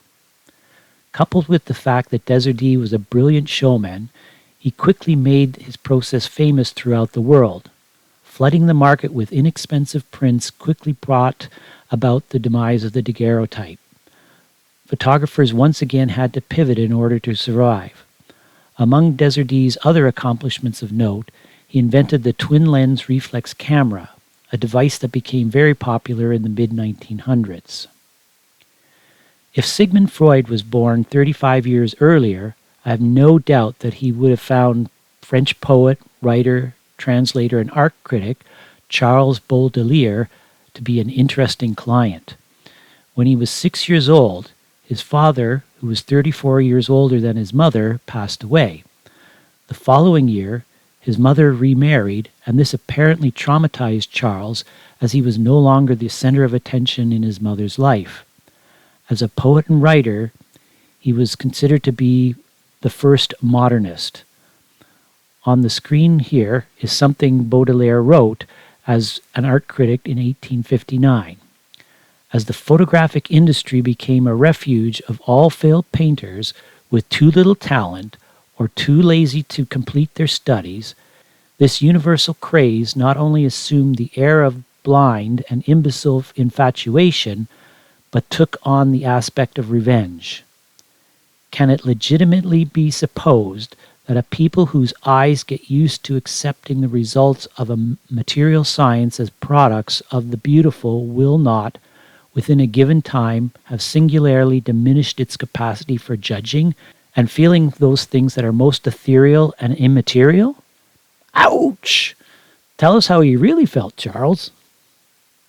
Coupled with the fact that Desjardins was a brilliant showman, he quickly made his process famous throughout the world. Flooding the market with inexpensive prints quickly brought about the demise of the daguerreotype. Photographers once again had to pivot in order to survive. Among Desjardins' other accomplishments of note, he invented the twin-lens reflex camera, a device that became very popular in the mid-1900s. If Sigmund Freud was born 35 years earlier, I have no doubt that he would have found French poet, writer, translator, and art critic Charles Baudelaire to be an interesting client. When he was 6 years old, his father, who was 34 years older than his mother, passed away. The following year, his mother remarried, and this apparently traumatized Charles, as he was no longer the center of attention in his mother's life. As a poet and writer, he was considered to be the first modernist. On the screen here is something Baudelaire wrote as an art critic in 1859. As the photographic industry became a refuge of all failed painters with too little talent or too lazy to complete their studies, this universal craze not only assumed the air of blind and imbecile infatuation, but took on the aspect of revenge. Can it legitimately be supposed that a people whose eyes get used to accepting the results of a material science as products of the beautiful will not, within a given time have singularly diminished its capacity for judging and feeling those things that are most ethereal and immaterial? Ouch! Tell us how you really felt, Charles.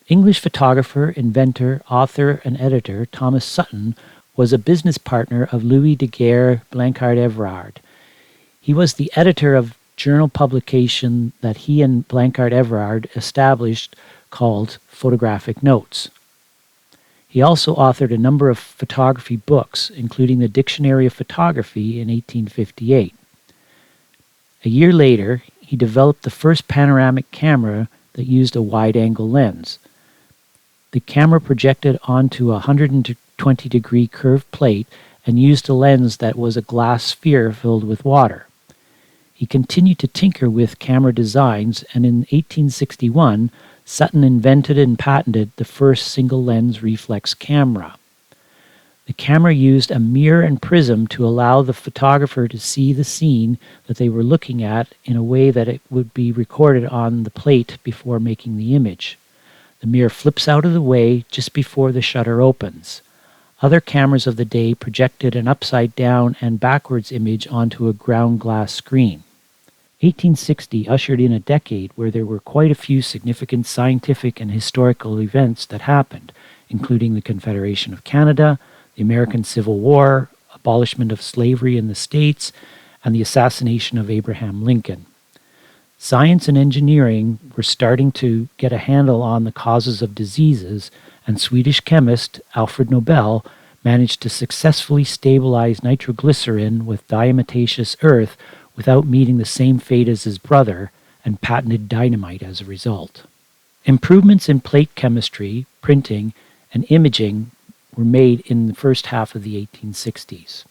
English photographer, inventor, author, and editor Thomas Sutton was a business partner of Louis Daguerre Blanchard Everard. He was the editor of journal publication that he and Blanchard Everard established called Photographic Notes. He also authored a number of photography books, including the Dictionary of Photography in 1858. A year later, he developed the first panoramic camera that used a wide-angle lens. The camera projected onto a 120-degree curved plate and used a lens that was a glass sphere filled with water. He continued to tinker with camera designs, and in 1861, Sutton invented and patented the first single-lens reflex camera. The camera used a mirror and prism to allow the photographer to see the scene that they were looking at in a way that it would be recorded on the plate before making the image. The mirror flips out of the way just before the shutter opens. Other cameras of the day projected an upside-down and backwards image onto a ground glass screen. 1860 ushered in a decade where there were quite a few significant scientific and historical events that happened, including the Confederation of Canada, the American Civil War, abolishment of slavery in the States, and the assassination of Abraham Lincoln. Science and engineering were starting to get a handle on the causes of diseases, and Swedish chemist Alfred Nobel managed to successfully stabilize nitroglycerin with diatomaceous earth without meeting the same fate as his brother, and patented dynamite as a result. Improvements in plate chemistry, printing, and imaging were made in the first half of the 1860s.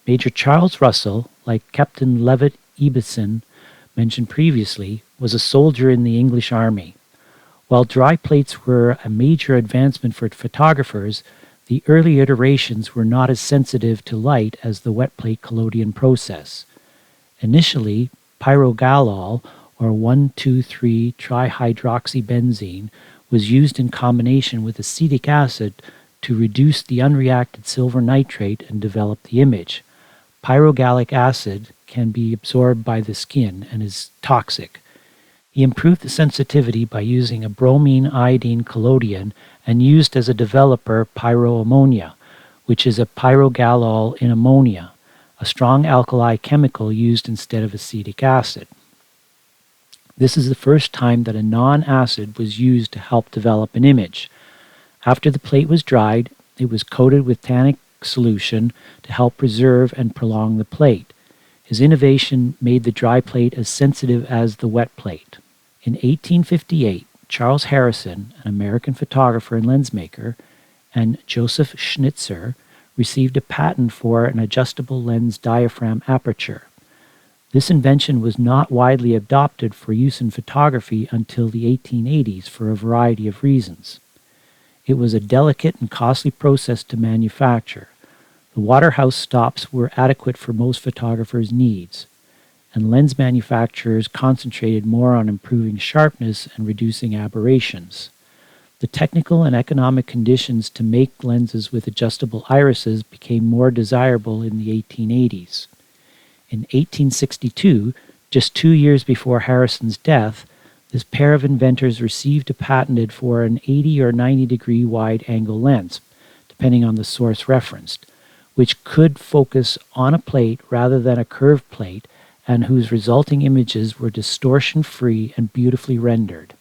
Major Charles Russell, like Captain Levitt Ebeson mentioned previously, was a soldier in the English Army. While dry plates were a major advancement for photographers, the early iterations were not as sensitive to light as the wet plate collodion process. Initially, pyrogalol, or 1,2,3-trihydroxybenzene, was used in combination with acetic acid to reduce the unreacted silver nitrate and develop the image. Pyrogallic acid can be absorbed by the skin and is toxic. He improved the sensitivity by using a bromine iodine collodion and used as a developer pyroammonia, which is a pyrogalol in ammonia, a strong alkali chemical used instead of acetic acid. This is the first time that a non-acid was used to help develop an image. After the plate was dried, it was coated with tannic solution to help preserve and prolong the plate. His innovation made the dry plate as sensitive as the wet plate. In 1858, Charles Harrison, an American photographer and lensmaker, and Joseph Schnitzer received a patent for an adjustable lens diaphragm aperture. This invention was not widely adopted for use in photography until the 1880s for a variety of reasons. It was a delicate and costly process to manufacture. The Waterhouse stops were adequate for most photographers' needs, and lens manufacturers concentrated more on improving sharpness and reducing aberrations. The technical and economic conditions to make lenses with adjustable irises became more desirable in the 1880s. In 1862, just 2 years before Harrison's death, this pair of inventors received a patent for an 80 or 90 degree wide-angle lens, depending on the source referenced, which could focus on a plate rather than a curved plate and whose resulting images were distortion-free and beautifully rendered.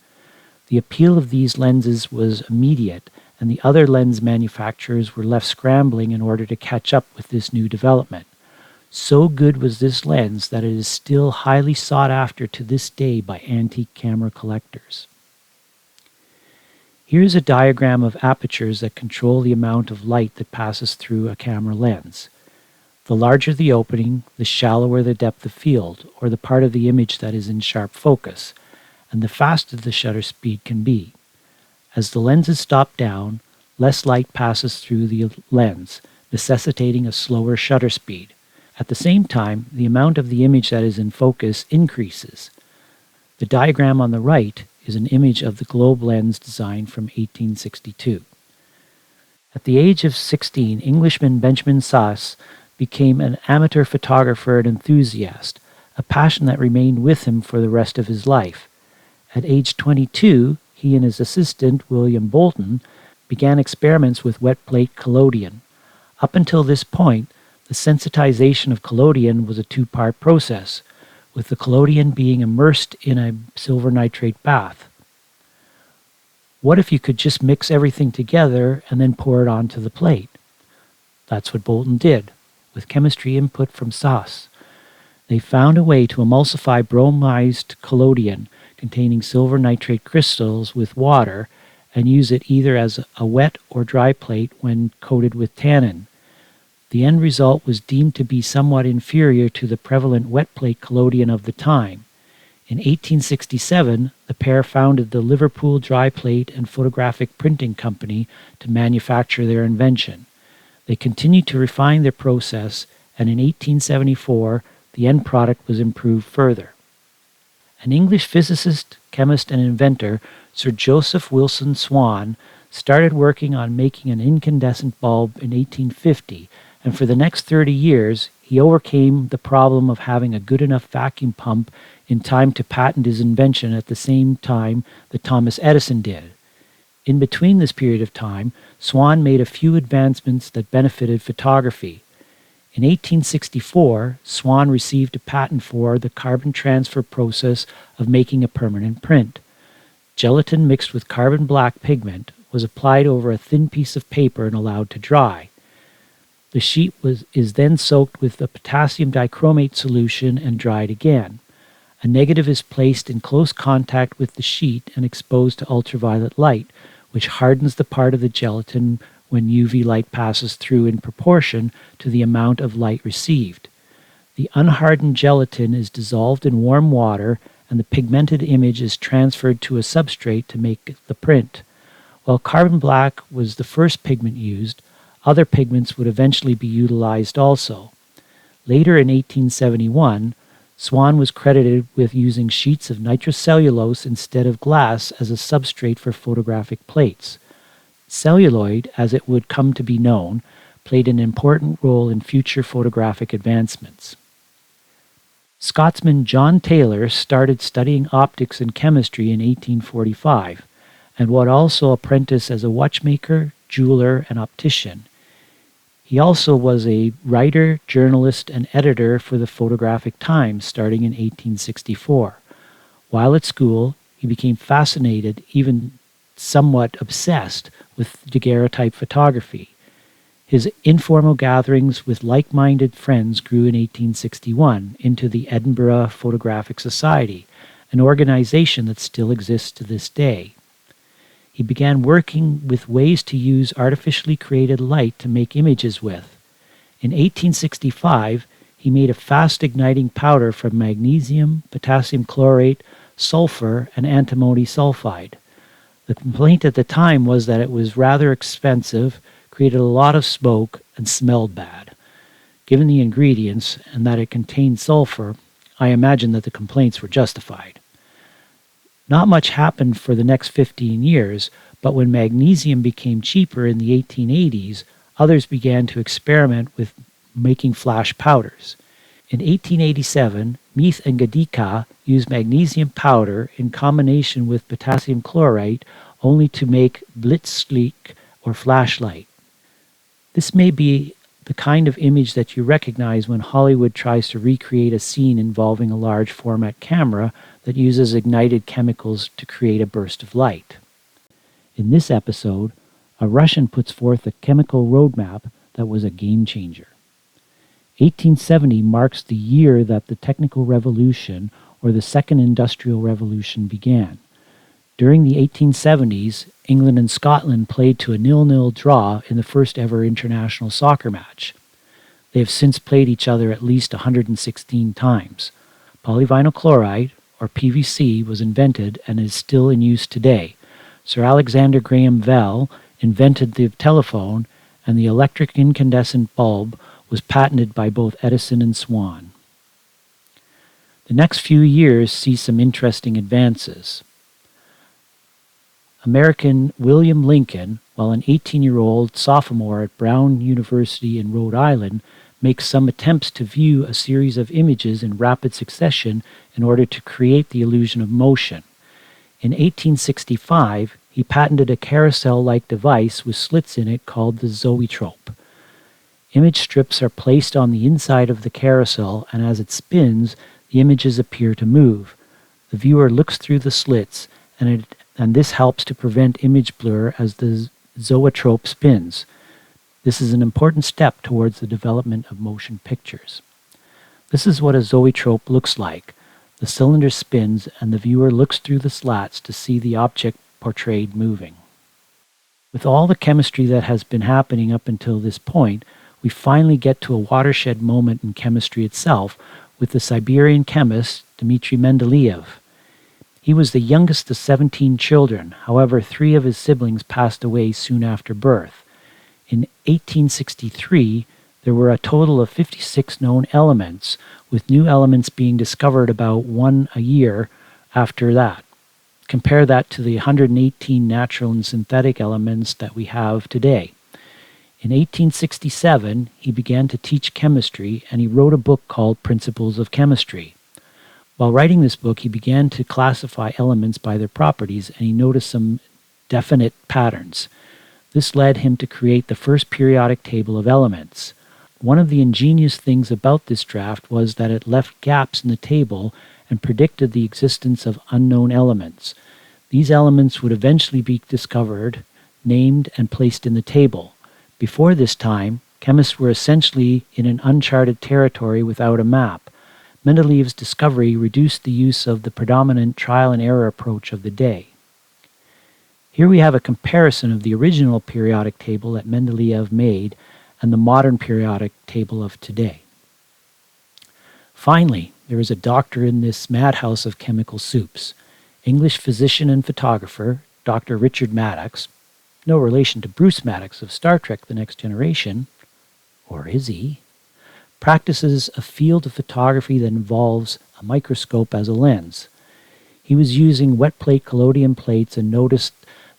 The appeal of these lenses was immediate, and the other lens manufacturers were left scrambling in order to catch up with this new development. So good was this lens that it is still highly sought after to this day by antique camera collectors. Here's a diagram of apertures that control the amount of light that passes through a camera lens. The larger the opening, the shallower the depth of field, or the part of the image that is in sharp focus, and the faster the shutter speed can be. As the lenses stop down, less light passes through the lens, necessitating a slower shutter speed. At the same time, the amount of the image that is in focus increases. The diagram on the right is an image of the globe lens design from 1862. At the age of 16, Englishman Benjamin Sass became an amateur photographer and enthusiast, a passion that remained with him for the rest of his life. At age 22, he and his assistant, William Bolton, began experiments with wet plate collodion. Up until this point, the sensitization of collodion was a two-part process, with the collodion being immersed in a silver nitrate bath. What if you could just mix everything together and then pour it onto the plate? That's what Bolton did, with chemistry input from Sass. They found a way to emulsify bromized collodion containing silver nitrate crystals with water and use it either as a wet or dry plate when coated with tannin. The end result was deemed to be somewhat inferior to the prevalent wet plate collodion of the time. In 1867, the pair founded the Liverpool Dry Plate and Photographic Printing Company to manufacture their invention. They continued to refine their process, and in 1874, the end product was improved further. An English physicist, chemist, and inventor, Sir Joseph Wilson Swan, started working on making an incandescent bulb in 1850, and for the next 30 years, he overcame the problem of having a good enough vacuum pump in time to patent his invention at the same time that Thomas Edison did. In between this period of time, Swan made a few advancements that benefited photography. In 1864, Swan received a patent for the carbon transfer process of making a permanent print. Gelatin mixed with carbon black pigment was applied over a thin piece of paper and allowed to dry. The sheet is then soaked with a potassium dichromate solution and dried again. A negative is placed in close contact with the sheet and exposed to ultraviolet light, which hardens the part of the gelatin when UV light passes through in proportion to the amount of light received. The unhardened gelatin is dissolved in warm water and the pigmented image is transferred to a substrate to make the print. While carbon black was the first pigment used, other pigments would eventually be utilized also. Later in 1871, Swan was credited with using sheets of nitrocellulose instead of glass as a substrate for photographic plates. Celluloid, as it would come to be known, played an important role in future photographic advancements. Scotsman John Taylor started studying optics and chemistry in 1845, and would also apprentice as a watchmaker, jeweler, and optician. He also was a writer, journalist, and editor for the Photographic Times starting in 1864. While at school, he became fascinated, even somewhat obsessed, with daguerreotype photography. His informal gatherings with like-minded friends grew in 1861 into the Edinburgh Photographic Society, an organization that still exists to this day. He began working with ways to use artificially created light to make images with. In 1865, he made a fast-igniting powder from magnesium, potassium chlorate, sulfur, and antimony sulfide. The complaint at the time was that it was rather expensive, created a lot of smoke, and smelled bad. Given the ingredients and that it contained sulfur, I imagine that the complaints were justified. Not much happened for the next 15 years, but when magnesium became cheaper in the 1880s, others began to experiment with making flash powders. In 1887, Meath and Gadika used magnesium powder in combination with potassium chlorite only to make blitzlicht or flashlight. This may be the kind of image that you recognize when Hollywood tries to recreate a scene involving a large format camera that uses ignited chemicals to create a burst of light. In this episode, a Russian puts forth a chemical roadmap that was a game changer. 1870 marks the year that the technical revolution, or the Second Industrial Revolution, began. During the 1870s, England and Scotland played to a 0-0 draw in the first ever international soccer match. They have since played each other at least 116 times. Polyvinyl chloride, or PVC, was invented and is still in use today. Sir Alexander Graham Bell invented the telephone, and the electric incandescent bulb was patented by both Edison and Swan. The next few years see some interesting advances. American William Lincoln while an 18-year-old sophomore at Brown University in Rhode Island makes some attempts to view a series of images in rapid succession in order to create the illusion of motion. In 1865, he patented a carousel-like device with slits in it called the zoetrope. Image strips are placed on the inside of the carousel, and as it spins, the images appear to move. The viewer looks through the slits, and this helps to prevent image blur as the zoetrope spins. This is an important step towards the development of motion pictures. This is what a zoetrope looks like. The cylinder spins, and the viewer looks through the slats to see the object portrayed moving. With all the chemistry that has been happening up until this point, we finally get to a watershed moment in chemistry itself with the Siberian chemist Dmitry Mendeleev. He was the youngest of 17 children. However, 3 of his siblings passed away soon after birth. In 1863, there were a total of 56 known elements, with new elements being discovered about 1 a year after that. Compare that to the 118 natural and synthetic elements that we have today. In 1867, he began to teach chemistry, and he wrote a book called Principles of Chemistry. While writing this book, he began to classify elements by their properties, and he noticed some definite patterns. This led him to create the first periodic table of elements. One of the ingenious things about this draft was that it left gaps in the table and predicted the existence of unknown elements. These elements would eventually be discovered, named, and placed in the table. Before this time, chemists were essentially in an uncharted territory without a map. Mendeleev's discovery reduced the use of the predominant trial and error approach of the day. Here we have a comparison of the original periodic table that Mendeleev made and the modern periodic table of today. Finally, there is a doctor in this madhouse of chemical soups. English physician and photographer, Dr. Richard Maddox, no relation to Bruce Maddox of Star Trek The Next Generation, or is he? Practices a field of photography that involves a microscope as a lens. He was using wet plate collodion plates and noticed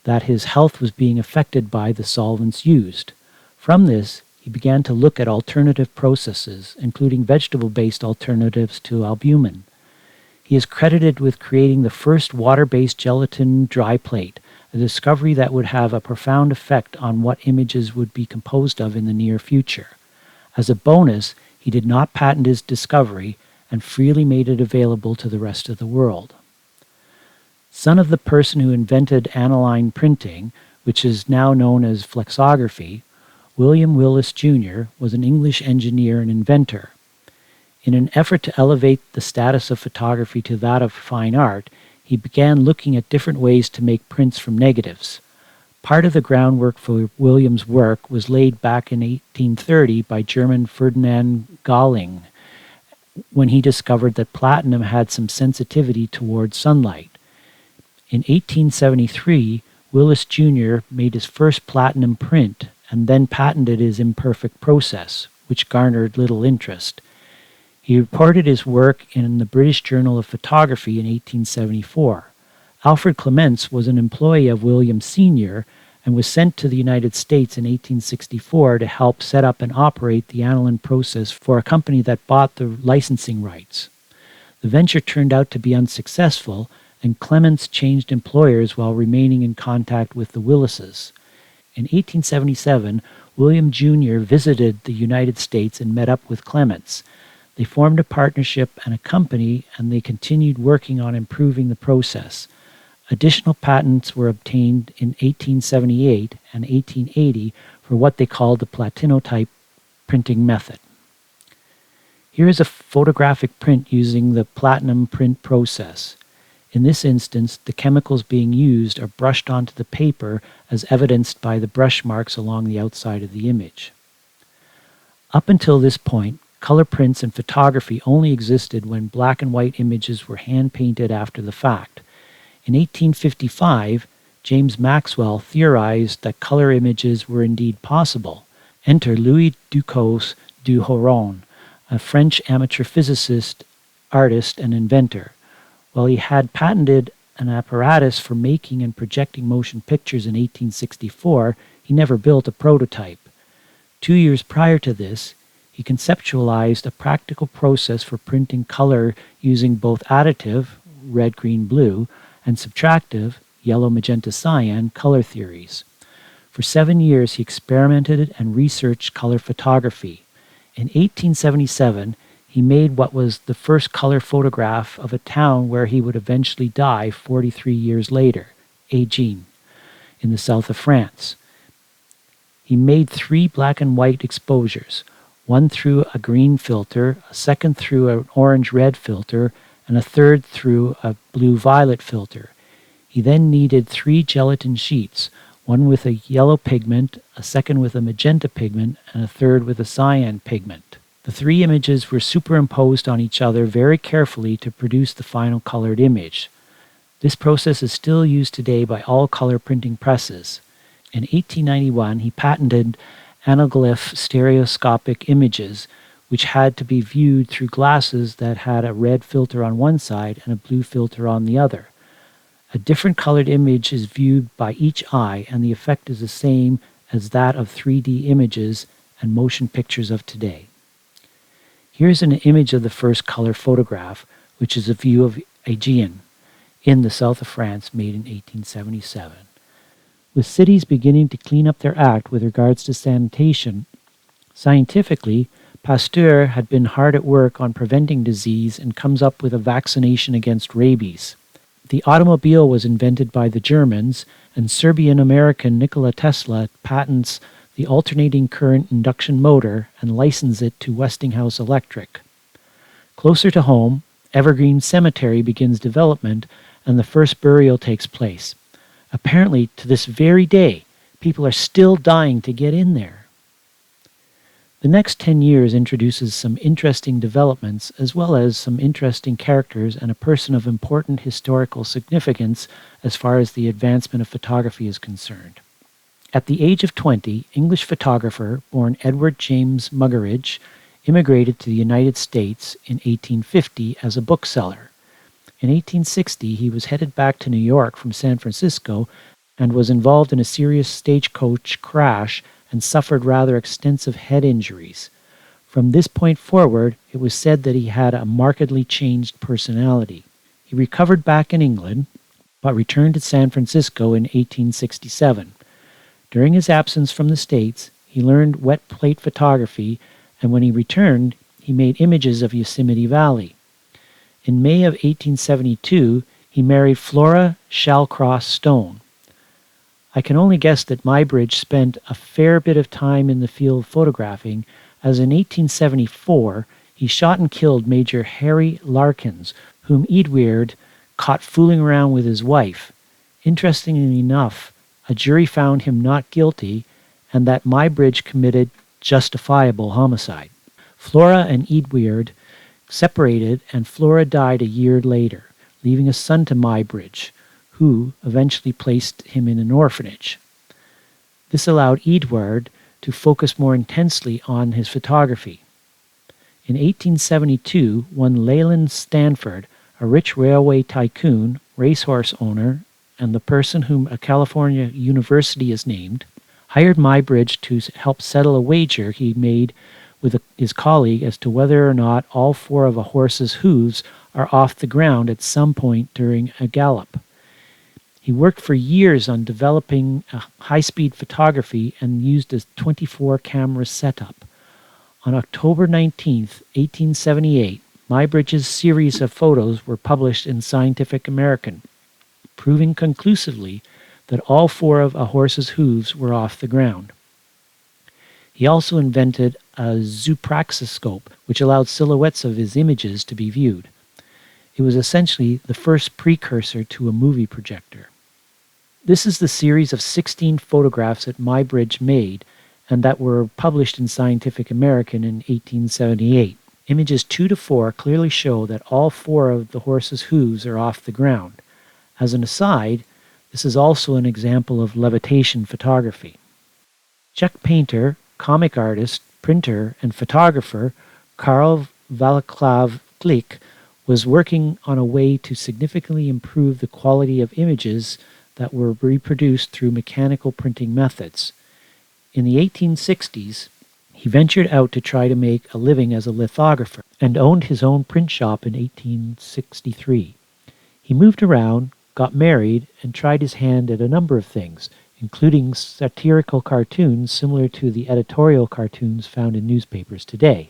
that his health was being affected by the solvents used. From this, he began to look at alternative processes, including vegetable-based alternatives to albumin. He is credited with creating the first water-based gelatin dry plate, a discovery that would have a profound effect on what images would be composed of in the near future. As a bonus, he did not patent his discovery and freely made it available to the rest of the world. Son of the person who invented aniline printing, which is now known as flexography, William Willis Jr. was an English engineer and inventor. In an effort to elevate the status of photography to that of fine art, he began looking at different ways to make prints from negatives. Part of the groundwork for William's work was laid back in 1830 by German Ferdinand Galling, when he discovered that platinum had some sensitivity towards sunlight. In 1873, Willis Jr. made his first platinum print and then patented his imperfect process, which garnered little interest. He reported his work in the British Journal of Photography in 1874. Alfred Clements was an employee of William Sr. and was sent to the United States in 1864 to help set up and operate the aniline process for a company that bought the licensing rights. The venture turned out to be unsuccessful, and Clements changed employers while remaining in contact with the Willises. In 1877, William Jr. visited the United States and met up with Clements. They formed a partnership and a company, and they continued working on improving the process. Additional patents were obtained in 1878 and 1880 for what they called the platinotype printing method. Here is a photographic print using the platinum print process. In this instance, the chemicals being used are brushed onto the paper as evidenced by the brush marks along the outside of the image. Up until this point, color prints and photography only existed when black and white images were hand-painted after the fact. In 1855, James Maxwell theorized that color images were indeed possible. Enter Louis Ducos du Horon, a French amateur physicist, artist, and inventor. While he had patented an apparatus for making and projecting motion pictures in 1864, he never built a prototype. 2 years prior to this, he conceptualized a practical process for printing color using both additive, red, green, blue, and subtractive, yellow, magenta, cyan, color theories. For 7 years, he experimented and researched color photography. In 1877, he made what was the first color photograph of a town where he would eventually die 43 years later, Agen, in the south of France. He made 3 black and white exposures, one through a green filter, a second through an orange-red filter, and a third through a blue-violet filter. He then kneaded 3 gelatin sheets, one with a yellow pigment, a second with a magenta pigment, and a third with a cyan pigment. The 3 images were superimposed on each other very carefully to produce the final colored image. This process is still used today by all color printing presses. In 1891, he patented anaglyph stereoscopic images, which had to be viewed through glasses that had a red filter on one side and a blue filter on the other. A different colored image is viewed by each eye, and the effect is the same as that of 3D images and motion pictures of today. Here's an image of the first color photograph, which is a view of Agen in the south of France, made in 1877. With cities beginning to clean up their act with regards to sanitation, scientifically, Pasteur had been hard at work on preventing disease and comes up with a vaccination against rabies. The automobile was invented by the Germans, and Serbian-American Nikola Tesla patents the alternating current induction motor and licenses it to Westinghouse Electric. Closer to home, Evergreen Cemetery begins development, and the first burial takes place. Apparently, to this very day, people are still dying to get in there. The next 10 years introduces some interesting developments, as well as some interesting characters and a person of important historical significance as far as the advancement of photography is concerned. At the age of 20, English photographer born Edward James Muggeridge immigrated to the United States in 1850 as a bookseller. In 1860, he was headed back to New York from San Francisco and was involved in a serious stagecoach crash and suffered rather extensive head injuries. From this point forward, it was said that he had a markedly changed personality. He recovered back in England, but returned to San Francisco in 1867. During his absence from the States, he learned wet plate photography, and when he returned, he made images of Yosemite Valley. In May of 1872, he married Flora Shallcross Stone. I can only guess that Muybridge spent a fair bit of time in the field of photographing, as in 1874 he shot and killed Major Harry Larkins, whom Edward caught fooling around with his wife. Interestingly enough, a jury found him not guilty, and that Muybridge committed justifiable homicide. Flora and Edward separated, and Flora died a year later, leaving a son to Muybridge, who eventually placed him in an orphanage. This allowed Edward to focus more intensely on his photography. In 1872, one Leyland Stanford, a rich railway tycoon, racehorse owner, and the person whom a California university is named, hired Muybridge to help settle a wager he made with his colleague as to whether or not all 4 of a horse's hooves are off the ground at some point during a gallop. He worked for years on developing a high-speed photography and used a 24-camera setup. On October 19, 1878, Muybridge's series of photos were published in Scientific American, proving conclusively that all 4 of a horse's hooves were off the ground. He also invented a zoopraxiscope, which allowed silhouettes of his images to be viewed. It was essentially the first precursor to a movie projector. This is the series of 16 photographs that Muybridge made and that were published in Scientific American in 1878. Images 2 to 4 clearly show that all 4 of the horse's hooves are off the ground. As an aside, this is also an example of levitation photography. Czech painter, comic artist, printer, and photographer Karl Václav Klich was working on a way to significantly improve the quality of images that were reproduced through mechanical printing methods. In the 1860s, he ventured out to try to make a living as a lithographer and owned his own print shop in 1863. He moved around, got married, and tried his hand at a number of things, including satirical cartoons similar to the editorial cartoons found in newspapers today.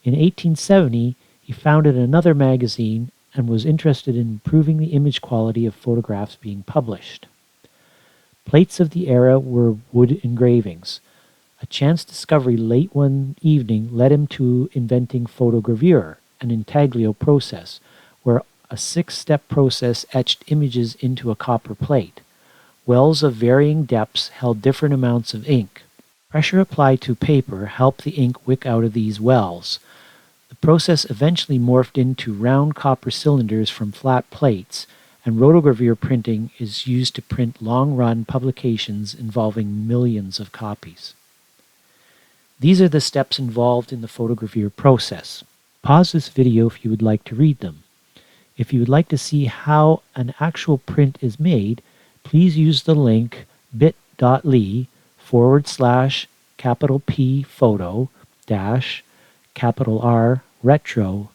In 1870, he founded another magazine and was interested in improving the image quality of photographs being published. Plates of the era were wood engravings. A chance discovery late one evening led him to inventing photogravure, an intaglio process, where a six-step process etched images into a copper plate. Wells of varying depths held different amounts of ink. Pressure applied to paper helped the ink wick out of these wells. The process eventually morphed into round copper cylinders from flat plates, and rotogravure printing is used to print long-run publications involving millions of copies. These are the steps involved in the photogravure process. Pause this video if you would like to read them. If you would like to see how an actual print is made, please use the link bit.ly/capital P photo capital R retro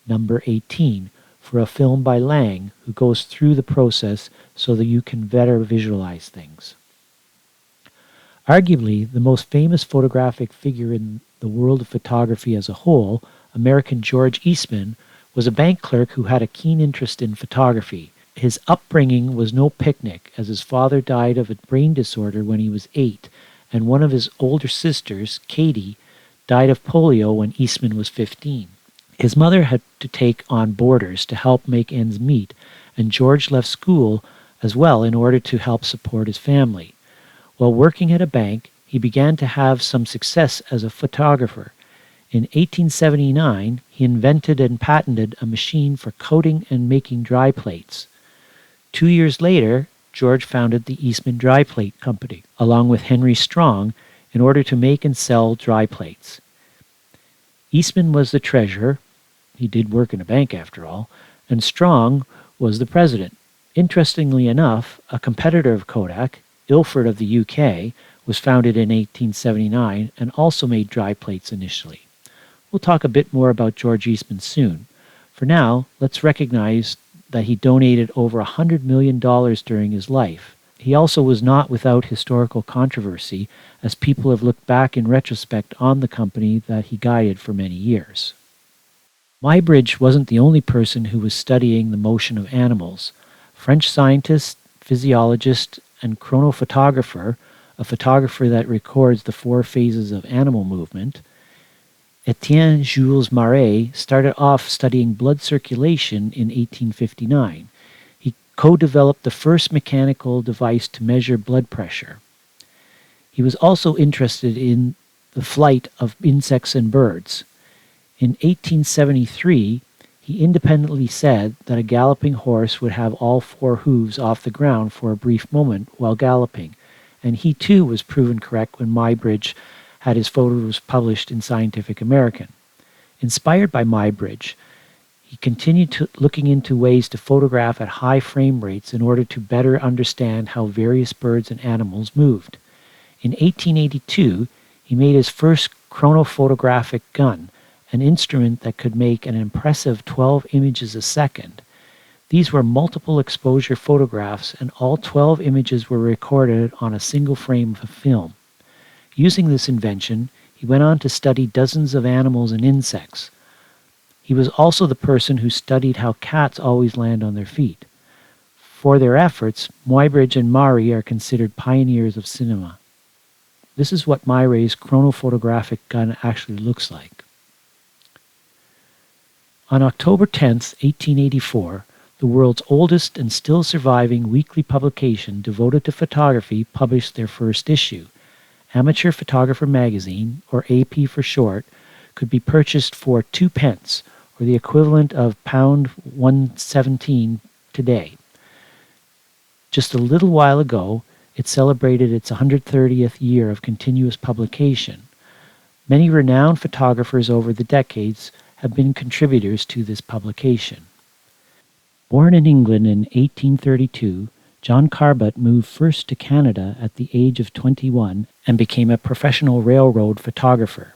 number 18 for a film by Lang who goes through the process so that you can better visualize things. Arguably, the most famous photographic figure in the world of photography as a whole, American George Eastman, was a bank clerk who had a keen interest in photography. His upbringing was no picnic, as his father died of a brain disorder when he was 8, and one of his older sisters, Katie, died of polio when Eastman was 15. His mother had to take on boarders to help make ends meet, and George left school as well in order to help support his family. While working at a bank, he began to have some success as a photographer. In 1879, he invented and patented a machine for coating and making dry plates. 2 years later, George founded the Eastman Dry Plate Company, along with Henry Strong, in order to make and sell dry plates. Eastman was the treasurer, he did work in a bank after all, and Strong was the president. Interestingly enough, a competitor of Kodak, Ilford of the UK, was founded in 1879 and also made dry plates initially. We'll talk a bit more about George Eastman soon. For now, let's recognize that he donated over $100 million during his life. He also was not without historical controversy, as people have looked back in retrospect on the company that he guided for many years. Muybridge wasn't the only person who was studying the motion of animals. French scientist, physiologist, and chronophotographer, a photographer that records the 4 phases of animal movement, Etienne Jules Marey started off studying blood circulation in 1859. He co-developed the first mechanical device to measure blood pressure. He was also interested in the flight of insects and birds. In 1873, he independently said that a galloping horse would have all 4 hooves off the ground for a brief moment while galloping, and he too was proven correct when Muybridge had his photos published in Scientific American. Inspired by Muybridge, he continued looking into ways to photograph at high frame rates in order to better understand how various birds and animals moved. In 1882, he made his first chronophotographic gun, an instrument that could make an impressive 12 images a second. These were multiple exposure photographs, and all 12 images were recorded on a single frame of film. Using this invention, he went on to study dozens of animals and insects. He was also the person who studied how cats always land on their feet. For their efforts, Muybridge and Marey are considered pioneers of cinema. This is what Marey's chronophotographic gun actually looks like. On October 10, 1884, the world's oldest and still surviving weekly publication devoted to photography published their first issue. Amateur Photographer Magazine, or AP for short, could be purchased for 2 pence, or the equivalent of £1.17 today. Just a little while ago, it celebrated its 130th year of continuous publication. Many renowned photographers over the decades have been contributors to this publication. Born in England in 1832, John Carbutt moved first to Canada at the age of 21 and became a professional railroad photographer.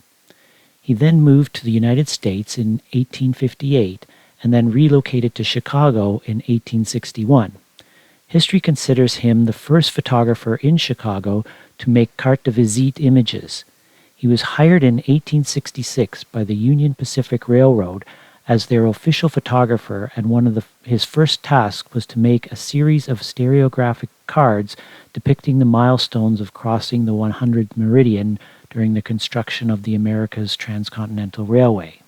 He then moved to the United States in 1858 and then relocated to Chicago in 1861. History considers him the first photographer in Chicago to make carte de visite images. He was hired in 1866 by the Union Pacific Railroad as their official photographer, and one of his first tasks was to make a series of stereographic cards depicting the milestones of crossing the 100th meridian during the construction of the America's Transcontinental Railway.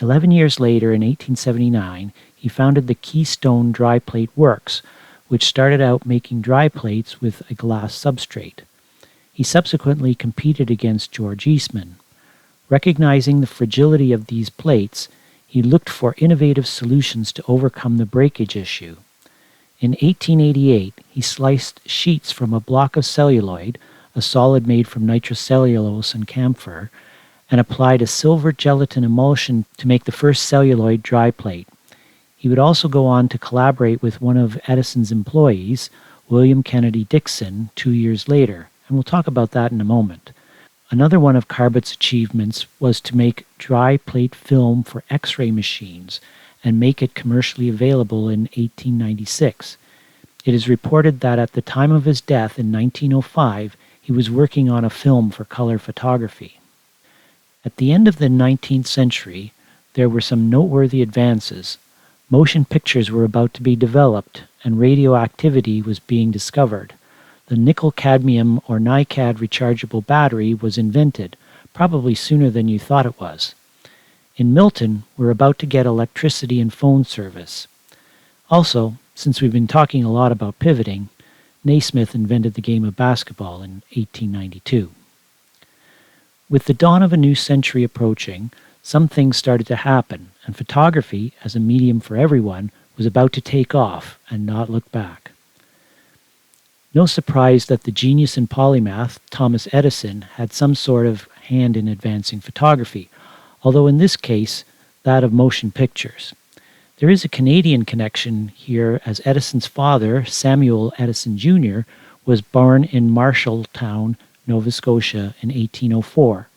11 years later, in 1879, he founded the Keystone Dry Plate Works, which started out making dry plates with a glass substrate. He subsequently competed against George Eastman. Recognizing the fragility of these plates, he looked for innovative solutions to overcome the breakage issue. In 1888, he sliced sheets from a block of celluloid, a solid made from nitrocellulose and camphor, and applied a silver gelatin emulsion to make the first celluloid dry plate. He would also go on to collaborate with one of Edison's employees, William Kennedy Dixon, 2 years later, and we'll talk about that in a moment. Another one of Carbot's achievements was to make dry plate film for X-ray machines and make it commercially available in 1896. It is reported that at the time of his death in 1905, he was working on a film for color photography. At the end of the 19th century, there were some noteworthy advances. Motion pictures were about to be developed, and radioactivity was being discovered. The nickel-cadmium or NiCad rechargeable battery was invented, probably sooner than you thought it was. In Milton, we're about to get electricity and phone service. Also, since we've been talking a lot about pivoting, Naismith invented the game of basketball in 1892. With the dawn of a new century approaching, some things started to happen, and photography, as a medium for everyone, was about to take off and not look back. No surprise that the genius and polymath, Thomas Edison, had some sort of hand in advancing photography, although in this case, that of motion pictures. There is a Canadian connection here, as Edison's father, Samuel Edison Jr., was born in Marshalltown, Nova Scotia in 1804.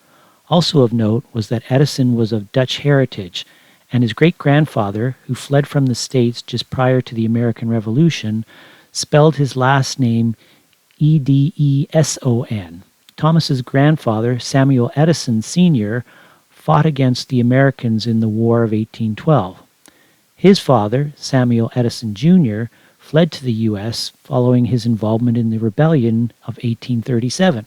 Also of note was that Edison was of Dutch heritage, and his great-grandfather, who fled from the States just prior to the American Revolution, spelled his last name Edison. Thomas's grandfather, Samuel Edison Sr., fought against the Americans in the War of 1812. His father, Samuel Edison Jr., fled to the U.S. following his involvement in the rebellion of 1837.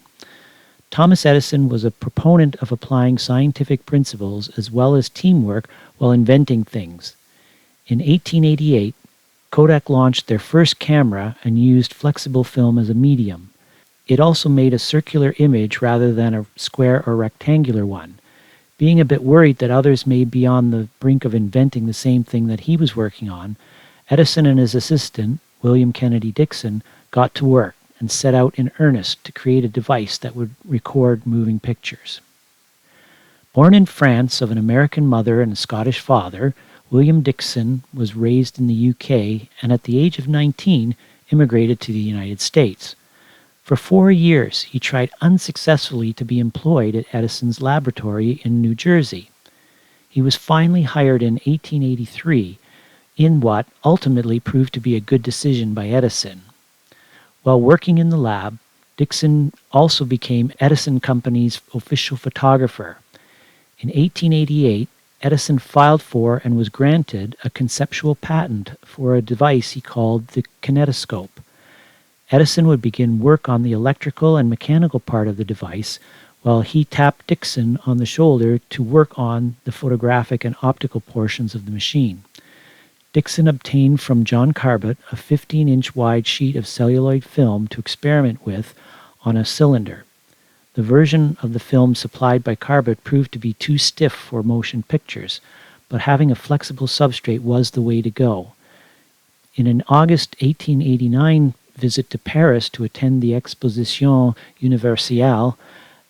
Thomas Edison was a proponent of applying scientific principles as well as teamwork while inventing things. In 1888, Kodak launched their first camera and used flexible film as a medium. It also made a circular image rather than a square or rectangular one. Being a bit worried that others may be on the brink of inventing the same thing that he was working on, Edison and his assistant, William Kennedy Dixon, got to work and set out in earnest to create a device that would record moving pictures. Born in France of an American mother and a Scottish father, William Dixon was raised in the UK and at the age of 19 immigrated to the United States. For 4 years, he tried unsuccessfully to be employed at Edison's laboratory in New Jersey. He was finally hired in 1883 in what ultimately proved to be a good decision by Edison. While working in the lab, Dixon also became Edison Company's official photographer. In 1888, Edison filed for and was granted a conceptual patent for a device he called the kinetoscope. Edison would begin work on the electrical and mechanical part of the device, while he tapped Dixon on the shoulder to work on the photographic and optical portions of the machine. Dixon obtained from John Carbot a 15-inch wide sheet of celluloid film to experiment with on a cylinder. The version of the film supplied by Carbot proved to be too stiff for motion pictures, but having a flexible substrate was the way to go. In an August 1889 visit to Paris to attend the Exposition Universelle,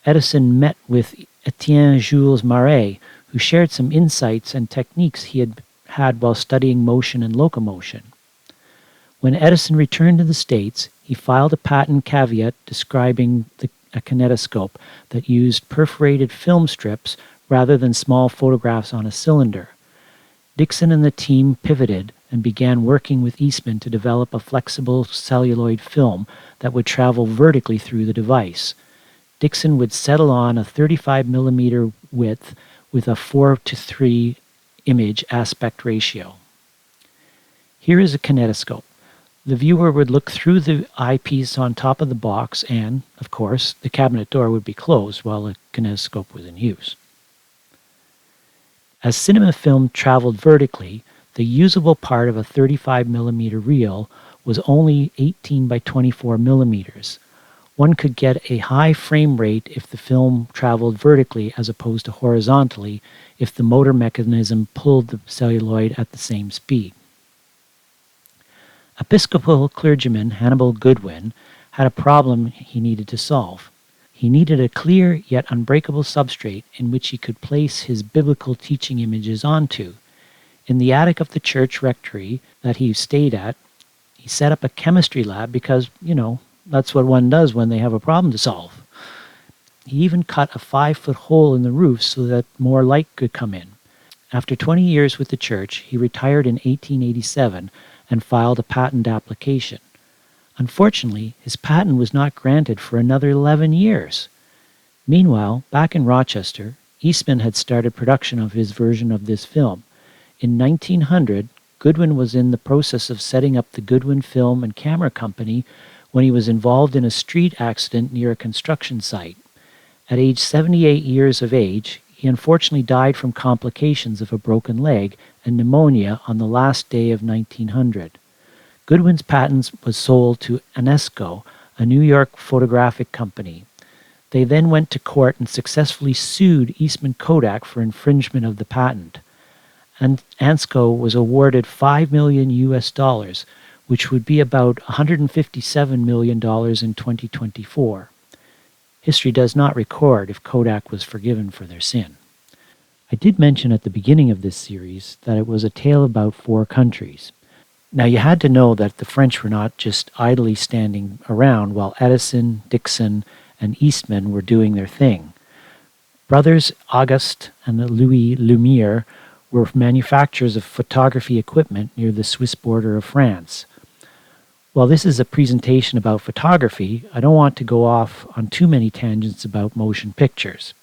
Edison met with Etienne Jules Marey, who shared some insights and techniques he had while studying motion and locomotion. When Edison returned to the States, he filed a patent caveat describing the a kinetoscope that used perforated film strips rather than small photographs on a cylinder. Dixon and the team pivoted and began working with Eastman to develop a flexible celluloid film that would travel vertically through the device. Dixon would settle on a 35 millimeter width with a 4:3 image aspect ratio. Here is a kinetoscope. The viewer would look through the eyepiece on top of the box and, of course, the cabinet door would be closed while the kinetoscope was in use. As cinema film traveled vertically, the usable part of a 35 millimeter reel was only 18 by 24 millimeters. One could get a high frame rate if the film traveled vertically as opposed to horizontally if the motor mechanism pulled the celluloid at the same speed. Episcopal clergyman Hannibal Goodwin had a problem he needed to solve. He needed a clear yet unbreakable substrate in which he could place his biblical teaching images onto. In the attic of the church rectory that he stayed at, he set up a chemistry lab because, that's what one does when they have a problem to solve. He even cut a 5-foot hole in the roof so that more light could come in. After 20 years with the church, he retired in 1887 and filed a patent application. Unfortunately, his patent was not granted for another 11 years. Meanwhile, back in Rochester, Eastman had started production of his version of this film. In 1900, Goodwin was in the process of setting up the Goodwin Film and Camera Company when he was involved in a street accident near a construction site. At age 78 years of age, he unfortunately died from complications of a broken leg and pneumonia on the last day of 1900. Goodwin's patents was sold to Anesco, a New York photographic company. They then went to court and successfully sued Eastman Kodak for infringement of the patent. And Anesco was awarded $5 million US, which would be about $157 million in 2024. History does not record if Kodak was forgiven for their sin. I did mention at the beginning of this series that it was a tale about 4 countries. Now you had to know that the French were not just idly standing around while Edison, Dixon, and Eastman were doing their thing. Brothers Auguste and Louis Lumière were manufacturers of photography equipment near the Swiss border of France. While this is a presentation about photography, I don't want to go off on too many tangents about motion pictures.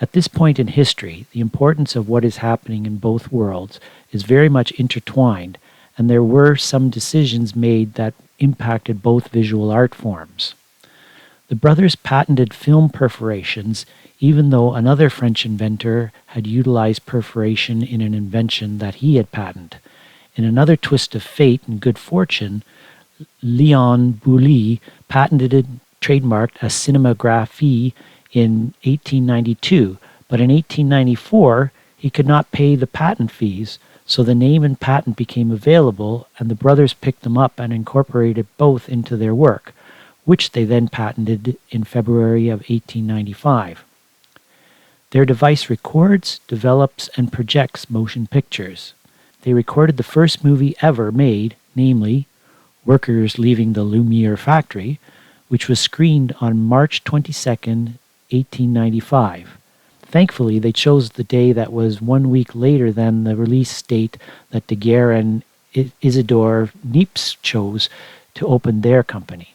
At this point in history, the importance of what is happening in both worlds is very much intertwined, and there were some decisions made that impacted both visual art forms. The brothers patented film perforations, even though another French inventor had utilized perforation in an invention that he had patented. In another twist of fate and good fortune, Leon Boully patented and trademarked a cinemagraphie in 1892, but in 1894 he could not pay the patent fees, so the name and patent became available, and the brothers picked them up and incorporated both into their work, which they then patented in February of 1895. Their device records, develops, and projects motion pictures. They recorded the first movie ever made, namely Workers Leaving the Lumière Factory, which was screened on March 22nd, 1895. Thankfully, they chose the day that was 1 week later than the release date that Daguerre and Isidore Niepce chose to open their company.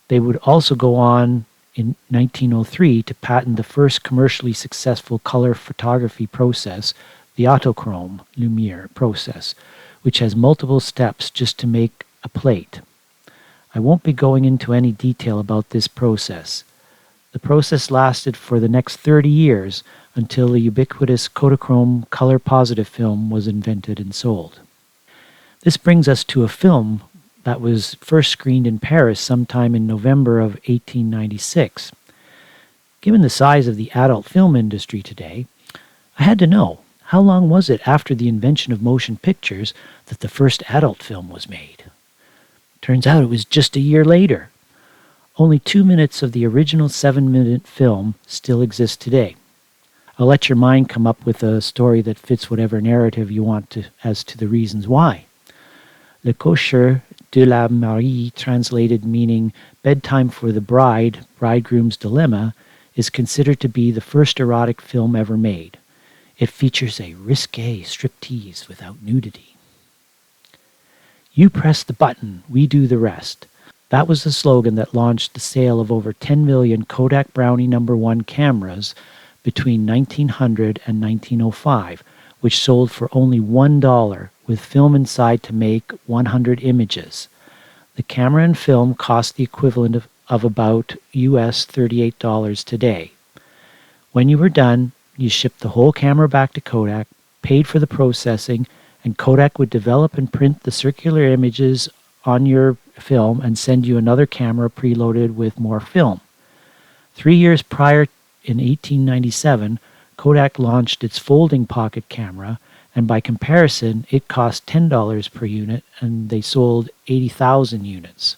They would also go on in 1903 to patent the first commercially successful color photography process, the autochrome Lumière process, which has multiple steps just to make a plate. I won't be going into any detail about this process. The process lasted for the next 30 years until the ubiquitous Kodachrome color positive film was invented and sold. This brings us to a film that was first screened in Paris sometime in November of 1896. Given the size of the adult film industry today, I had to know, how long was it after the invention of motion pictures that the first adult film was made? Turns out it was just a year later. Only 2 minutes of the original 7-minute film still exist today. I'll let your mind come up with a story that fits whatever narrative you want to as to the reasons why. Le Cocher de la Marie, translated meaning Bedtime for the Bride, Bridegroom's Dilemma, is considered to be the first erotic film ever made. It features a risque striptease without nudity. You press the button, we do the rest. That was the slogan that launched the sale of over 10 million Kodak Brownie No. 1 cameras between 1900 and 1905, which sold for only $1, with film inside to make 100 images. The camera and film cost the equivalent of about US $38 today. When you were done, you shipped the whole camera back to Kodak, paid for the processing, and Kodak would develop and print the circular images on your film and send you another camera preloaded with more film. 3 years prior, in 1897, Kodak launched its folding pocket camera, and by comparison, it cost $10 per unit, and they sold 80,000 units.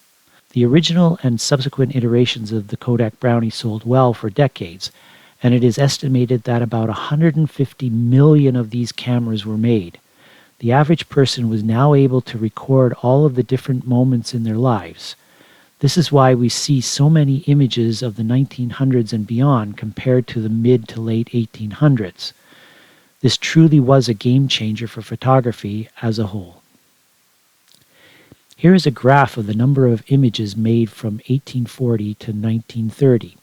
The original and subsequent iterations of the Kodak Brownie sold well for decades, and it is estimated that about 150 million of these cameras were made. The average person was now able to record all of the different moments in their lives. This is why we see so many images of the 1900s and beyond compared to the mid to late 1800s. This truly was a game changer for photography as a whole. Here is a graph of the number of images made from 1840 to 1930.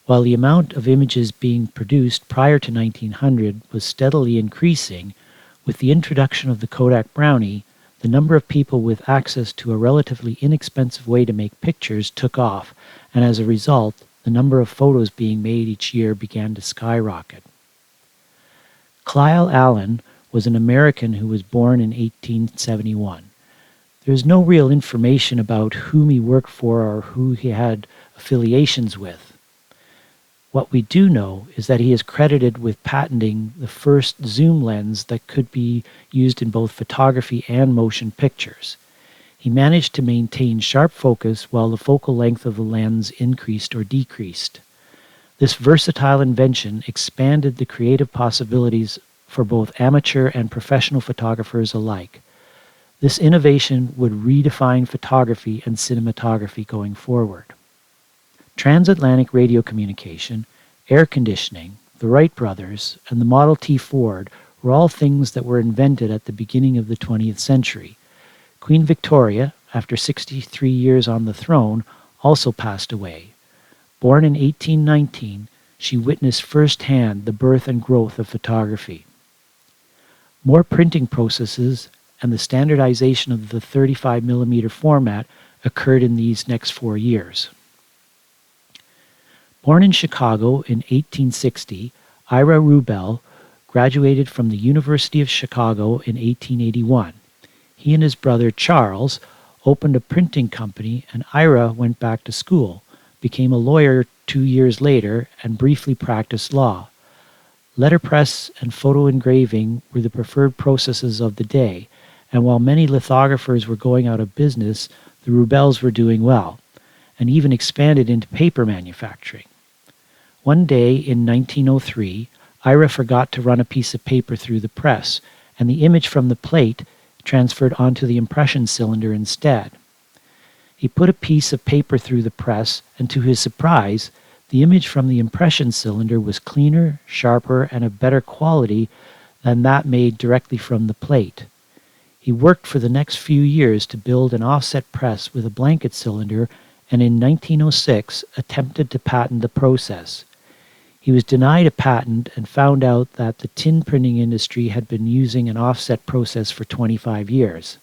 While the amount of images being produced prior to 1900 was steadily increasing, with the introduction of the Kodak Brownie, the number of people with access to a relatively inexpensive way to make pictures took off, and as a result, the number of photos being made each year began to skyrocket. Clyle Allen was an American who was born in 1871. There is no real information about whom he worked for or who he had affiliations with. What we do know is that he is credited with patenting the first zoom lens that could be used in both photography and motion pictures. He managed to maintain sharp focus while the focal length of the lens increased or decreased. This versatile invention expanded the creative possibilities for both amateur and professional photographers alike. This innovation would redefine photography and cinematography going forward. Transatlantic radio communication, air conditioning, the Wright brothers, and the Model T Ford were all things that were invented at the beginning of the 20th century. Queen Victoria, after 63 years on the throne, also passed away. Born in 1819, she witnessed firsthand the birth and growth of photography. More printing processes and the standardization of the 35mm format occurred in these next 4 years. Born in Chicago in 1860, Ira Rubel graduated from the University of Chicago in 1881. He and his brother Charles opened a printing company, and Ira went back to school, became a lawyer 2 years later, and briefly practiced law. Letterpress and photo engraving were the preferred processes of the day, and while many lithographers were going out of business, the Rubels were doing well, and even expanded into paper manufacturing. One day in 1903, Ira forgot to run a piece of paper through the press, and the image from the plate transferred onto the impression cylinder instead. He put a piece of paper through the press, and to his surprise, the image from the impression cylinder was cleaner, sharper, and of better quality than that made directly from the plate. He worked for the next few years to build an offset press with a blanket cylinder, and in 1906 attempted to patent the process. He was denied a patent and found out that the tin printing industry had been using an offset process for 25 years.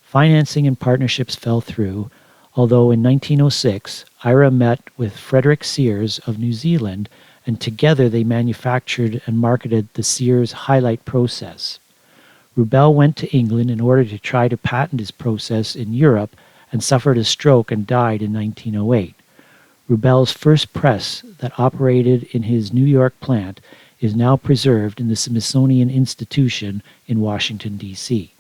Financing and partnerships fell through, although in 1906, Ira met with Frederick Sears of New Zealand, and together they manufactured and marketed the Sears highlight process. Rubel went to England in order to try to patent his process in Europe and suffered a stroke and died in 1908. Rubel's first press that operated in his New York plant is now preserved in the Smithsonian Institution in Washington, D.C.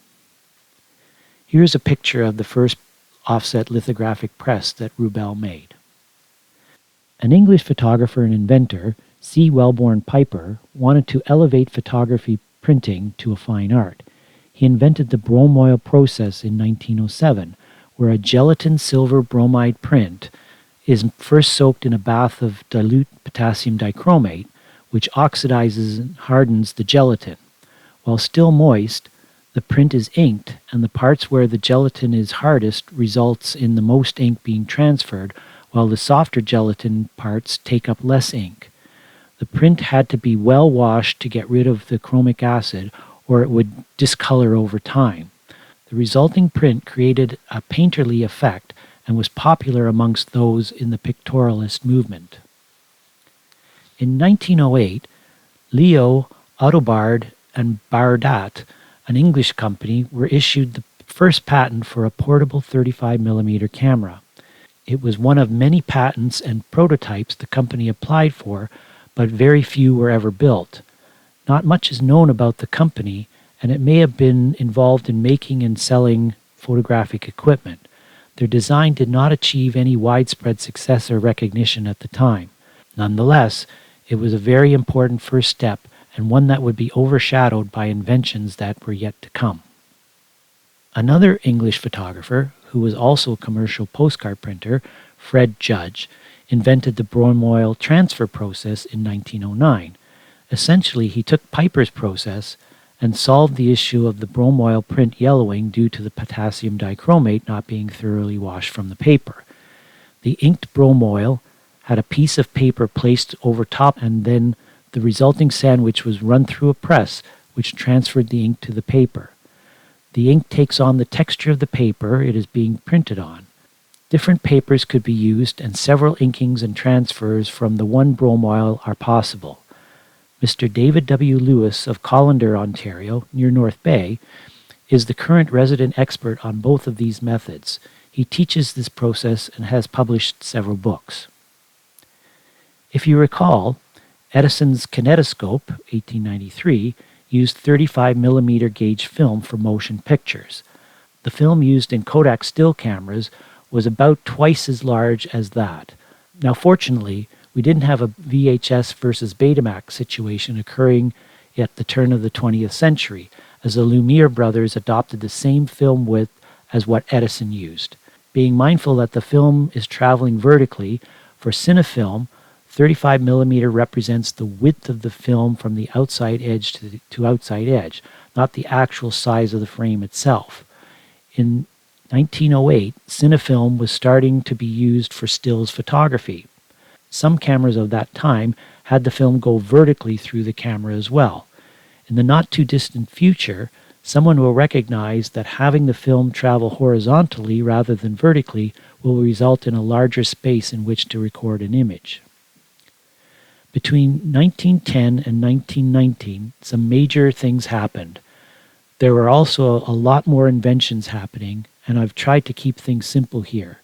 Here's a picture of the first offset lithographic press that Rubel made. An English photographer and inventor, C. Wellborn Piper, wanted to elevate photography printing to a fine art. He invented the bromoil process in 1907, where a gelatin silver bromide print is first soaked in a bath of dilute potassium dichromate, which oxidizes and hardens the gelatin. While still moist, the print is inked, and the parts where the gelatin is hardest results in the most ink being transferred, while the softer gelatin parts take up less ink. The print had to be well washed to get rid of the chromic acid, or it would discolor over time. The resulting print created a painterly effect and was popular amongst those in the pictorialist movement. In 1908, Leo, Autobard, and Bardat, an English company, were issued the first patent for a portable 35mm camera. It was one of many patents and prototypes the company applied for, but very few were ever built. Not much is known about the company, and it may have been involved in making and selling photographic equipment. Their design did not achieve any widespread success or recognition at the time. Nonetheless, it was a very important first step and one that would be overshadowed by inventions that were yet to come. Another English photographer, who was also a commercial postcard printer, Fred Judge, invented the bromoil transfer process in 1909. Essentially, he took Piper's process and solved the issue of the bromoil print yellowing due to the potassium dichromate not being thoroughly washed from the paper. The inked bromoil had a piece of paper placed over top, and then the resulting sandwich was run through a press, which transferred the ink to the paper. The ink takes on the texture of the paper it is being printed on. Different papers could be used, and several inkings and transfers from the one bromoil are possible. Mr. David W. Lewis of Colander, Ontario, near North Bay, is the current resident expert on both of these methods. He teaches this process and has published several books. If you recall, Edison's kinetoscope, 1893, used 35mm gauge film for motion pictures. The film used in Kodak still cameras was about twice as large as that. Now, fortunately, we didn't have a VHS versus Betamax situation occurring at the turn of the 20th century, as the Lumiere brothers adopted the same film width as what Edison used. Being mindful that the film is traveling vertically, for cinefilm, 35mm represents the width of the film from the outside edge to outside edge, not the actual size of the frame itself. In 1908, cinefilm was starting to be used for stills photography. Some cameras of that time had the film go vertically through the camera as well. In the not-too-distant future, someone will recognize that having the film travel horizontally rather than vertically will result in a larger space in which to record an image. Between 1910 and 1919, some major things happened. There were also a lot more inventions happening, and I've tried to keep things simple here.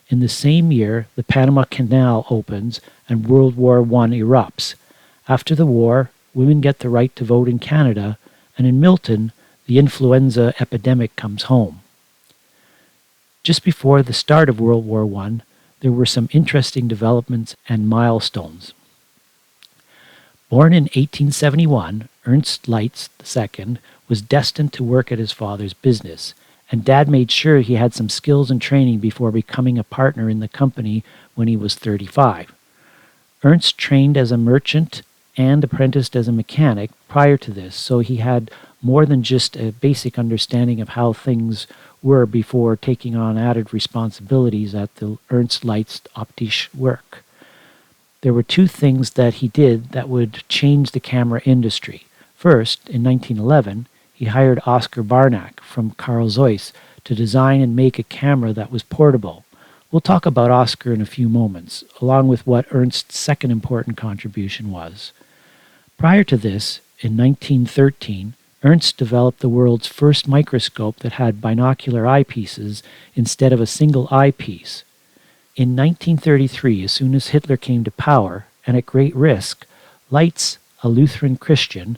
In the same year, the Panama Canal opens and World War I erupts. After the war, women get the right to vote in Canada, and in Milton, the influenza epidemic comes home. Just before the start of World War I, there were some interesting developments and milestones. Born in 1871, Ernst Leitz II was destined to work at his father's business, and Dad made sure he had some skills and training before becoming a partner in the company when he was 35. Ernst trained as a merchant and apprenticed as a mechanic prior to this, so he had more than just a basic understanding of how things were before taking on added responsibilities at the Ernst Leitz Optische Werk. There were two things that he did that would change the camera industry. First, in 1911, he hired Oscar Barnack from Carl Zeiss to design and make a camera that was portable. We'll talk about Oscar in a few moments, along with what Ernst's second important contribution was. Prior to this, in 1913, Ernst developed the world's first microscope that had binocular eyepieces instead of a single eyepiece. In 1933, as soon as Hitler came to power, and at great risk, Leitz, a Lutheran Christian,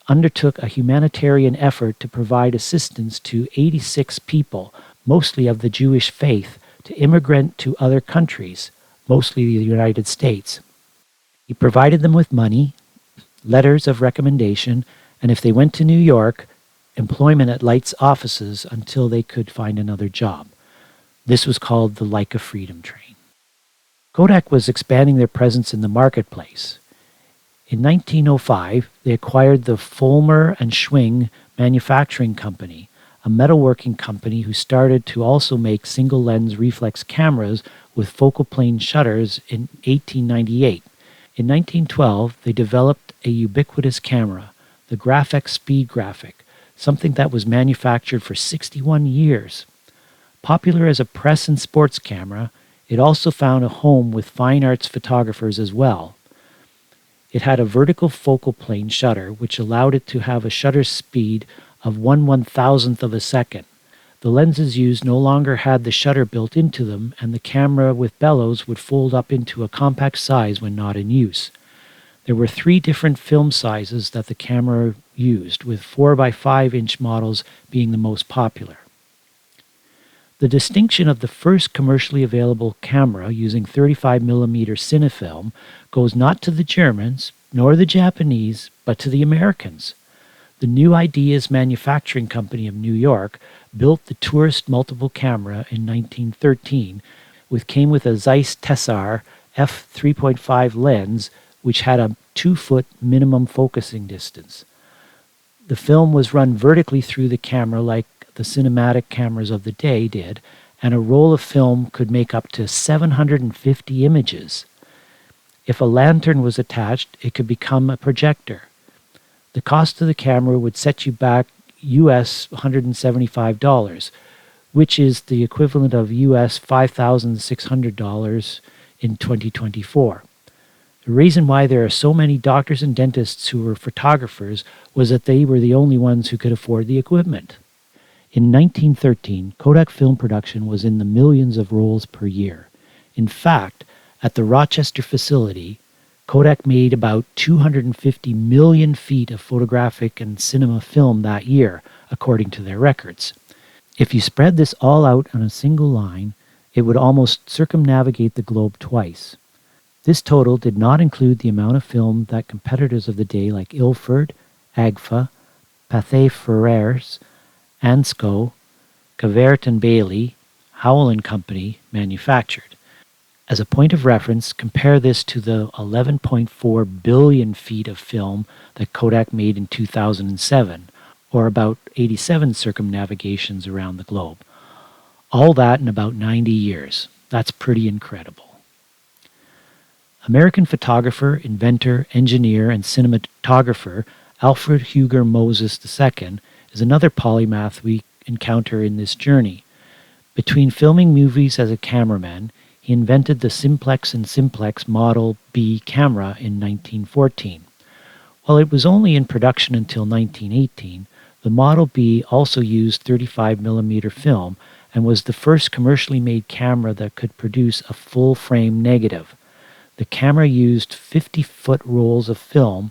undertook a humanitarian effort to provide assistance to 86 people, mostly of the Jewish faith, to immigrate to other countries, mostly the United States. He provided them with money, letters of recommendation, and if they went to New York, employment at Leitz offices until they could find another job. This was called the Leica Freedom Train. Kodak was expanding their presence in the marketplace. In 1905, they acquired the Fulmer and Schwing Manufacturing Company, a metalworking company who started to also make single-lens reflex cameras with focal plane shutters in 1898. In 1912, they developed a ubiquitous camera, the Graphex Speed Graphic, something that was manufactured for 61 years. Popular as a press and sports camera, it also found a home with fine arts photographers as well. It had a vertical focal plane shutter, which allowed it to have a shutter speed of 1/1000th of a second. The lenses used no longer had the shutter built into them, and the camera with bellows would fold up into a compact size when not in use. There were 3 different film sizes that the camera used, with 4 by 5-inch models being the most popular. The distinction of the first commercially available camera using 35mm cinefilm goes not to the Germans nor the Japanese, but to the Americans. The New Ideas Manufacturing Company of New York built the tourist multiple camera in 1913, which came with a Zeiss Tessar f3.5 lens, which had a 2-foot minimum focusing distance. The film was run vertically through the camera like the cinematic cameras of the day did, and a roll of film could make up to 750 images. If a lantern was attached, it could become a projector. The cost of the camera would set you back US $175, which is the equivalent of US $5,600 in 2024. The reason why there are so many doctors and dentists who were photographers was that they were the only ones who could afford the equipment. In 1913, Kodak film production was in the millions of rolls per year. In fact, at the Rochester facility, Kodak made about 250 million feet of photographic and cinema film that year, according to their records. If you spread this all out on a single line, it would almost circumnavigate the globe twice. This total did not include the amount of film that competitors of the day like Ilford, Agfa, Pathé Frères, Ansco, Cavert and Bailey, Howell and Company manufactured. As a point of reference, compare this to the 11.4 billion feet of film that Kodak made in 2007, or about 87 circumnavigations around the globe. All that in about 90 years. That's pretty incredible. American photographer, inventor, engineer, and cinematographer Alfred Huger Moses II is another polymath we encounter in this journey. Between filming movies as a cameraman, he invented the Simplex and Simplex Model B camera in 1914. While it was only in production until 1918, the Model B also used 35mm film and was the first commercially made camera that could produce a full-frame negative. The camera used 50-foot rolls of film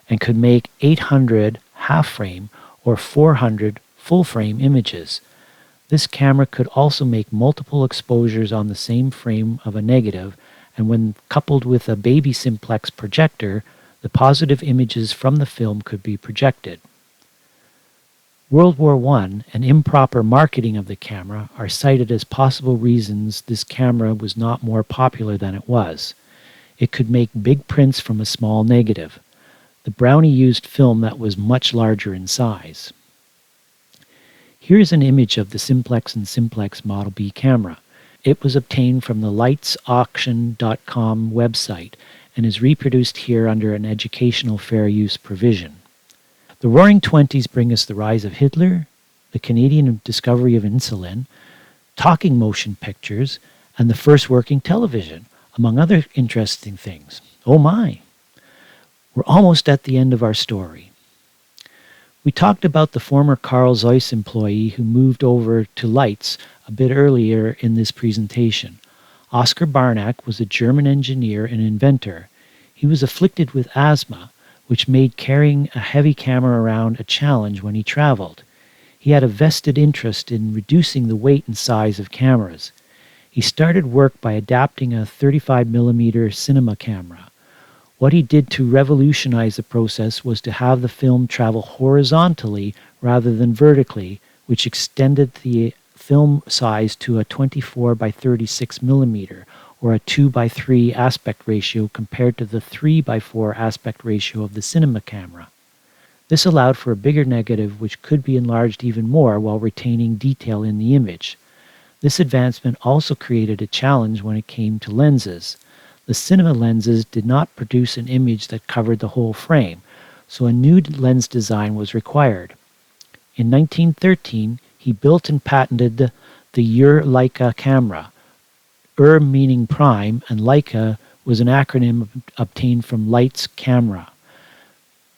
and could make 800 half-frame or 400 full-frame images. This camera could also make multiple exposures on the same frame of a negative, and when coupled with a baby simplex projector, the positive images from the film could be projected. World War I and improper marketing of the camera are cited as possible reasons this camera was not more popular than it was. It could make big prints from a small negative. The Brownie used film that was much larger in size. Here's an image of the Simplex and Simplex Model B camera. It was obtained from the lightsauction.com website and is reproduced here under an educational fair use provision. The Roaring Twenties bring us the rise of Hitler, the Canadian discovery of insulin, talking motion pictures, and the first working television, among other interesting things. Oh my! We're almost at the end of our story. We talked about the former Carl Zeiss employee who moved over to Lights a bit earlier in this presentation. Oskar Barnack was a German engineer and inventor. He was afflicted with asthma, which made carrying a heavy camera around a challenge when he traveled. He had a vested interest in reducing the weight and size of cameras. He started work by adapting a 35mm cinema camera. What he did to revolutionize the process was to have the film travel horizontally rather than vertically, which extended the film size to a 24 by 36 millimeter, or a 2 by 3 aspect ratio compared to the 3 by 4 aspect ratio of the cinema camera. This allowed for a bigger negative which could be enlarged even more while retaining detail in the image. This advancement also created a challenge when it came to lenses. The cinema lenses did not produce an image that covered the whole frame, so a new lens design was required. In 1913, he built and patented the Leica camera. Meaning prime, and Leica was an acronym obtained from Light's camera.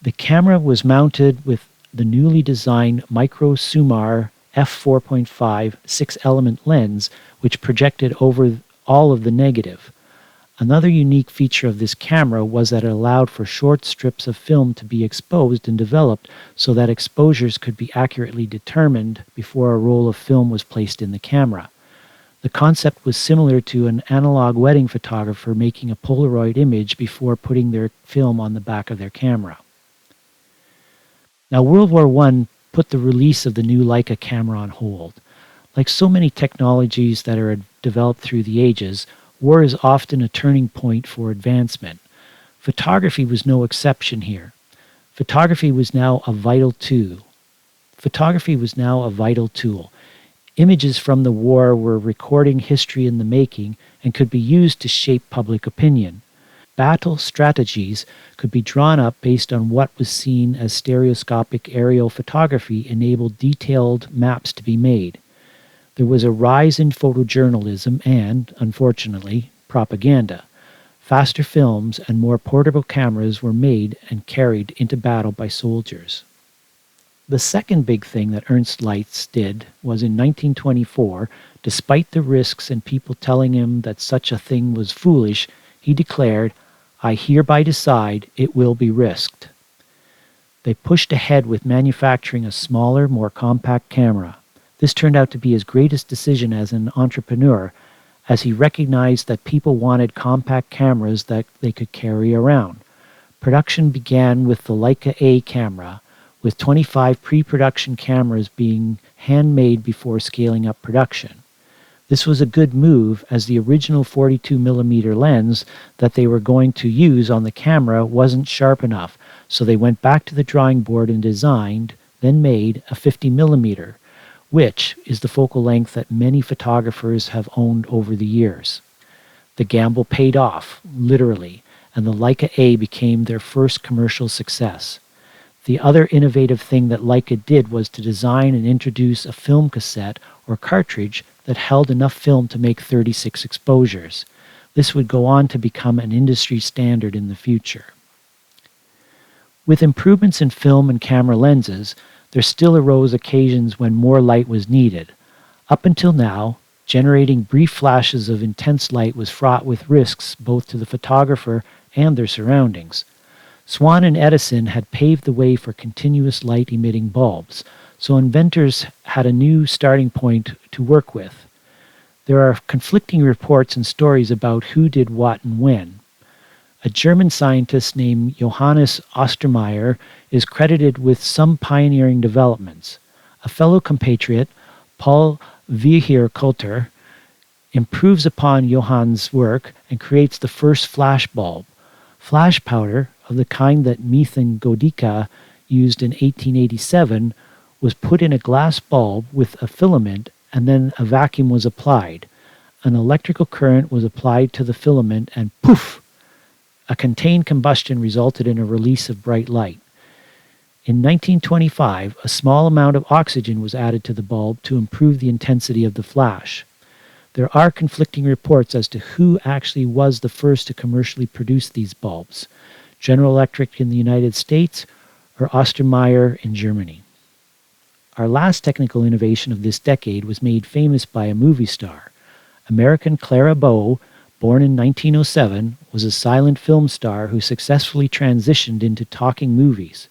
The camera was mounted with the newly designed Micro Sumar f4.5 6-element lens, which projected over all of the negative. Another unique feature of this camera was that it allowed for short strips of film to be exposed and developed so that exposures could be accurately determined before a roll of film was placed in the camera. The concept was similar to an analog wedding photographer making a Polaroid image before putting their film on the back of their camera. Now, World War I put the release of the new Leica camera on hold. Like so many technologies that are developed through the ages, war is often a turning point for advancement. Photography was no exception here. Photography was now a vital tool. Images from the war were recording history in the making and could be used to shape public opinion. Battle strategies could be drawn up based on what was seen as stereoscopic aerial photography enabled detailed maps to be made. There was a rise in photojournalism and, unfortunately, propaganda. Faster films and more portable cameras were made and carried into battle by soldiers. The second big thing that Ernst Leitz did was in 1924, despite the risks and people telling him that such a thing was foolish, he declared, "I hereby decide it will be risked." They pushed ahead with manufacturing a smaller, more compact camera. This turned out to be his greatest decision as an entrepreneur, as he recognized that people wanted compact cameras that they could carry around. Production began with the Leica A camera, with 25 pre-production cameras being handmade before scaling up production. This was a good move, as the original 42mm lens that they were going to use on the camera wasn't sharp enough, so they went back to the drawing board and designed, then made, a 50mm, which is the focal length that many photographers have owned over the years. The gamble paid off, literally, and the Leica A became their first commercial success. The other innovative thing that Leica did was to design and introduce a film cassette or cartridge that held enough film to make 36 exposures. This would go on to become an industry standard in the future. With improvements in film and camera lenses, there still arose occasions when more light was needed. Up until now, generating brief flashes of intense light was fraught with risks both to the photographer and their surroundings. Swan and Edison had paved the way for continuous light-emitting bulbs, so inventors had a new starting point to work with. There are conflicting reports and stories about who did what and when. A German scientist named Johannes Ostermeyer is credited with some pioneering developments. A fellow compatriot, Paul Viercoulter, improves upon Johann's work and creates the first flash bulb. Flash powder, of the kind that Meithen Godica used in 1887, was put in a glass bulb with a filament, and then a vacuum was applied. An electrical current was applied to the filament, and poof! A contained combustion resulted in a release of bright light. In 1925, a small amount of oxygen was added to the bulb to improve the intensity of the flash. There are conflicting reports as to who actually was the first to commercially produce these bulbs, General Electric in the United States or Ostermeyer in Germany. Our last technical innovation of this decade was made famous by a movie star. American Clara Bow, born in 1907, was a silent film star who successfully transitioned into talking movies.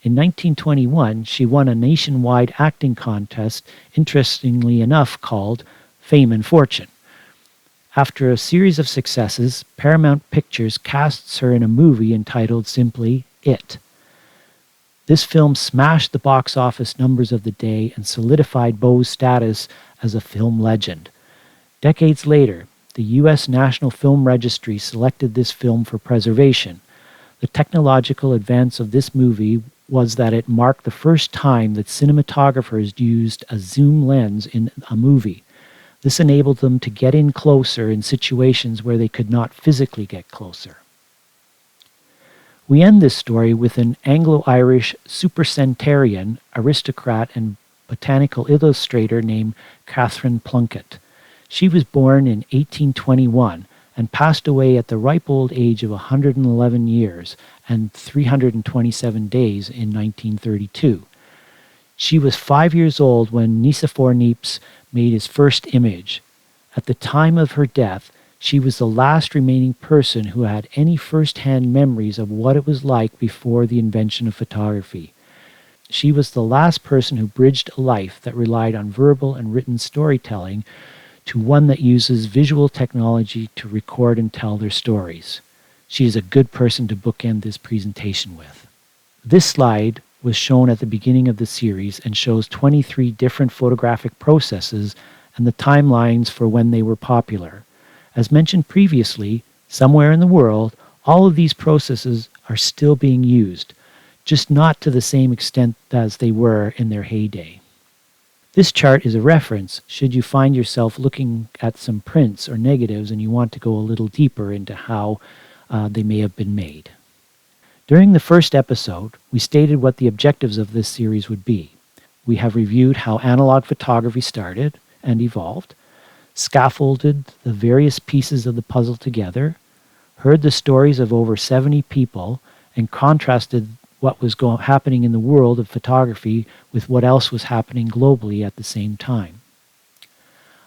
In 1921, she won a nationwide acting contest, interestingly enough called Fame and Fortune. After a series of successes, Paramount Pictures casts her in a movie entitled simply It. This film smashed the box office numbers of the day and solidified Bo's status as a film legend. Decades later, the U.S. National Film Registry selected this film for preservation. The technological advance of this movie was that it marked the first time that cinematographers used a zoom lens in a movie. This enabled them to get in closer in situations where they could not physically get closer. We end this story with an Anglo-Irish supercentenarian, aristocrat, and botanical illustrator named Catherine Plunkett. She was born in 1821 and passed away at the ripe old age of 111 years and 327 days in 1932. She was 5 years old when Nicephore Niepce made his first image. At the time of her death, she was the last remaining person who had any first-hand memories of what it was like before the invention of photography. She was the last person who bridged a life that relied on verbal and written storytelling to one that uses visual technology to record and tell their stories. She is a good person to bookend this presentation with. This slide was shown at the beginning of the series and shows 23 different photographic processes and the timelines for when they were popular. As mentioned previously, somewhere in the world, all of these processes are still being used, just not to the same extent as they were in their heyday. This chart is a reference should you find yourself looking at some prints or negatives and you want to go a little deeper into how they may have been made. During the first episode, we stated what the objectives of this series would be. We have reviewed how analog photography started and evolved, scaffolded the various pieces of the puzzle together, heard the stories of over 70 people, and contrasted what was happening in the world of photography with what else was happening globally at the same time.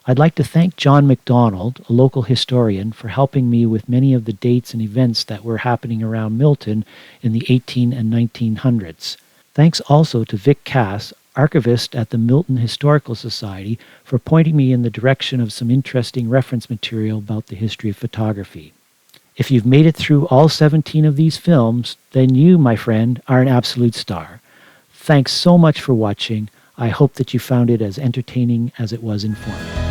I'd like to thank John MacDonald, a local historian, for helping me with many of the dates and events that were happening around Milton in the 18 and 1900s. Thanks also to Vic Cass, archivist at the Milton Historical Society, for pointing me in the direction of some interesting reference material about the history of photography. If you've made it through all 17 of these films, then you, my friend, are an absolute star. Thanks so much for watching. I hope that you found it as entertaining as it was informative.